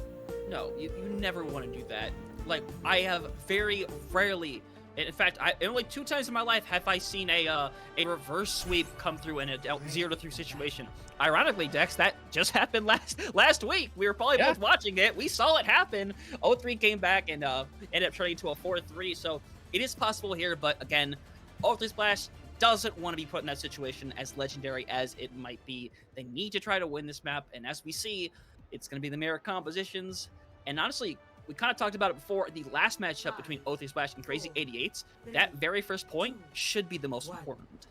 No, you never want to do that. Like, I have very rarely, in fact, only 2 times in my life have I seen a reverse sweep come through in a 0-3 situation. Ironically, Dex, that just happened last week. We were probably both watching it. We saw it happen. 0-3 came back and ended up turning to a 4-3. So it is possible here, but again, O3 Splash doesn't want to be put in that situation, as legendary as it might be. They need to try to win this map, and as we see, it's going to be the mirror compositions. And honestly, we kind of talked about it before, the last matchup between O3 Splash and Crazy 88s, that very first point should be the most important.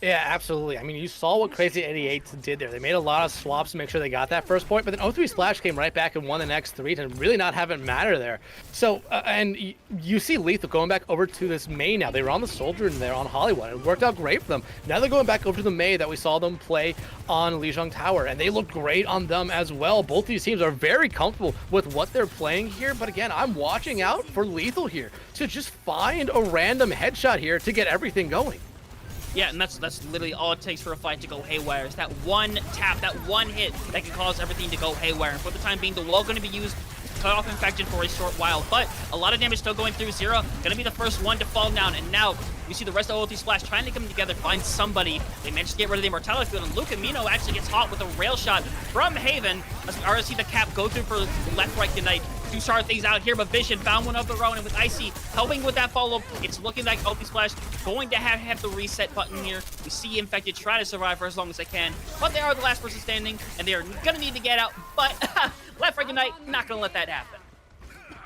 Yeah, absolutely. I mean, you saw what Crazy 88s did there. They made a lot of swaps to make sure they got that first point, but then O3 Splash came right back and won the next 3 to really not have it matter there. So, and you see Lethal going back over to this May now. They were on the Soldier and they're on Hollywood. It worked out great for them. Now they're going back over to the May that we saw them play on Lijiang Tower, and they look great on them as well. Both these teams are very comfortable with what they're playing here, but again, I'm watching out for Lethal here to just find a random headshot here to get everything going. Yeah, and that's literally all it takes for a fight to go haywire. It's that one tap, that one hit that can cause everything to go haywire. And for the time being, the wall going to be used to cut off Infected for a short while. But a lot of damage still going through. Zero going to be the first one to fall down. And now you see the rest of O3 Splash trying to come together, find somebody. They managed to get rid of the Immortality Field, and Lucamino actually gets hot with a rail shot from Haven. As we already see the cap go through for Left Right Goodnight to start things out here, but Vision found one of their own, and with Icy helping with that follow-up, it's looking like O3 Splash going to have the reset button here. We see Infected try to survive for as long as they can, but they are the last person standing, and they are going to need to get out, but Left Right Goodnight not going to let that happen.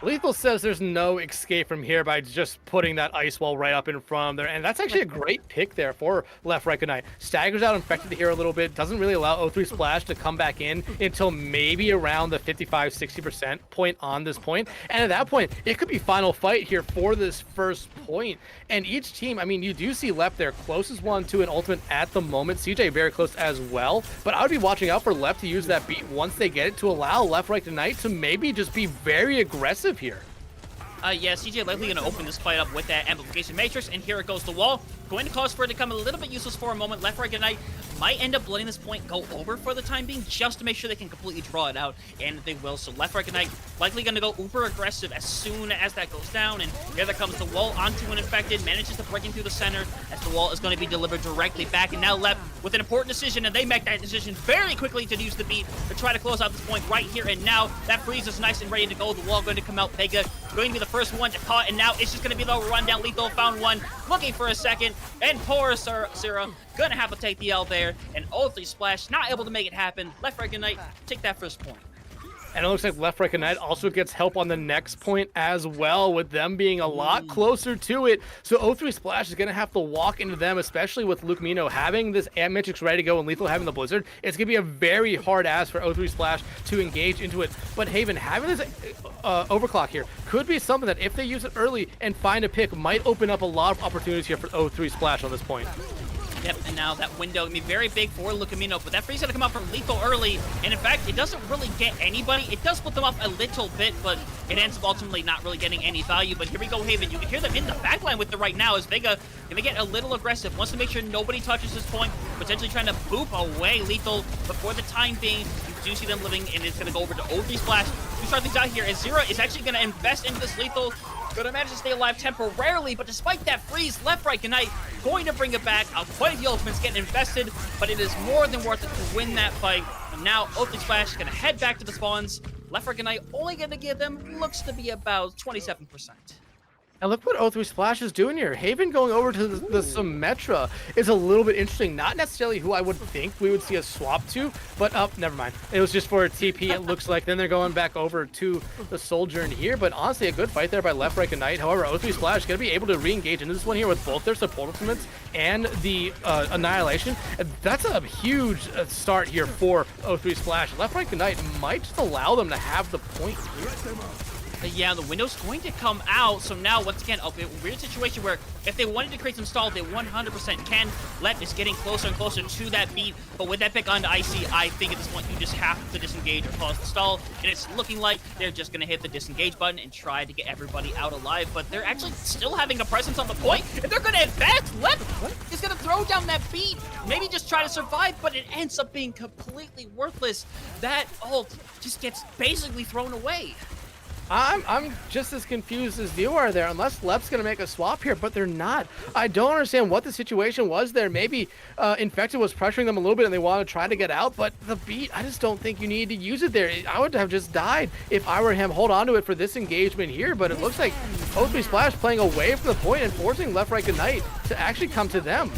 Lethal says there's no escape from here by just putting that ice wall right up in front of there, and that's actually a great pick there for Left Right Goodnight. Staggers out Infected here a little bit, doesn't really allow O3 Splash to come back in until maybe around the 55-60% point on this point, and at that point, it could be final fight here for this first point. And each team, I mean, you do see Left there, closest one to an ultimate at the moment. CJ very close as well, but I would be watching out for Left to use that beat once they get it to allow Left Right Goodnight to maybe just be very aggressive here. Yeah, CJ likely going to open this fight up with that Amplification Matrix, and here it goes, the wall. Going to cause for it to come a little bit useless for a moment. Left, right, Ignite might end up letting this point go over for the time being, just to make sure they can completely draw it out, and they will. So Left, right, Ignite likely going to go uber aggressive as soon as that goes down, and here there comes the wall onto an Infected, manages to break into the center, as the wall is going to be delivered directly back, and now Left with an important decision, and they make that decision very quickly to use the beat to try to close out this point right here and now. That freeze is nice and ready to go. The wall going to come out. Vega going to be the first one to caught, and now it's just going to be the rundown. Lethal found one, looking for a second, and poor Syrah gonna have to take the L there, and O3 Splash not able to make it happen. Left, right, Ignite take that first point. And it looks like Left, Right, Ignite also gets help on the next point as well, with them being a lot closer to it. So O3 Splash is going to have to walk into them, especially with Luke Mino having this Matrix ready to go and Lethal having the Blizzard. It's going to be a very hard ask for O3 Splash to engage into it. But Haven having this overclock here could be something that if they use it early and find a pick might open up a lot of opportunities here for O3 Splash on this point. Yep, and now that window can be very big for Lucamino, but that free's gonna come out from Lethal early, and in fact, it doesn't really get anybody. It does split them up a little bit, but it ends up ultimately not really getting any value. But here we go, Haven. You can hear them in the backline with it right now as Vega gonna get a little aggressive. Wants to make sure nobody touches this point, potentially trying to boop away Lethal, but for the time being, you do see them living, and it's gonna go over to O3 Splash to start things out here, as Zero is actually gonna invest into this Lethal. Gonna manage to stay alive temporarily, but despite that freeze, Left, Right, Ignite going to bring it back. Quite a few ultimates getting invested, but it is more than worth it to win that fight. And now O3 Splash is gonna head back to the spawns. Left, Right, Ignite only gonna give them, looks to be about 27%. And look what O3 Splash is doing here. Haven going over to the Symmetra is a little bit interesting. Not necessarily who I would think we would see a swap to, but never mind. It was just for a TP, it looks like. Then they're going back over to the Soldier in here. But honestly, a good fight there by Left, Right, Ignite. However, O3 Splash is going to be able to re-engage into this one here with both their support ultimates and the Annihilation. And that's a huge start here for O3 Splash. Left, Right, Ignite might just allow them to have the point here. Yeah, the window's going to come out, so now, once again, a weird situation where if they wanted to create some stall, they 100% can. Left is getting closer and closer to that beat, but with that pick onto Icy, I think at this point you just have to disengage or cause the stall, and it's looking like they're just going to hit the disengage button and try to get everybody out alive, but they're actually still having a presence on the point, and they're going to advance. Left is going to throw down that beat, maybe just try to survive, but it ends up being completely worthless. That ult just gets basically thrown away. I'm just as confused as you are there, unless Left's going to make a swap here, but they're not. I don't understand what the situation was there. Maybe Infected was pressuring them a little bit and they want to try to get out, but the beat, I just don't think you need to use it there. I would have just died if I were him. Hold on to it for this engagement here, but it looks like O3 Splash playing away from the point and forcing Left, Right, Ignite to actually come to them.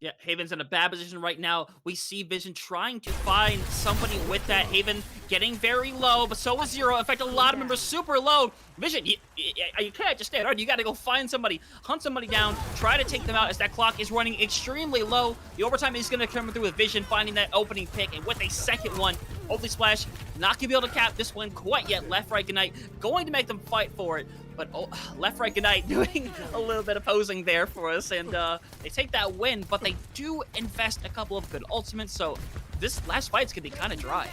Yeah, Haven's in a bad position right now. We see Vision trying to find somebody with that. Haven getting very low, but so is Zero. In fact, a lot of members super low. Vision, you can't just stand on. You got to go find somebody, hunt somebody down, try to take them out as that clock is running extremely low. The overtime is going to come through with Vision finding that opening pick, and with a second one, O3 Splash not going to be able to cap this one quite yet. Left, Right, Ignite going to make them fight for it. But Left, Right, Ignite doing a little bit of posing there for us, and they take that win, but they do invest a couple of good ultimates, so this last fight's gonna be kind of dry.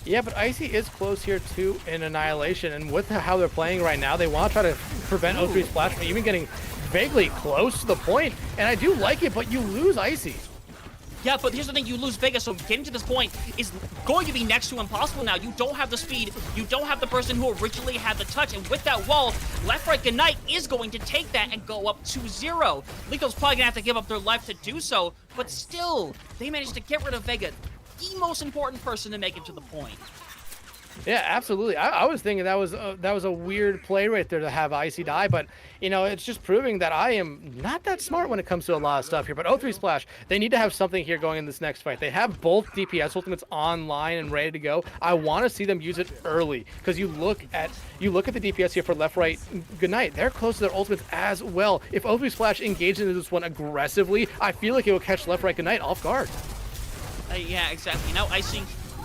Yeah, but Icy is close here too in Annihilation, and with how they're playing right now, they want to try to prevent O3 Splash from even getting vaguely close to the point, and I do like it, but you lose Icy. Yeah, but here's the thing, you lose Vega, so getting to this point is going to be next to impossible now. You don't have the speed, you don't have the person who originally had the touch, and with that wall, Left, Right, Ignite is going to take that and go up to 0. Lethal's probably gonna have to give up their life to do so, but still, they managed to get rid of Vega, the most important person to make it to the point. Yeah, absolutely. I was thinking that was a weird play right there to have Icy die, but you know, it's just proving that I am not that smart when it comes to a lot of stuff here. But O3 Splash, they need to have something here going in this next fight. They have both DPS ultimates online and ready to go. I want to see them use it early, because you look at the DPS here for Left, Right, Ignite. They're close to their ultimates as well. If O3 Splash engages into this one aggressively, I feel like it will catch Left, Right, Ignite off guard. Yeah, exactly. Now Icy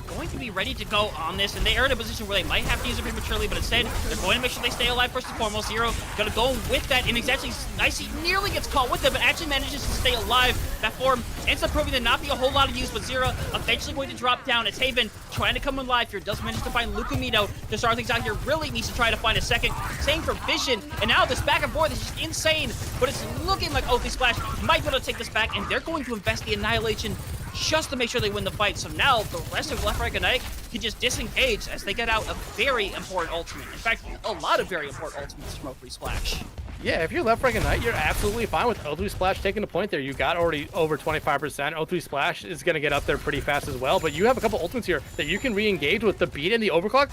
going to be ready to go on this, and they are in a position where they might have to use it prematurely, but instead, they're going to make sure they stay alive first and foremost. Zero gonna go with that, and exactly, Icy nearly gets caught with it, but actually manages to stay alive. That form ends up proving to not be a whole lot of use, but Zero eventually going to drop down. It's Haven trying to come alive here, does manage to find Lucamito to start things out here, really needs to try to find a second. Same for Vision, and now this back and forth is just insane, but it's looking like Oakley Splash might be able to take this back, and they're going to invest the Annihilation just to make sure they win the fight. So now the rest of Left Right Ignite can just disengage as they get out a very important ultimate. In fact, a lot of very important ultimates from Oakley Splash. Yeah, if you're Left Right Ignite, you're absolutely fine with O3 Splash taking the point there. You got already over 25%. O3 Splash is going to get up there pretty fast as well, but you have a couple ultimates here that you can re-engage with the beat and the overclock.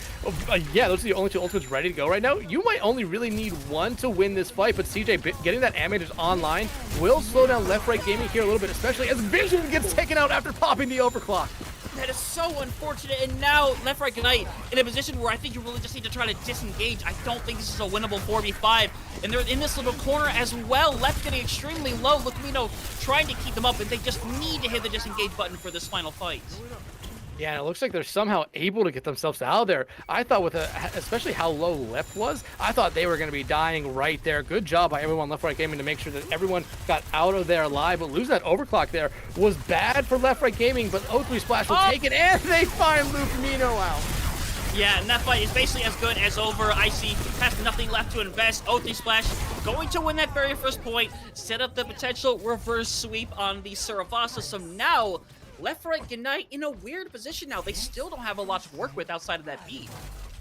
Yeah, those are the only two ultimates ready to go right now. You might only really need one to win this fight, but CJ getting that Amadeus online will slow down Left Right Gaming here a little bit, especially as Vision gets taken out after popping the overclock. That is so unfortunate, and now Left Right Ignite in a position where I think you really just need to try to disengage. I don't think this is a winnable 4v5, and they're in this little corner as well. Left getting extremely low. Lucamino trying to keep them up, and they just need to hit the disengage button for this final fight. Yeah, and it looks like they're somehow able to get themselves out of there. I thought with especially how low Left was, I thought they were going to be dying right there. Good job by everyone Left Right Gaming to make sure that everyone got out of there alive, but losing that overclock there was bad for Left Right Gaming, but O3 Splash will take it, and they find Lucamino out. Yeah, and that fight is basically as good as over. Icy has nothing left to invest. O3 Splash going to win that very first point, set up the potential reverse sweep on the Saravasa. So now Left Right Ignite in a weird position now. They still don't have a lot to work with outside of that beat.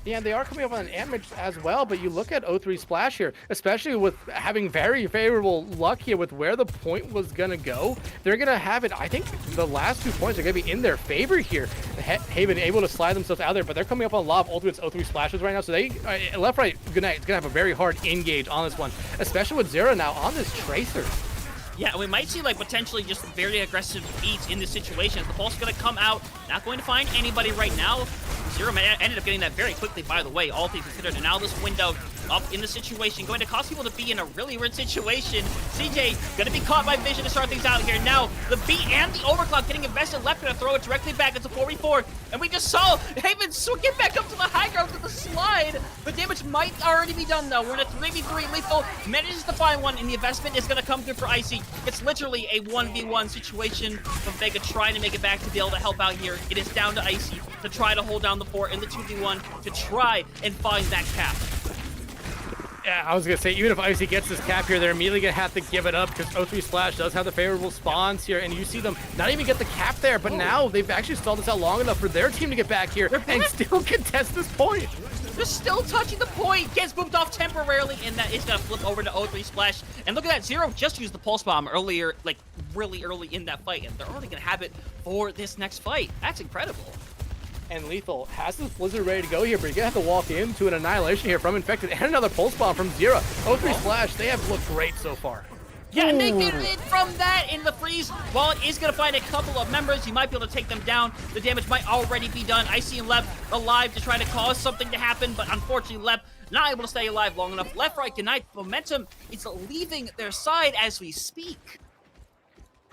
Yeah, they are coming up on an damage as well, but you look at O3 Splash here, especially with having very favorable luck here with where the point was going to go. They're going to have it, I think the last 2 points are going to be in their favor here. Haven able to slide themselves out there, but they're coming up on a lot of ultimates O3 Splashes right now, so they, Left Right Ignite is going to have a very hard engage on this one, especially with Zero now on this Tracer. Yeah, we might see like potentially just very aggressive beats in this situation. As the Pulse is going to come out, not going to find anybody right now. Zero Man ended up getting that very quickly, by the way, all things considered. And now this window up in the situation, going to cause people to be in a really weird situation. CJ going to be caught by Vision to start things out here. Now the beat and the overclock getting invested. Left going to throw it directly back. It's a 4v4. And we just saw Haven get back up to the high ground with the slide. The damage might already be done though. We're in a 3v3. Lethal manages to find one, and the investment is going to come through for Icy. It's literally a 1v1 situation from Vega trying to make it back to be able to help out here. It is down to Icy to try to hold down the fort in the 2v1 to try and find that cap. Yeah, I was going to say, even if Icy gets this cap here, they're immediately going to have to give it up because O3 Splash does have the favorable spawns here, and you see them not even get the cap there, but now they've actually stalled this out long enough for their team to get back here and still contest this point. They're still touching the point, gets booped off temporarily, and that is going to flip over to O3 Splash. And look at that, Zero just used the Pulse Bomb earlier, like really early in that fight, and they're already going to have it for this next fight. That's incredible. And Lethal has this Blizzard ready to go here, but you're going to have to walk into an Annihilation here from Infected and another Pulse Bomb from Zero. O3 Splash, they have looked great so far. Yeah, and they get it from that in the freeze. While it is going to find a couple of members, you might be able to take them down. The damage might already be done. Icy and Lep alive to try to cause something to happen, but unfortunately Lep not able to stay alive long enough. Left Right Ignite momentum is leaving their side as we speak.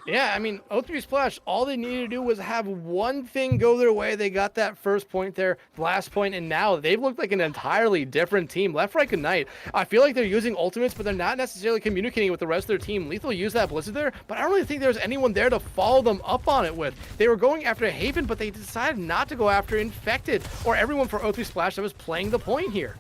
Yeah, I mean, O3 Splash, all they needed to do was have one thing go their way. They got that first point there, last point, and now they've looked like an entirely different team. Left Right Ignite, I feel like they're using ultimates, but they're not necessarily communicating with the rest of their team. Lethal used that Blizzard there, but I don't really think there's anyone there to follow them up on it with. They were going after Haven, but they decided not to go after Infected or everyone for O3 Splash that was playing the point here.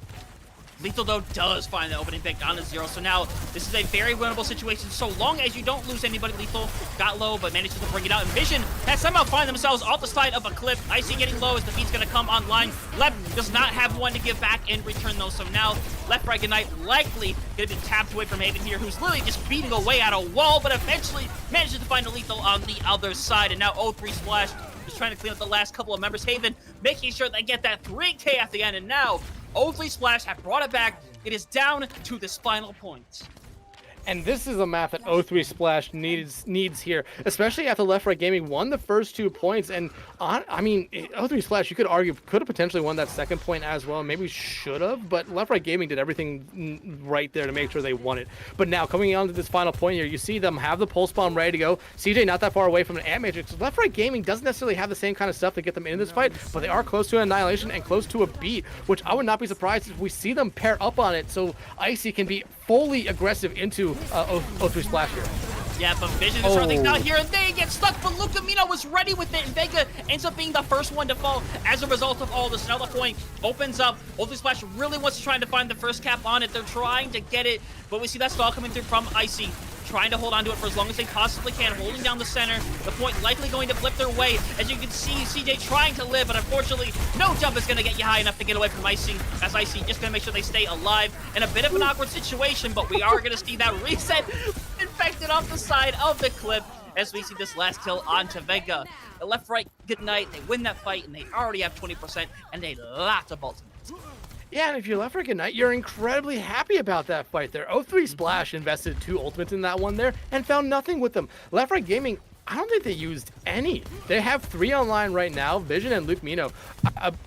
Lethal, though, does find the opening pick on the Zero, so now this is a very winnable situation so long as you don't lose anybody. Lethal got low, but manages to bring it out, and Vision has somehow find themselves off the side of a cliff. Icy getting low as the beat's going to come online. Lep does not have one to give back and return those, so now Left Right Ignite likely going to be tapped away from Haven here, who's literally just beating away at a wall, but eventually manages to find a Lethal on the other side, and now O3 Splash just trying to clean up the last couple of members. Haven making sure they get that 3K at the end, and now O3 Splash have brought it back. It is down to this final point. And this is a map that O3 Splash needs here, especially after Left Right Gaming won the first 2 points. And I mean, O3 Splash, you could argue, could have potentially won that second point as well. Maybe should have, but Left Right Gaming did everything right there to make sure they won it. But now coming on to this final point here, you see them have the pulse bomb ready to go. CJ not that far away from an Ant Matrix. Left Right Gaming doesn't necessarily have the same kind of stuff to get them in this fight, but they are close to an annihilation and close to a beat, which I would not be surprised if we see them pair up on it, so Icy can be fully aggressive into O3 Splash here. Yeah, but Vision is certainly not here, and they get stuck, but Lucamino was ready with it, and Vega ends up being the first one to fall as a result of all this. Another point opens up. O3 Splash really wants to try to find the first cap on it. They're trying to get it, but we see that stall coming through from Icy, trying to hold on to it for as long as they possibly can, holding down the center. The point likely going to flip their way. As you can see, CJ trying to live, but unfortunately, no jump is going to get you high enough to get away from Icy, as Icy just going to make sure they stay alive in a bit of an awkward situation, but we are going to see that reset infected off the side of the clip as we see this last kill onto Vega. The Left Right good night. They win that fight, and they already have 20% and a lot of ultimates. Yeah, and if you're Left Right Ignite, you're incredibly happy about that fight there. O3 Splash invested 2 ultimates in that one there and found nothing with them. Left Right Gaming, I don't think they used any. They have 3 online right now, Vision and Luke Mino,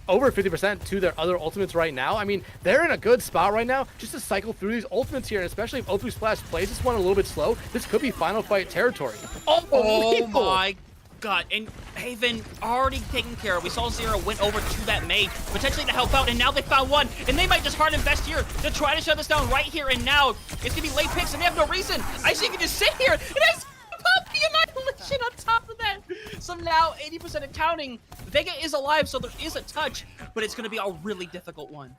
over 50% to their other ultimates right now. I mean, they're in a good spot right now just to cycle through these ultimates here, and especially if O3 Splash plays this one a little bit slow, this could be final fight territory. Oh my God, and Haven already taken care of. We saw Zero went over to that maid, potentially to help out, and now they found one, and they might just hard invest here to try to shut this down right here and now. It's gonna be late picks, and they have no reason. Icy can just sit here, and has pop the annihilation on top of that. So now 80% of counting. Vega is alive, so there is a touch, but it's gonna be a really difficult one.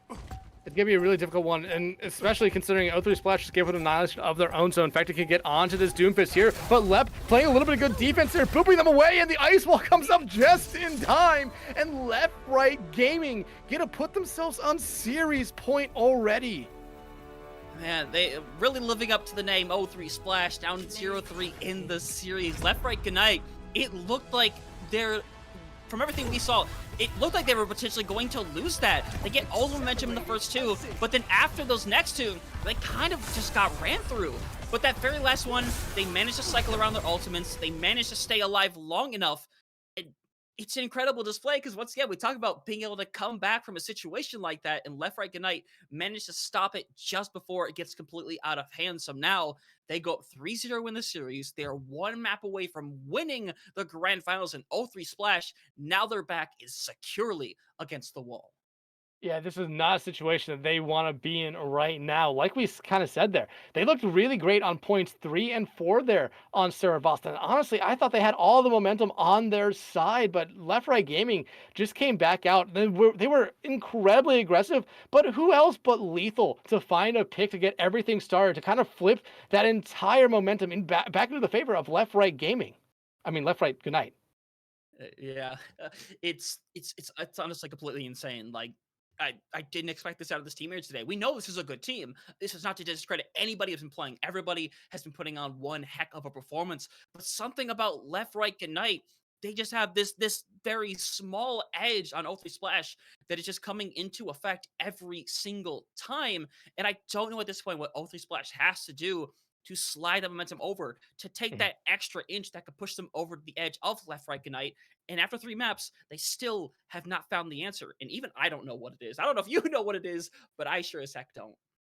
It's going to be a really difficult one, and especially considering O3 Splash just gave them annihilation of their own, so in fact, it can get onto this Doomfist here. But Lep playing a little bit of good defense there, booping them away, and the Ice Wall comes up just in time. And Left Right Gaming going to put themselves on series point already. Man, they really living up to the name. O3 Splash down 0-3 in the series. Left Right Ignite, it looked like they're, from everything we saw, it looked like they were potentially going to lose that. They get all the momentum in the first 2, but then after those next 2, they kind of just got ran through. But that very last one, they managed to cycle around their ultimates. They managed to stay alive long enough. It's an incredible display because once again, we talk about being able to come back from a situation like that, and Left Right Ignite managed to stop it just before it gets completely out of hand. So now they go up 3-0 in the series. They are 1 map away from winning the grand finals, and O3 Splash, now their back is securely against the wall. Yeah, this is not a situation that they want to be in right now. Like we kind of said there, they looked really great on points 3 and 4 there on Sarah Boston. Honestly, I thought they had all the momentum on their side, but Left Right Gaming just came back out. They were incredibly aggressive, but who else but Lethal to find a pick to get everything started, to kind of flip that entire momentum in back into the favor of Left Right Gaming. I mean, Left Right, good night. Yeah, it's honestly completely insane. Like, I didn't expect this out of this team here today. We know this is a good team. This is not to discredit anybody who's been playing. Everybody has been putting on one heck of a performance. But something about Left Right Ignite, they just have this very small edge on O3 Splash that is just coming into effect every single time. And I don't know at this point what O3 Splash has to do to slide the momentum over, to take that extra inch that could push them over the edge of Left Right Ignite. And after 3 maps, they still have not found the answer. And even I don't know what it is. I don't know if you know what it is, but I sure as heck don't.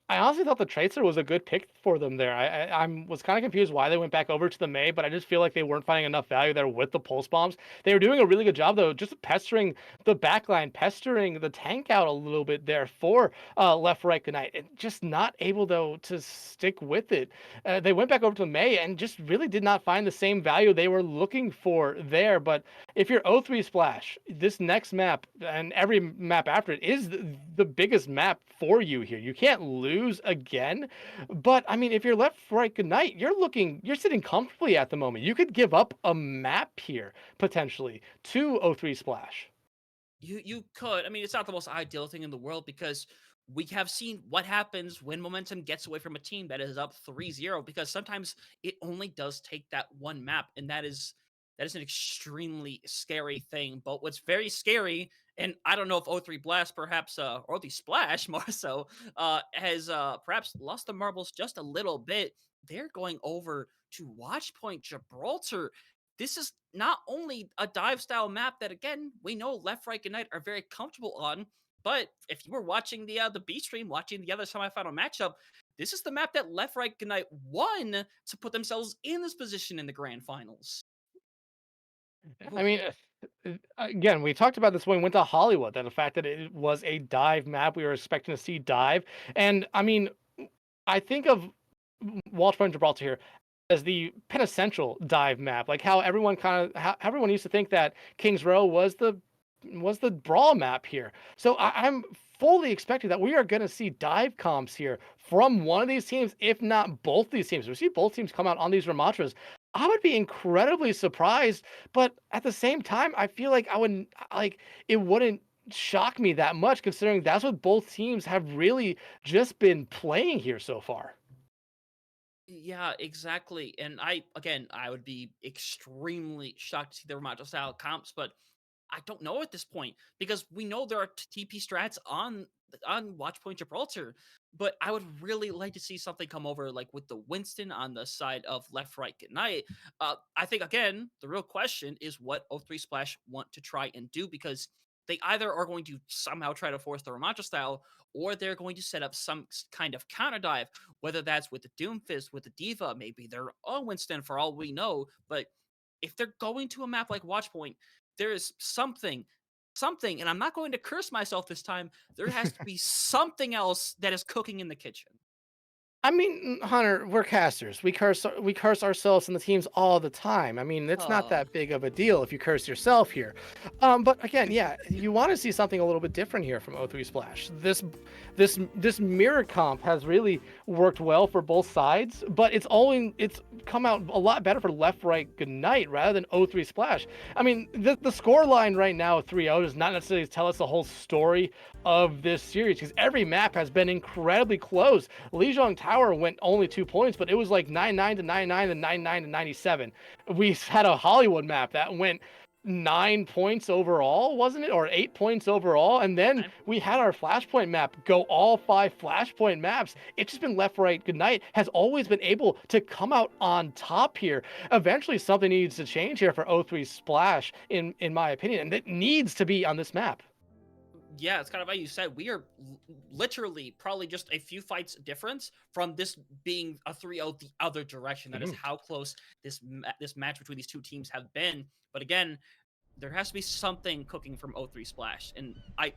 I honestly thought the Tracer was a good pick for them there. I was kind of confused why they went back over to the May, but I just feel like they weren't finding enough value there with the pulse bombs. They were doing a really good job though, just pestering the backline, pestering the tank out a little bit there for Left Right Ignite, and just not able though to stick with it. They went back over to the May and just really did not find the same value they were looking for there. But if you're O3 Splash, this next map and every map after it is the biggest map for you here. You can't lose again. But I mean, if you're Left Right Ignite, you're sitting comfortably at the moment. You could give up a map here potentially to O3 Splash. You could. I mean, it's not the most ideal thing in the world because we have seen what happens when momentum gets away from a team that is up 3-0, because sometimes it only does take that one map, and that is an extremely scary thing. But what's very scary And I don't know if O3 Blast perhaps, or the Splash more so, has perhaps lost the marbles just a little bit. They're going over to Watchpoint Gibraltar. This is not only a dive style map that, again, we know Left, Right, Ignite are very comfortable on, but if you were watching the B stream, watching the other semifinal matchup, this is the map that Left, Right, Ignite won to put themselves in this position in the grand finals. I mean, again, we talked about this when we went to Hollywood, that the fact that it was a dive map, we were expecting to see dive. And I mean, I think of Walchpoint Gibraltar here as the penitential dive map, like how how everyone used to think that Kings Row was the brawl map here. So I'm fully expecting that we are going to see dive comps here from one of these teams, if not both these teams. We see both teams come out on these Ramatras. I would be incredibly surprised, but at the same time, I feel like it wouldn't shock me that much considering that's what both teams have really just been playing here so far. Yeah, exactly. And I would be extremely shocked to see the Ramato style comps, but I don't know at this point because we know there are TP strats on Watchpoint Gibraltar, but I would really like to see something come over like with the Winston on the side of Left Right Good Night. I think again the real question is what O3 Splash want to try and do because they either are going to somehow try to force the Ramattra style or they're going to set up some kind of counter dive, whether that's with the Doomfist, with the Diva, maybe their own Winston for all we know. But if they're going to a map like Watchpoint, there is something, and I'm not going to curse myself this time. There has to be something else that is cooking in the kitchen. I mean, Hunter, we're casters. We curse ourselves and the teams all the time. I mean, it's not Oh, that big of a deal if you curse yourself here. But again, yeah, you want to see something a little bit different here from O3 Splash. This mirror comp has really worked well for both sides, but it's come out a lot better for Left Right Good Night rather than O3 Splash. I mean, the score line right now 3-0 does not necessarily tell us the whole story of this series because every map has been incredibly close. Lijiang Tower went only 2 points, but it was like 9-9 to 9-9 and 9-9 to 97. We had a Hollywood map that went 9 points overall, wasn't it? Or 8 points overall. And then we had our Flashpoint map go all 5 Flashpoint maps. It's just been Left, Right, Good Night has always been able to come out on top here. Eventually, something needs to change here for O3 Splash, in my opinion, and it needs to be on this map. yeah, it's kind of how you said. We are literally probably just a few fights difference from this being a 3-0 the other direction. That is how close this match between these two teams have been. But again, there has to be something cooking from O3 Splash, and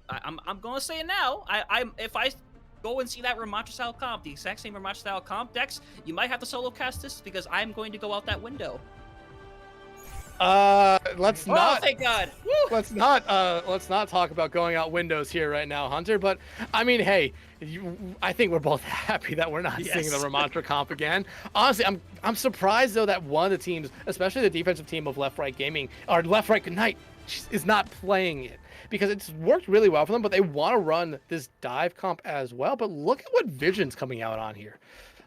I'm gonna say it now. I'm if I go and see that Ramatra style comp, the exact same Ramatra style comp decks, you might have to solo cast this because I'm going to go out that window. Let's Oh, not thank God! Woo! let's not talk about going out windows here right now, Hunter. But I mean, hey, I think we're both happy that we're not seeing the Yes. Ramantra comp again. Honestly, I'm surprised though that one of the teams, especially the defensive team of Left Right Gaming or Left Right Good Night, is not playing it because it's worked really well for them. But they want to run this dive comp as well. But look at what Vision's coming out on here.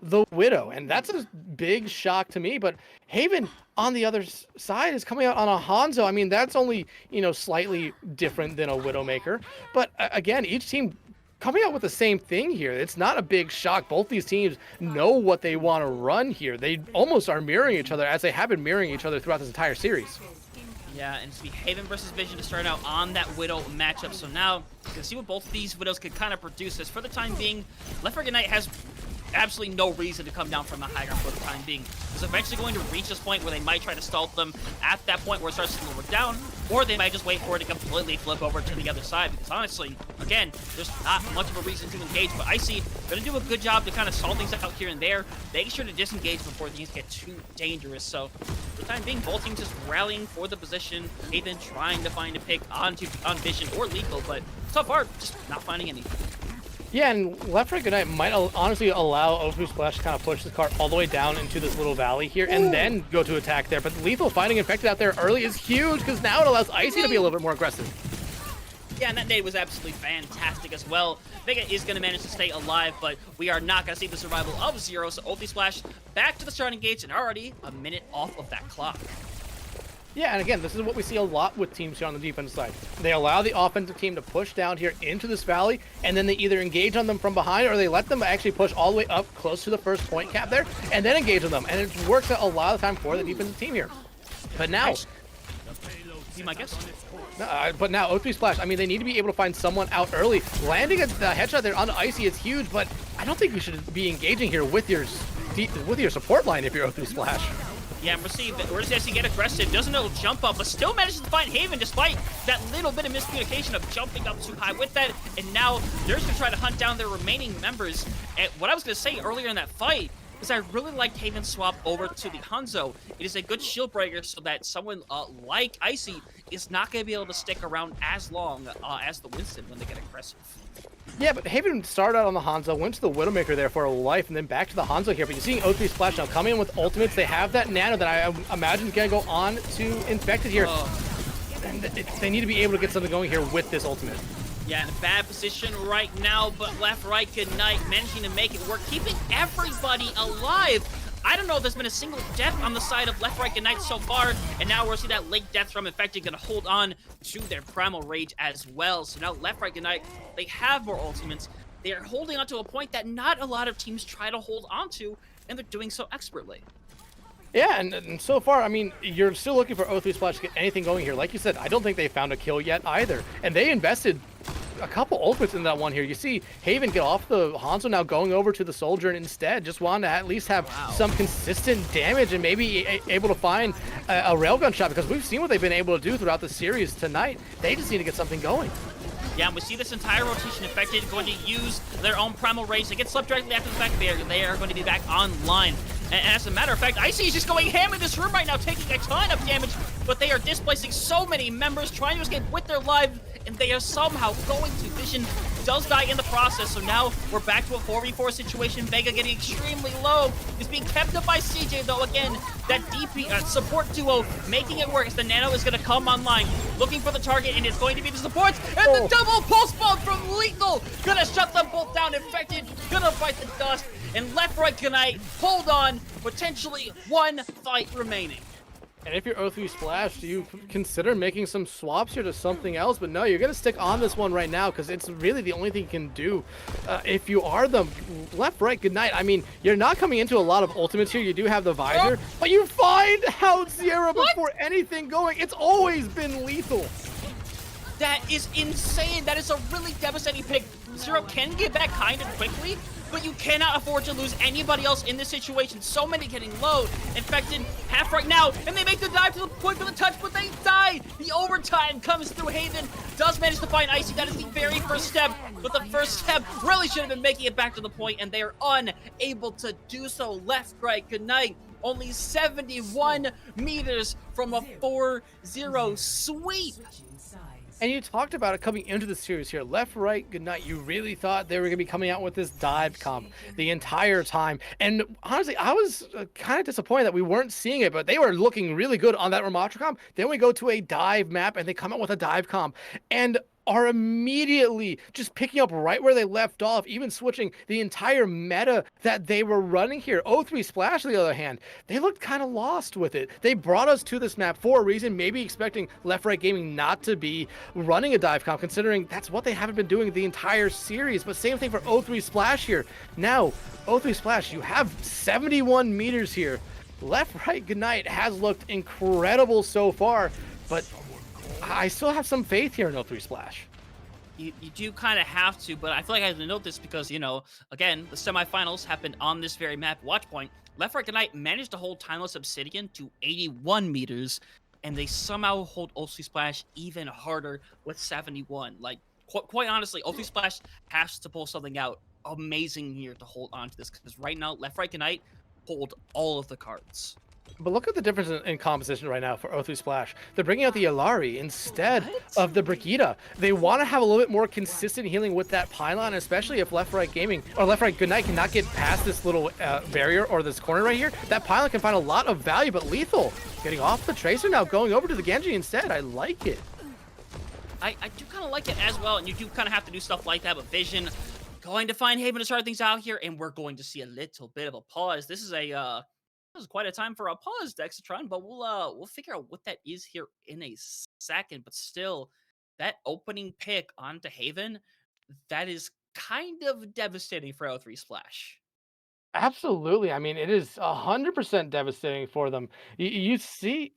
The Widow, and that's a big shock to me. But Haven on the other side is coming out on a Hanzo. I mean, that's only slightly different than a Widowmaker, but again, each team coming out with the same thing here. It's not a big shock. Both these teams know what they want to run here. They almost are mirroring each other as they have been mirroring each other throughout this entire series. Yeah, and it's be Haven versus Vision to start out on that Widow matchup. So now you can see what both these Widows could kind of produce. As for the time being, Left 4 Dead Knight has absolutely no reason to come down from the high ground for the time being. It's eventually going to reach this point where they might try to stall them at that point where it starts to slow down, or they might just wait for it to completely flip over to the other side. Because honestly, again, there's not much of a reason to engage. But I see gonna do a good job to kind of stall things out here and there, making sure to disengage before things get too dangerous. So for the time being, both teams just rallying for the position. Haven trying to find a pick on Vision or Lethal, but so far just not finding anything. Yeah, and Left Right Good Night might honestly allow O3 Splash to kind of push this card all the way down into this little valley here and then go to attack there. But Lethal finding Infected out there early is huge because now it allows Icy to be a little bit more aggressive. Yeah, and that nade was absolutely fantastic as well. Vega is going to manage to stay alive, but we are not going to see the survival of Zero. So O3 Splash back to the starting gates and already a minute off of that clock. Yeah, and again, this is what we see a lot with teams here on the defense side. They allow the offensive team to push down here into this valley, and then they either engage on them from behind, or they let them actually push all the way up close to the first point cap there, and then engage on them. And it works out a lot of the time for the defensive team here. But now... Be my guess. But now, O3 Splash, I mean, they need to be able to find someone out early. Landing a headshot there on Icy is huge, but I don't think you should be engaging here with your support line if you're O3 Splash. Yeah, we're seeing Icy get aggressive, doesn't know jump up, but still manages to find Haven despite that little bit of miscommunication of jumping up too high with that. And now they're just gonna try to hunt down their remaining members. And what I was gonna say earlier in that fight is I really liked Haven's swap over to the Hanzo. It is a good shield breaker so that someone like Icy is not gonna be able to stick around as long as the Winston when they get aggressive. Yeah, but Haven started out on the Hanzo, went to the Widowmaker there for a life, and then back to the Hanzo here. But you're seeing O3 Splash now coming in with ultimates. They have that Nano that I imagine is going to go on to Infected here. And they need to be able to get something going here with this ultimate. Yeah, in a bad position right now, but left, right, good night, managing to make it work, keeping everybody alive. I don't know if there's been a single death on the side of left, right, good night so far, and now we're seeing that late death from Infected gonna hold on to their Primal Rage as well. So now left, right, good night, they have more ultimates. They are holding on to a point that not a lot of teams try to hold on to, and they're doing so expertly. Yeah, and so far, I mean, you're still looking for O3 Splash to get anything going here. Like you said, I don't think they found a kill yet either. And they invested a couple ultimates in that one here. You see Haven get off the Hanzo, now going over to the Soldier, and instead just wanted to at least have some consistent damage and maybe able to find a railgun shot, because we've seen what they've been able to do throughout the series tonight. They just need to get something going. Yeah, and we see this entire rotation Infected going to use their own Primal Rage. They get swept directly after the fact they are going to be back online. And as a matter of fact, Icy is just going ham in this room right now, taking a ton of damage, but they are displacing so many members, trying to escape with their lives, and they are somehow going to. Vision does die in the process, so now we're back to a 4v4 situation. Vega getting extremely low, is being kept up by CJ, though. Again, that DP support duo making it work as the Nano is going to come online, looking for the target, and it's going to be the supports, and the double pulse bomb from Lethal, gonna shut them both down. Infected, gonna fight the dust, and left, right, good night, hold on, potentially one fight remaining. And if you're O3 Splash, do you consider making some swaps here to something else? But no, you're going to stick on this one right now because it's really the only thing you can do. If you are the left, right, good night. I mean, you're not coming into a lot of ultimates here. You do have the Visor, but you find out Zero before anything going. It's always been Lethal. That is insane. That is a really devastating pick. Zero can get back kind of quickly, but you cannot afford to lose anybody else in this situation. So many getting low. Infected half right now, and they make the dive to the point for the touch, but they die. The overtime comes through. Haven does manage to find Icy. That is the very first step, but the first step really should have been making it back to the point, and they are unable to do so. Left, right, good night. Only 71 meters from a 4-0 sweep. And you talked about it coming into the series here. Left, right, good night. You really thought they were going to be coming out with this dive comp the entire time. And honestly, I was kind of disappointed that we weren't seeing it, but they were looking really good on that Ramatra comp. Then we go to a dive map and they come out with a dive comp and are immediately just picking up right where they left off, even switching the entire meta that they were running here. O3 Splash, on the other hand, they looked kind of lost with it. They brought us to this map for a reason, maybe expecting Left Right Gaming not to be running a dive comp, considering that's what they haven't been doing the entire series. But same thing for O3 Splash here. Now, O3 Splash, you have 71 meters here. Left Right Good Night has looked incredible so far, but I still have some faith here in O3 Splash. You do kind of have to, but I feel like I have to note this because, you know, again, the semifinals happened on this very map, Watchpoint. Left Right Good Night managed to hold Timeless Obsidian to 81 meters, and they somehow hold O3 Splash even harder with 71. Like, quite honestly, O3 Splash has to pull something out amazing here to hold on to this, because right now, Left Right Good Night hold all of the cards. But look at the difference in composition right now for O3 Splash. They're bringing out the Alari instead of the Brigida. They want to have a little bit more consistent healing with that pylon, especially if Left Right Gaming or Left Right Good Night cannot get past this little barrier or this corner right here. That pylon can find a lot of value, but Lethal getting off the Tracer now, going over to the Genji instead. I like it. I do kind of like it as well, and you do kind of have to do stuff like that, but Vision going to find Haven to start things out here, and we're going to see a little bit of a pause. This is a This is quite a time for a pause, Dexatron, but we'll figure out what that is here in a second. But still, that opening pick onto Haven, that is kind of devastating for O3 Splash. Absolutely. I mean, it is 100% devastating for them. You see,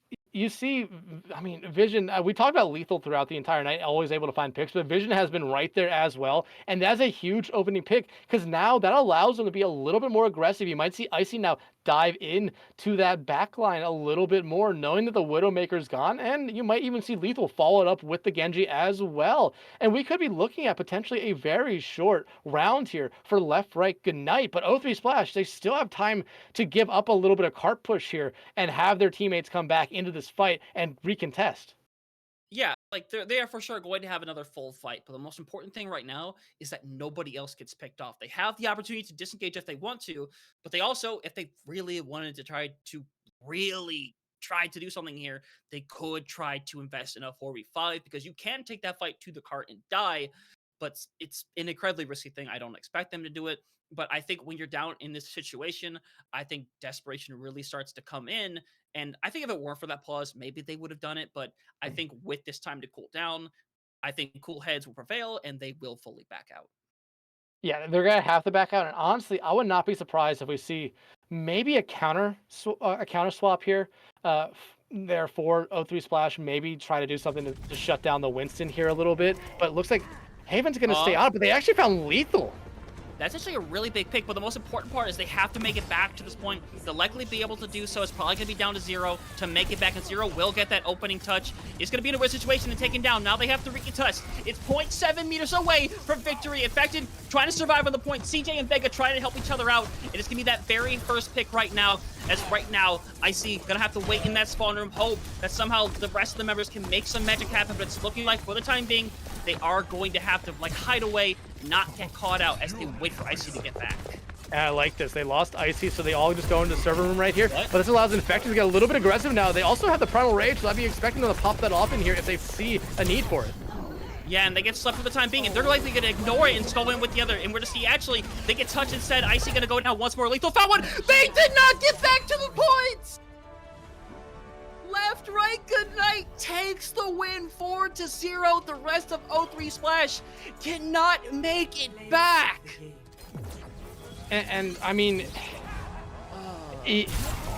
I mean, Vision. We talked about Lethal throughout the entire night, always able to find picks, but Vision has been right there as well, and that's a huge opening pick because now that allows them to be a little bit more aggressive. You might see Icy now dive in to that backline a little bit more, knowing that the Widowmaker's gone, and you might even see Lethal follow it up with the Genji as well. And we could be looking at potentially a very short round here for left, right, good night. But O3 Splash, they still have time to give up a little bit of cart push here and have their teammates come back into this fight and recontest. Yeah, like they are for sure going to have another full fight. But the most important thing right now is that nobody else gets picked off. They have the opportunity to disengage if they want to, but they also, if they really wanted to really try to do something here, they could try to invest in a 4v5 because you can take that fight to the cart and die, but it's an incredibly risky thing. I don't expect them to do it. But I think when you're down in this situation, I think desperation really starts to come in. And I think if it weren't for that pause, maybe they would have done it. But I think with this time to cool down, I think cool heads will prevail and they will fully back out. Yeah, they're gonna have to back out, and honestly, I would not be surprised if we see maybe a counter swap here. There for O3 Splash, maybe try to do something to shut down the Winston here a little bit. But it looks like Haven's gonna stay Uh, out, but they actually found Lethal. That's actually a really big pick, but the most important part is they have to make it back to this point. They'll likely be able to do so. It's probably going to be down to 0 to make it back, and 0 will get that opening touch. It's going to be in a weird situation and taken down. Now they have to recontest. It's 0.7 meters away from victory. Infected trying to survive on the point. CJ and Vega trying to help each other out. It is going to be that very first pick right now, as right now, Icy going to have to wait in that spawn room, hope that somehow the rest of the members can make some magic happen, but it's looking like for the time being, they are going to have to like hide away, not get caught out as they wait for Icy to get back. And I like this. They lost Icy, so they all just go into the server room right here. What? But this allows Infected to get a little bit aggressive now. They also have the Primal Rage, so I'd be expecting them to pop that off in here if they see a need for it. Yeah, and they get stuck for the time being, and they're likely going to ignore it and just go in with the other. And we're to see, actually, they get touched instead. Icy going to go down once more. Lethal found one. They did not get back to the points! Left, right, good night takes the win 4-0. The rest of O3 Splash cannot make it back. And I mean,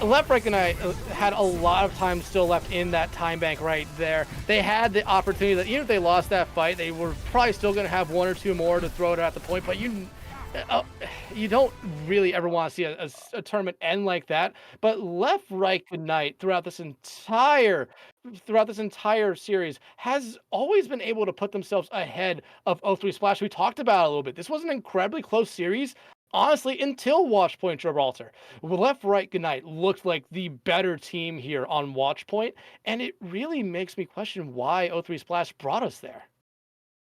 Left, Right, and I had a lot of time still left in that time bank right there. They had the opportunity that even if they lost that fight, they were probably still going to have 1 or 2 more to throw it at the point. But you don't really ever want to see a tournament end like that. But Left, Right, Good Night throughout this entire series has always been able to put themselves ahead of O3 Splash. We talked about it a little bit. This was an incredibly close series. Honestly, until Watchpoint Gibraltar, Left, Right, Good Night looked like the better team here on Watchpoint, and it really makes me question why O3 Splash brought us there.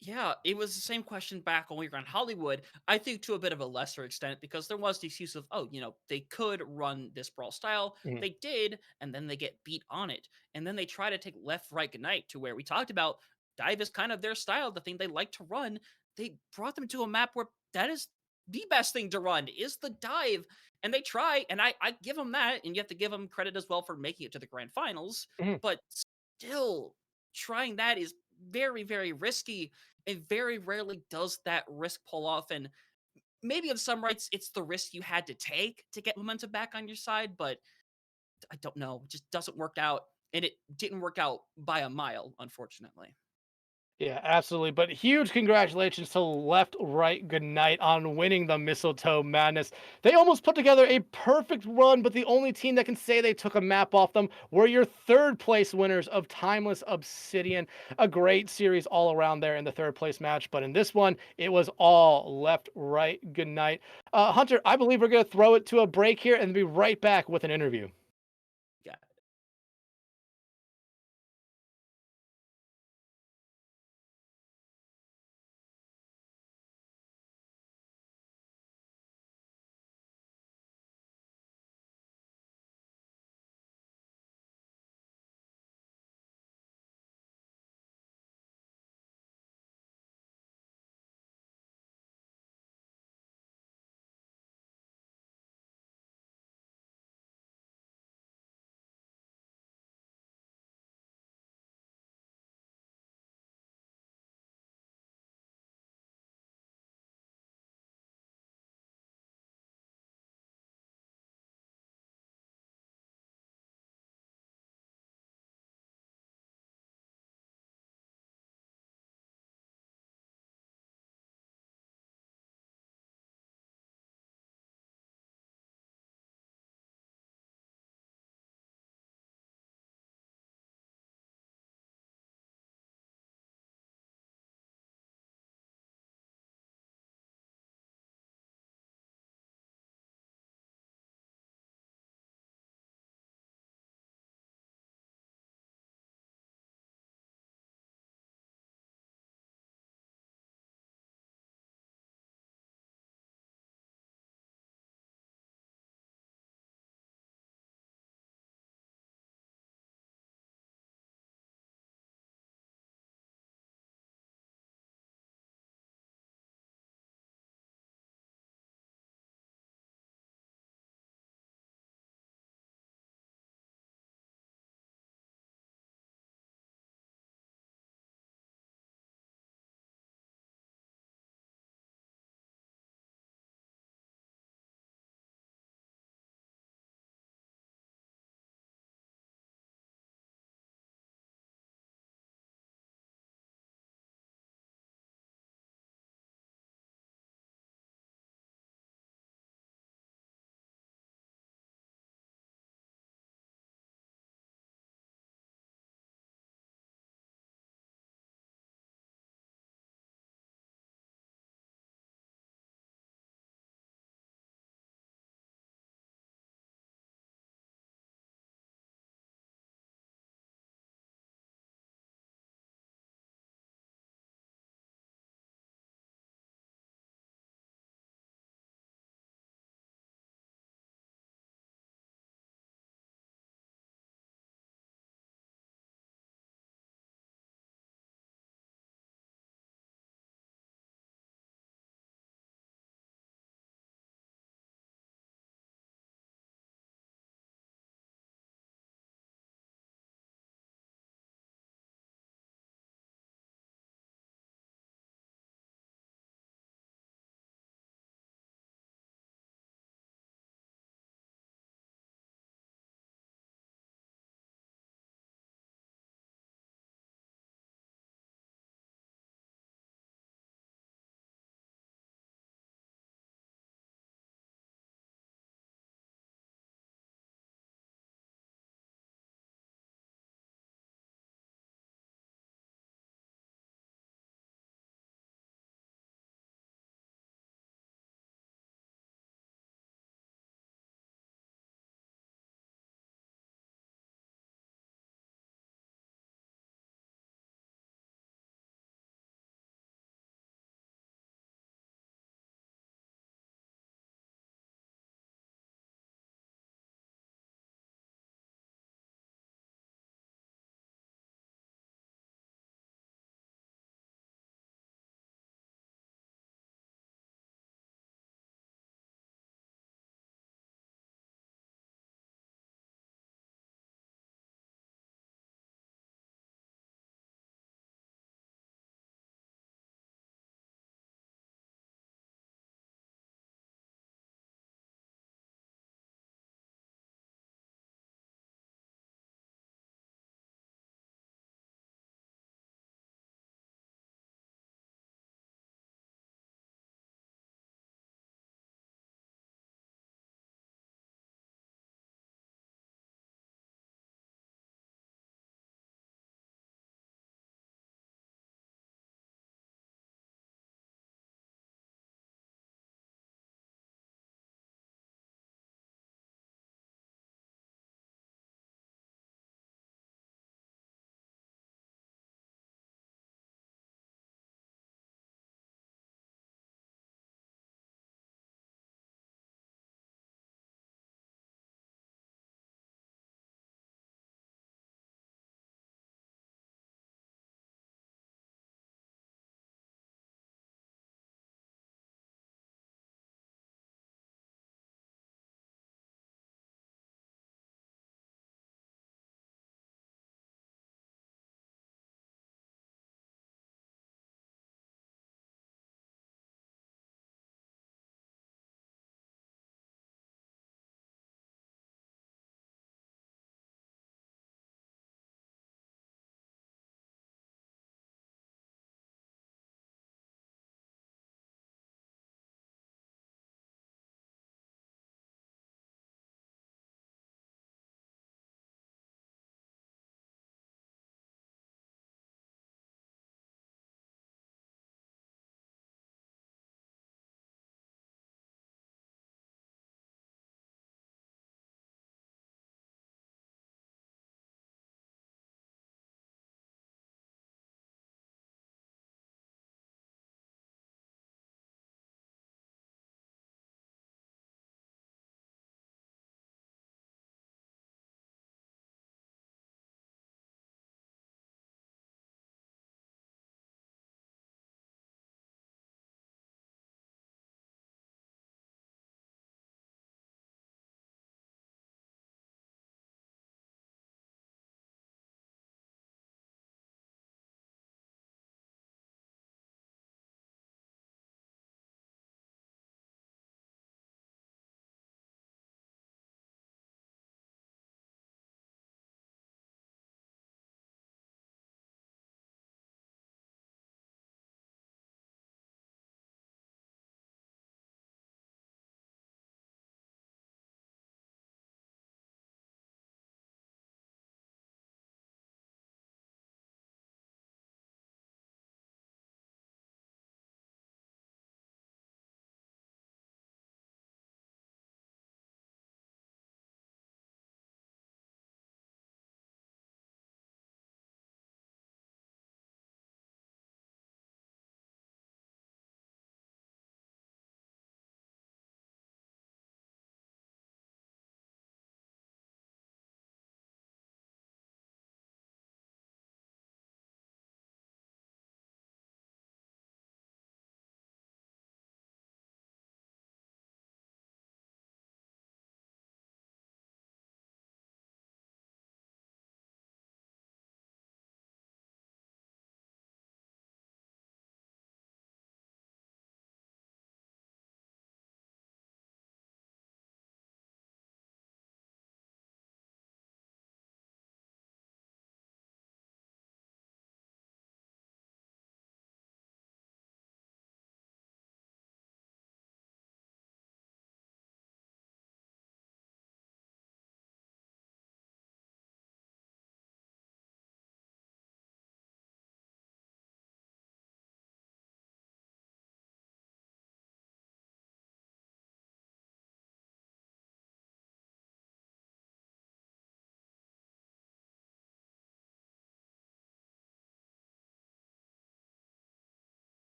Yeah, it was the same question back when we were on Hollywood. I think to a bit of a lesser extent because there was the excuse of, oh, they could run this brawl style. Mhm. They did, and then they get beat on it. And then they try to take left, right, good night to where we talked about dive is kind of their style, the thing they like to run. They brought them to a map where that is the best thing to run is the dive. And they try, and I give them that, and you have to give them credit as well for making it to the grand finals. Mhm. But still, trying that is very, very risky. It very rarely does that risk pull off. And maybe in some rights, it's the risk you had to take to get momentum back on your side. But I don't know. It just doesn't work out. And it didn't work out by a mile, unfortunately. Yeah, absolutely. But huge congratulations to Left, Right, Good Night on winning the Mistletoe Madness. They almost put together a perfect run, but the only team that can say they took a map off them were your third place winners of Timeless Obsidian. A great series all around there in the third place match. But in this one, it was all Left, Right, Good Night. Hunter, I believe we're going to throw it to a break here and be right back with an interview. Yeah.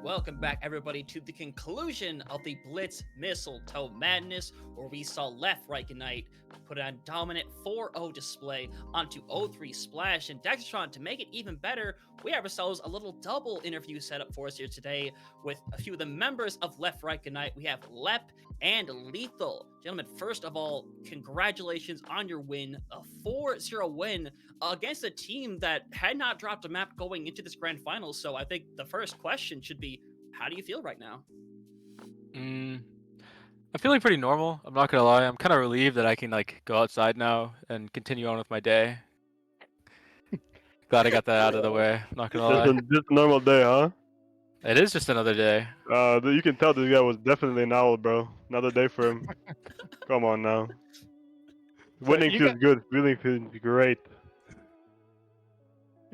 Welcome back, everybody, to the conclusion of the Blitz Mistletoe Madness, where we saw Left Right Unite put on dominant 4-0 display onto 0-3 Splash. And Dextron, to make it even better, we have ourselves a little double interview set up for us here today with a few of the members of Left Right Unite. We have Lep and Lethal. Gentlemen, first of all, congratulations on your win, a 4-0 win against a team that had not dropped a map going into this grand final. So I think the first question should be, how do you feel right now? I'm feeling pretty normal. I'm not gonna lie. I'm kind of relieved that I can like go outside now and continue on with my day. Glad I got that out of the way. Not gonna lie. Just a normal day, huh? It is just another day. You can tell this guy was definitely an owl, bro. Another day for him. Come on now. Winning you feels good. Winning feels great.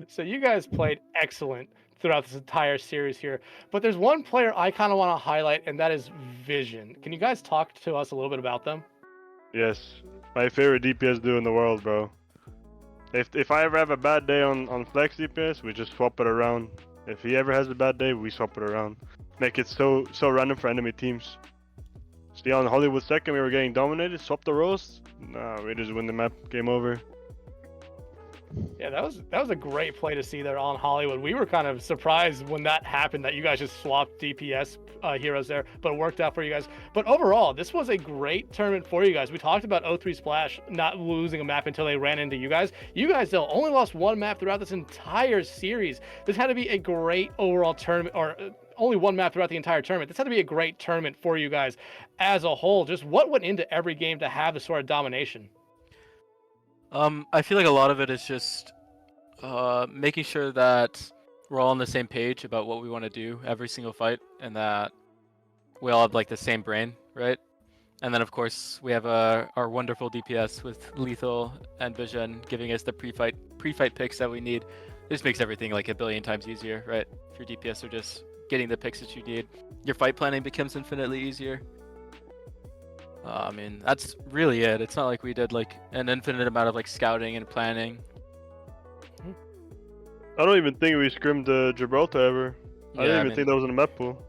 So you guys played excellent throughout this entire series here, but there's one player I kind of want to highlight, and that is Vision. Can you guys talk to us a little bit about them? Yes, my favorite DPS duo in the world, bro. If I ever have a bad day on Flex DPS, we just swap it around. If he ever has a bad day, we swap it around. Make it so random for enemy teams. See, on Hollywood second, we were getting dominated. Swap the roles. Nah, we just win the map. Game over. Yeah, that was a great play to see there on Hollywood. We were kind of surprised when that happened, that you guys just swapped DPS heroes there, but it worked out for you guys. But overall, this was a great tournament for you guys. We talked about 0-3 Splash not losing a map until they ran into you guys. You guys, though, only lost one map throughout this entire series. This had to be a great overall tournament, or only one map throughout the entire tournament. This had to be a great tournament for you guys as a whole. Just what went into every game to have this sort of domination? I feel like a lot of it is just making sure that we're all on the same page about what we want to do every single fight, and that we all have like the same brain, right? And then of course we have our wonderful DPS with Lethal and Vision giving us the pre-fight picks that we need. This makes everything like a billion times easier, right? If your DPS are just getting the picks that you need, your fight planning becomes infinitely easier. I mean, that's really it. It's not like we did like an infinite amount of like scouting and planning. I don't even think we scrimmed Gibraltar ever. I didn't even think that was in the map pool.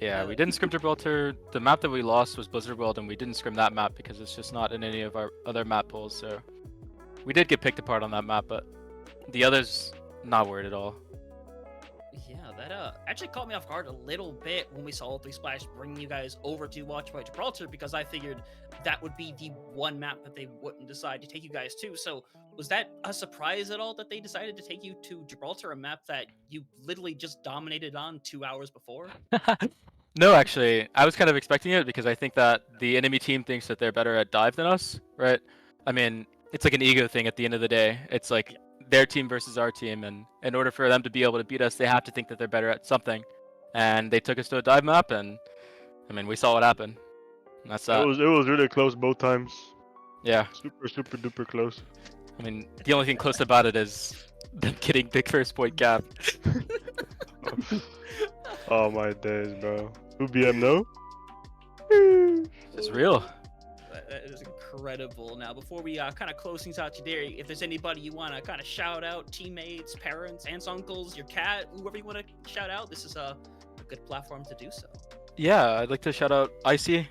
Yeah, we didn't scrim Gibraltar. The map that we lost was Blizzard World, and we didn't scrim that map because it's just not in any of our other map pools. So we did get picked apart on that map, but the others, not worried at all. Yeah, that actually caught me off guard a little bit when we saw 0-3 Splash bring you guys over to watch by Gibraltar, because I figured that would be the one map that they wouldn't decide to take you guys to. So was that a surprise at all that they decided to take you to Gibraltar, a map that you literally just dominated on 2 hours before? No, actually, I was kind of expecting it because I think that the enemy team thinks that they're better at dive than us, right? I mean, it's like an ego thing at the end of the day. It's like their team versus our team, and in order for them to be able to beat us, they have to think that they're better at something. And they took us to a dive map, and I mean, we saw what happened. And that's that. It was really close both times. Yeah. Super duper close. I mean, the only thing close about it is them getting the first point cap. Oh my days, bro. Who BM no? It's real. That is incredible. Now, before we kind of close things out today, if there's anybody you want to kind of shout out, teammates, parents, aunts, uncles, your cat, whoever you want to shout out, this is a good platform to do so. Yeah, I'd like to shout out Icy.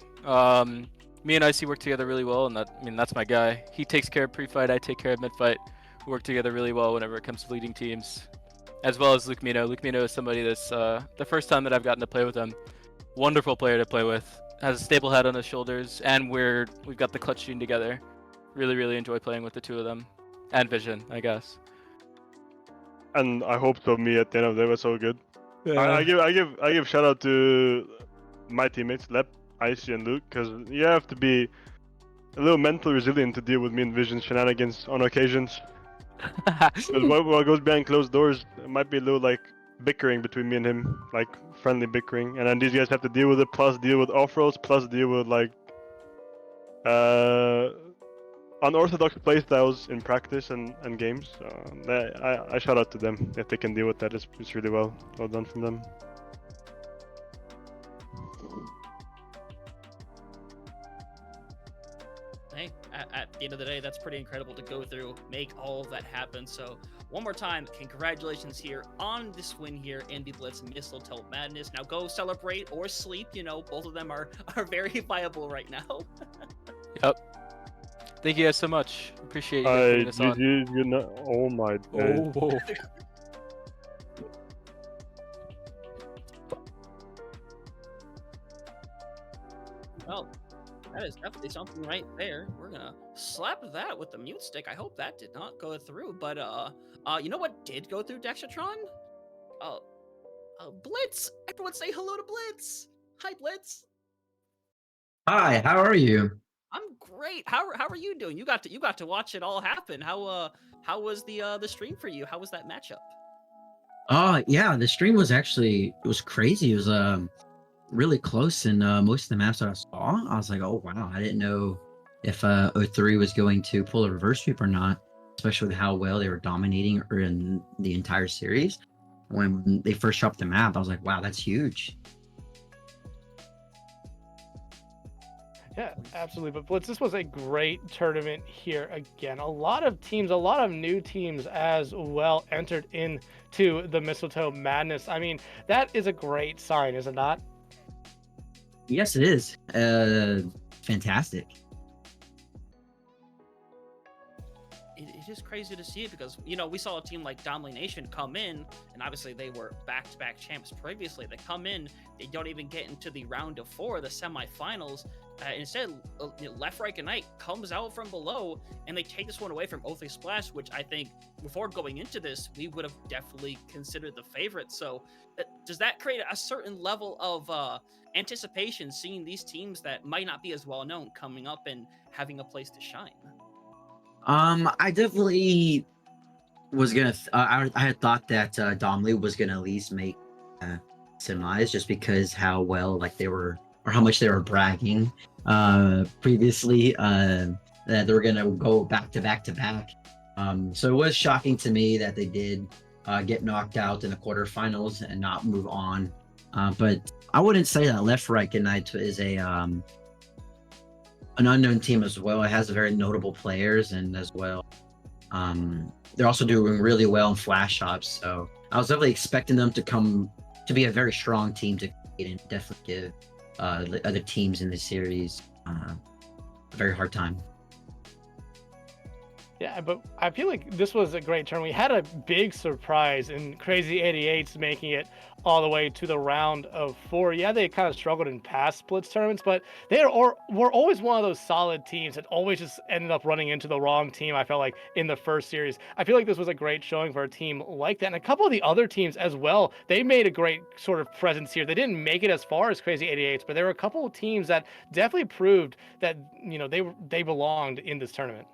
Me and Icy work together really well, and that's my guy. He takes care of pre-fight, I take care of mid-fight. We work together really well whenever it comes to leading teams. As well as Luke Mino. Luke Mino is somebody that's the first time that I've gotten to play with him. Wonderful player to play with. Has a stable head on his shoulders, and we've got the clutch gene together. Really enjoy playing with the two of them, and Vision, I guess. And I hope so. Me at the end of the day was so good. Yeah. I give shout out to my teammates, Lep, Icy, and Luke, because you have to be a little mental resilient to deal with me and Vision's shenanigans on occasions. Because what goes behind closed doors, it might be a little like bickering between me and him, like friendly bickering, and then these guys have to deal with it, plus deal with off rolls, plus deal with like unorthodox playstyles in practice and games. I shout out to them if they can deal with that. It's really well done from them. Hey, at the end of the day, that's pretty incredible to go through, make all of that happen. So one more time, congratulations here on this win here in the Blitz Mistletoe Madness. Now go celebrate or sleep. You know, both of them are very viable right now. Yep. Thank you guys so much. Appreciate you guys putting this on. You know, oh my god. Oh. Well, that is definitely something right there. We're gonna slap that with the mute stick. I hope that did not go through. But you know what did go through, Dexatron? Blitz. Everyone say hello to Blitz. Hi, Blitz. Hi, how are you? I'm great. How are you doing? You got to watch it all happen. How was the stream for you? How was that matchup? Yeah, the stream was actually, it was crazy. It was really close, and most of the maps that I saw, I was like, oh wow, I didn't know if O3 was going to pull a reverse sweep or not, especially with how well they were dominating in the entire series. When they first dropped the map, I was like, wow, that's huge. Yeah, absolutely. But Blitz, this was a great tournament here again. A lot of teams, a lot of new teams as well entered into the Mistletoe Madness. I mean, that is a great sign, is it not? Yes, it is. Fantastic. It is crazy to see it because, you know, we saw a team like Domination come in, and obviously they were back-to-back champs previously. They come in, they don't even get into the round of 4, the semifinals. Instead, Left, Right, and Night comes out from below, and they take this one away from O3 Splash, which I think before going into this, we would have definitely considered the favorite. So does that create a certain level of anticipation, seeing these teams that might not be as well known coming up and having a place to shine? I definitely was gonna. I had thought that Domly was gonna at least make semis, just because how well like they were, or how much they were bragging previously that they were gonna go back to back to back. So it was shocking to me that they did get knocked out in the quarterfinals and not move on. But I wouldn't say that Left, Right, and Night is a an unknown team as well. It has very notable players, and as well, they're also doing really well in flash shops. So I was definitely expecting them to be a very strong team to compete and definitely give the other teams in the series a very hard time. Yeah, but I feel like this was a great turn. We had a big surprise in Crazy 88s making it all the way to the round of 4. Yeah, they kind of struggled in past Blitz tournaments, but were always one of those solid teams that always just ended up running into the wrong team, I felt like, in the first series. I feel like this was a great showing for a team like that. And a couple of the other teams as well, they made a great sort of presence here. They didn't make it as far as Crazy 88s, but there were a couple of teams that definitely proved that, you know, they belonged in this tournament.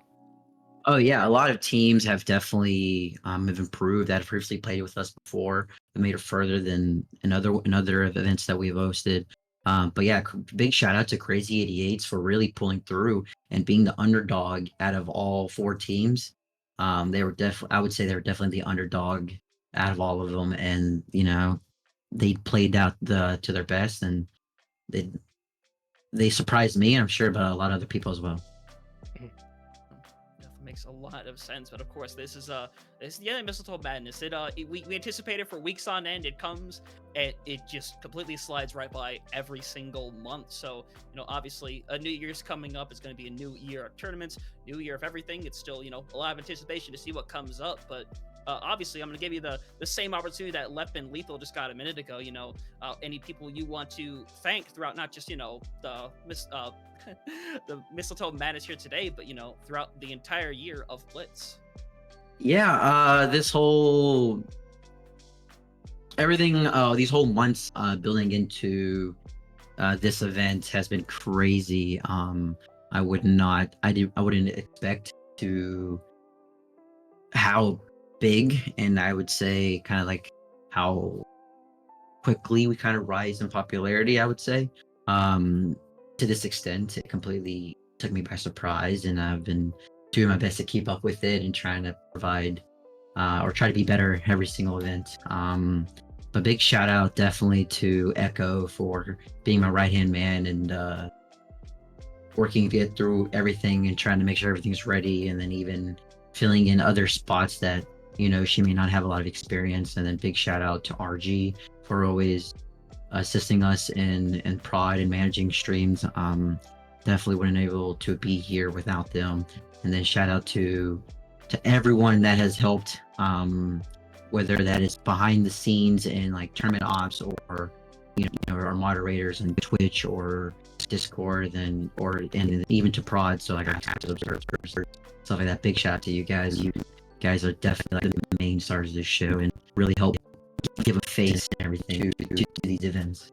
Oh yeah, a lot of teams have definitely have improved that have previously played with us before and made it further than in other events that we've hosted. But yeah, big shout out to Crazy 88s for really pulling through and being the underdog out of all 4 teams. They were I would say they were definitely the underdog out of all of them, and you know, they played out to their best, and they surprised me, and I'm sure about a lot of other people as well. Makes a lot of sense, but of course this is the Mistletoe Madness. We anticipate it for weeks on end. It comes and it just completely slides right by every single month. So, you know, obviously a new year's coming up. It's going to be a new year of tournaments, new year of everything. It's still, you know, a lot of anticipation to see what comes up, but obviously I'm going to give you the same opportunity that Lep and Lethal just got a minute ago. You know, any people you want to thank throughout, not just, you know, the Mistletoe Madness here today, but, you know, throughout the entire year of Blitz. Yeah, this whole everything, these whole months building into this event has been crazy. I wouldn't expect to how big, and I would say kind of like how quickly we kind of rise in popularity, I would say. To this extent, it completely took me by surprise, and I've been doing my best to keep up with it and trying to provide or try to be better every single event. But big shout out definitely to Echo for being my right hand man and working to get through everything and trying to make sure everything's ready, and then even filling in other spots that she may not have a lot of experience. And then big shout out to RG for always assisting us in prod and managing streams. Definitely wouldn't able to be here without them. And then shout out to everyone that has helped, whether that is behind the scenes in like tournament ops, or our moderators on Twitch or Discord, and even to prod. So like active observers, stuff like that. Big shout out to you guys. You guys are definitely like the main stars of this show and really help give a face and everything to these events.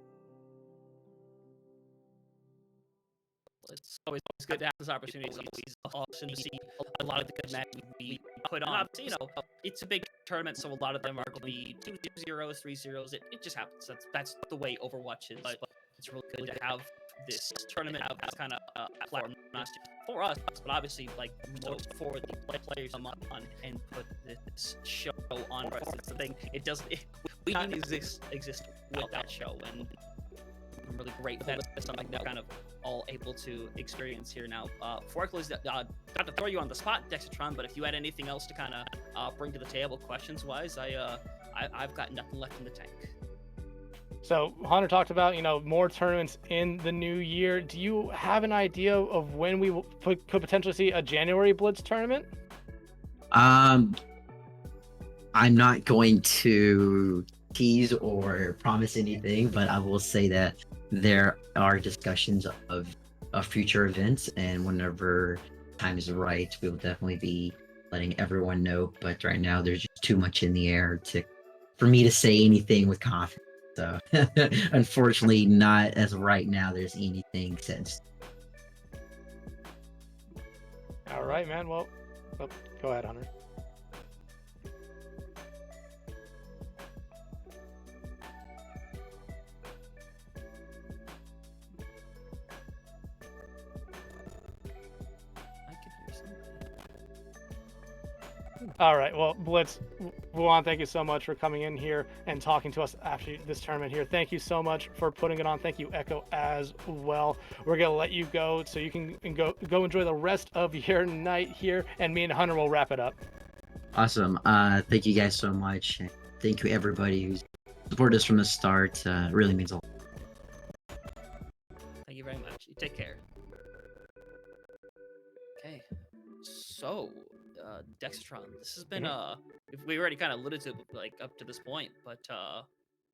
It's always good to have this opportunity. It's always awesome to see a lot of the good matches we put on. Obviously, it's a big tournament, so a lot of them are going to be 2-0s, 3-0s. It just happens. That's the way Overwatch is. But it's really good to have this tournament, have this kind of platform, not just for us, but obviously for the players to come on and put this show on. That's the thing. We don't exist without that show, and I'm really grateful that it's something that we're kind of all able to experience here now. Before I close, not to throw you on the spot, Dexatron, but if you had anything else to kind of bring to the table, questions-wise, I've got nothing left in the tank. So Hunter talked about more tournaments in the new year. Do you have an idea of when we could potentially see a January Blitz tournament? I'm not going to tease or promise anything, but I will say that there are discussions of future events, and whenever time is right, we will definitely be letting everyone know. But right now, there's just too much in the air for me to say anything with confidence. So, unfortunately, not as of right now. There's anything set. All right, man. Well, go ahead, Hunter. All right. Well, Blitz, Wuan, thank you so much for coming in here and talking to us after this tournament here. Thank you so much for putting it on. Thank you, Echo, as well. We're going to let you go so you can go enjoy the rest of your night here, and me and Hunter will wrap it up. Awesome. Thank you guys so much. Thank you, everybody who's supported us from the start. Really means a lot. Thank you very much. You take care. Okay. So, Dexatron, this has been we already kind of alluded to like up to this point, but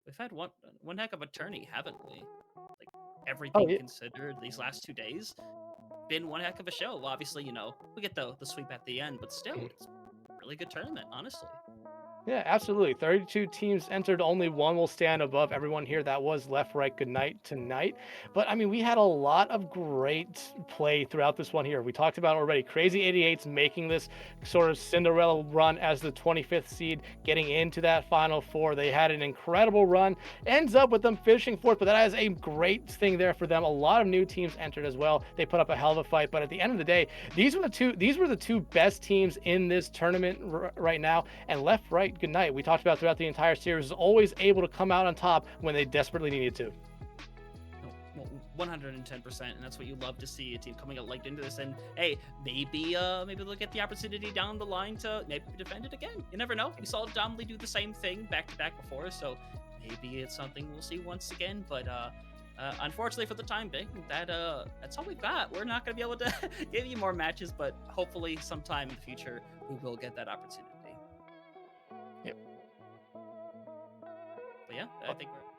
we've had one heck of a tourney, haven't we? Like everything considered, these last 2 days been one heck of a show. Obviously, we get the sweep at the end, but still, it's a really good tournament, honestly. Yeah, absolutely. 32 teams entered. Only one will stand above everyone here. That was Left, Right, Good Night tonight. But I mean, we had a lot of great play throughout this one here. We talked about already. Crazy 88s making this sort of Cinderella run as the 25th seed, getting into that Final Four. They had an incredible run. Ends up with them finishing fourth, but that is a great thing there for them. A lot of new teams entered as well. They put up a hell of a fight. But at the end of the day, these were the two best teams in this tournament right now. And Left, Right, Good Night, we talked about throughout the entire series, is always able to come out on top when they desperately needed to. 110%, and that's what you love to see, a team coming out like into this. And hey, maybe they'll get the opportunity down the line to maybe defend it again. You never know. We saw Domley do the same thing back to back before, so maybe it's something we'll see once again. But unfortunately, for the time being, that's all we've got. We're not going to be able to give you more matches, but hopefully sometime in the future we will get that opportunity. Yep. But yeah, I think we're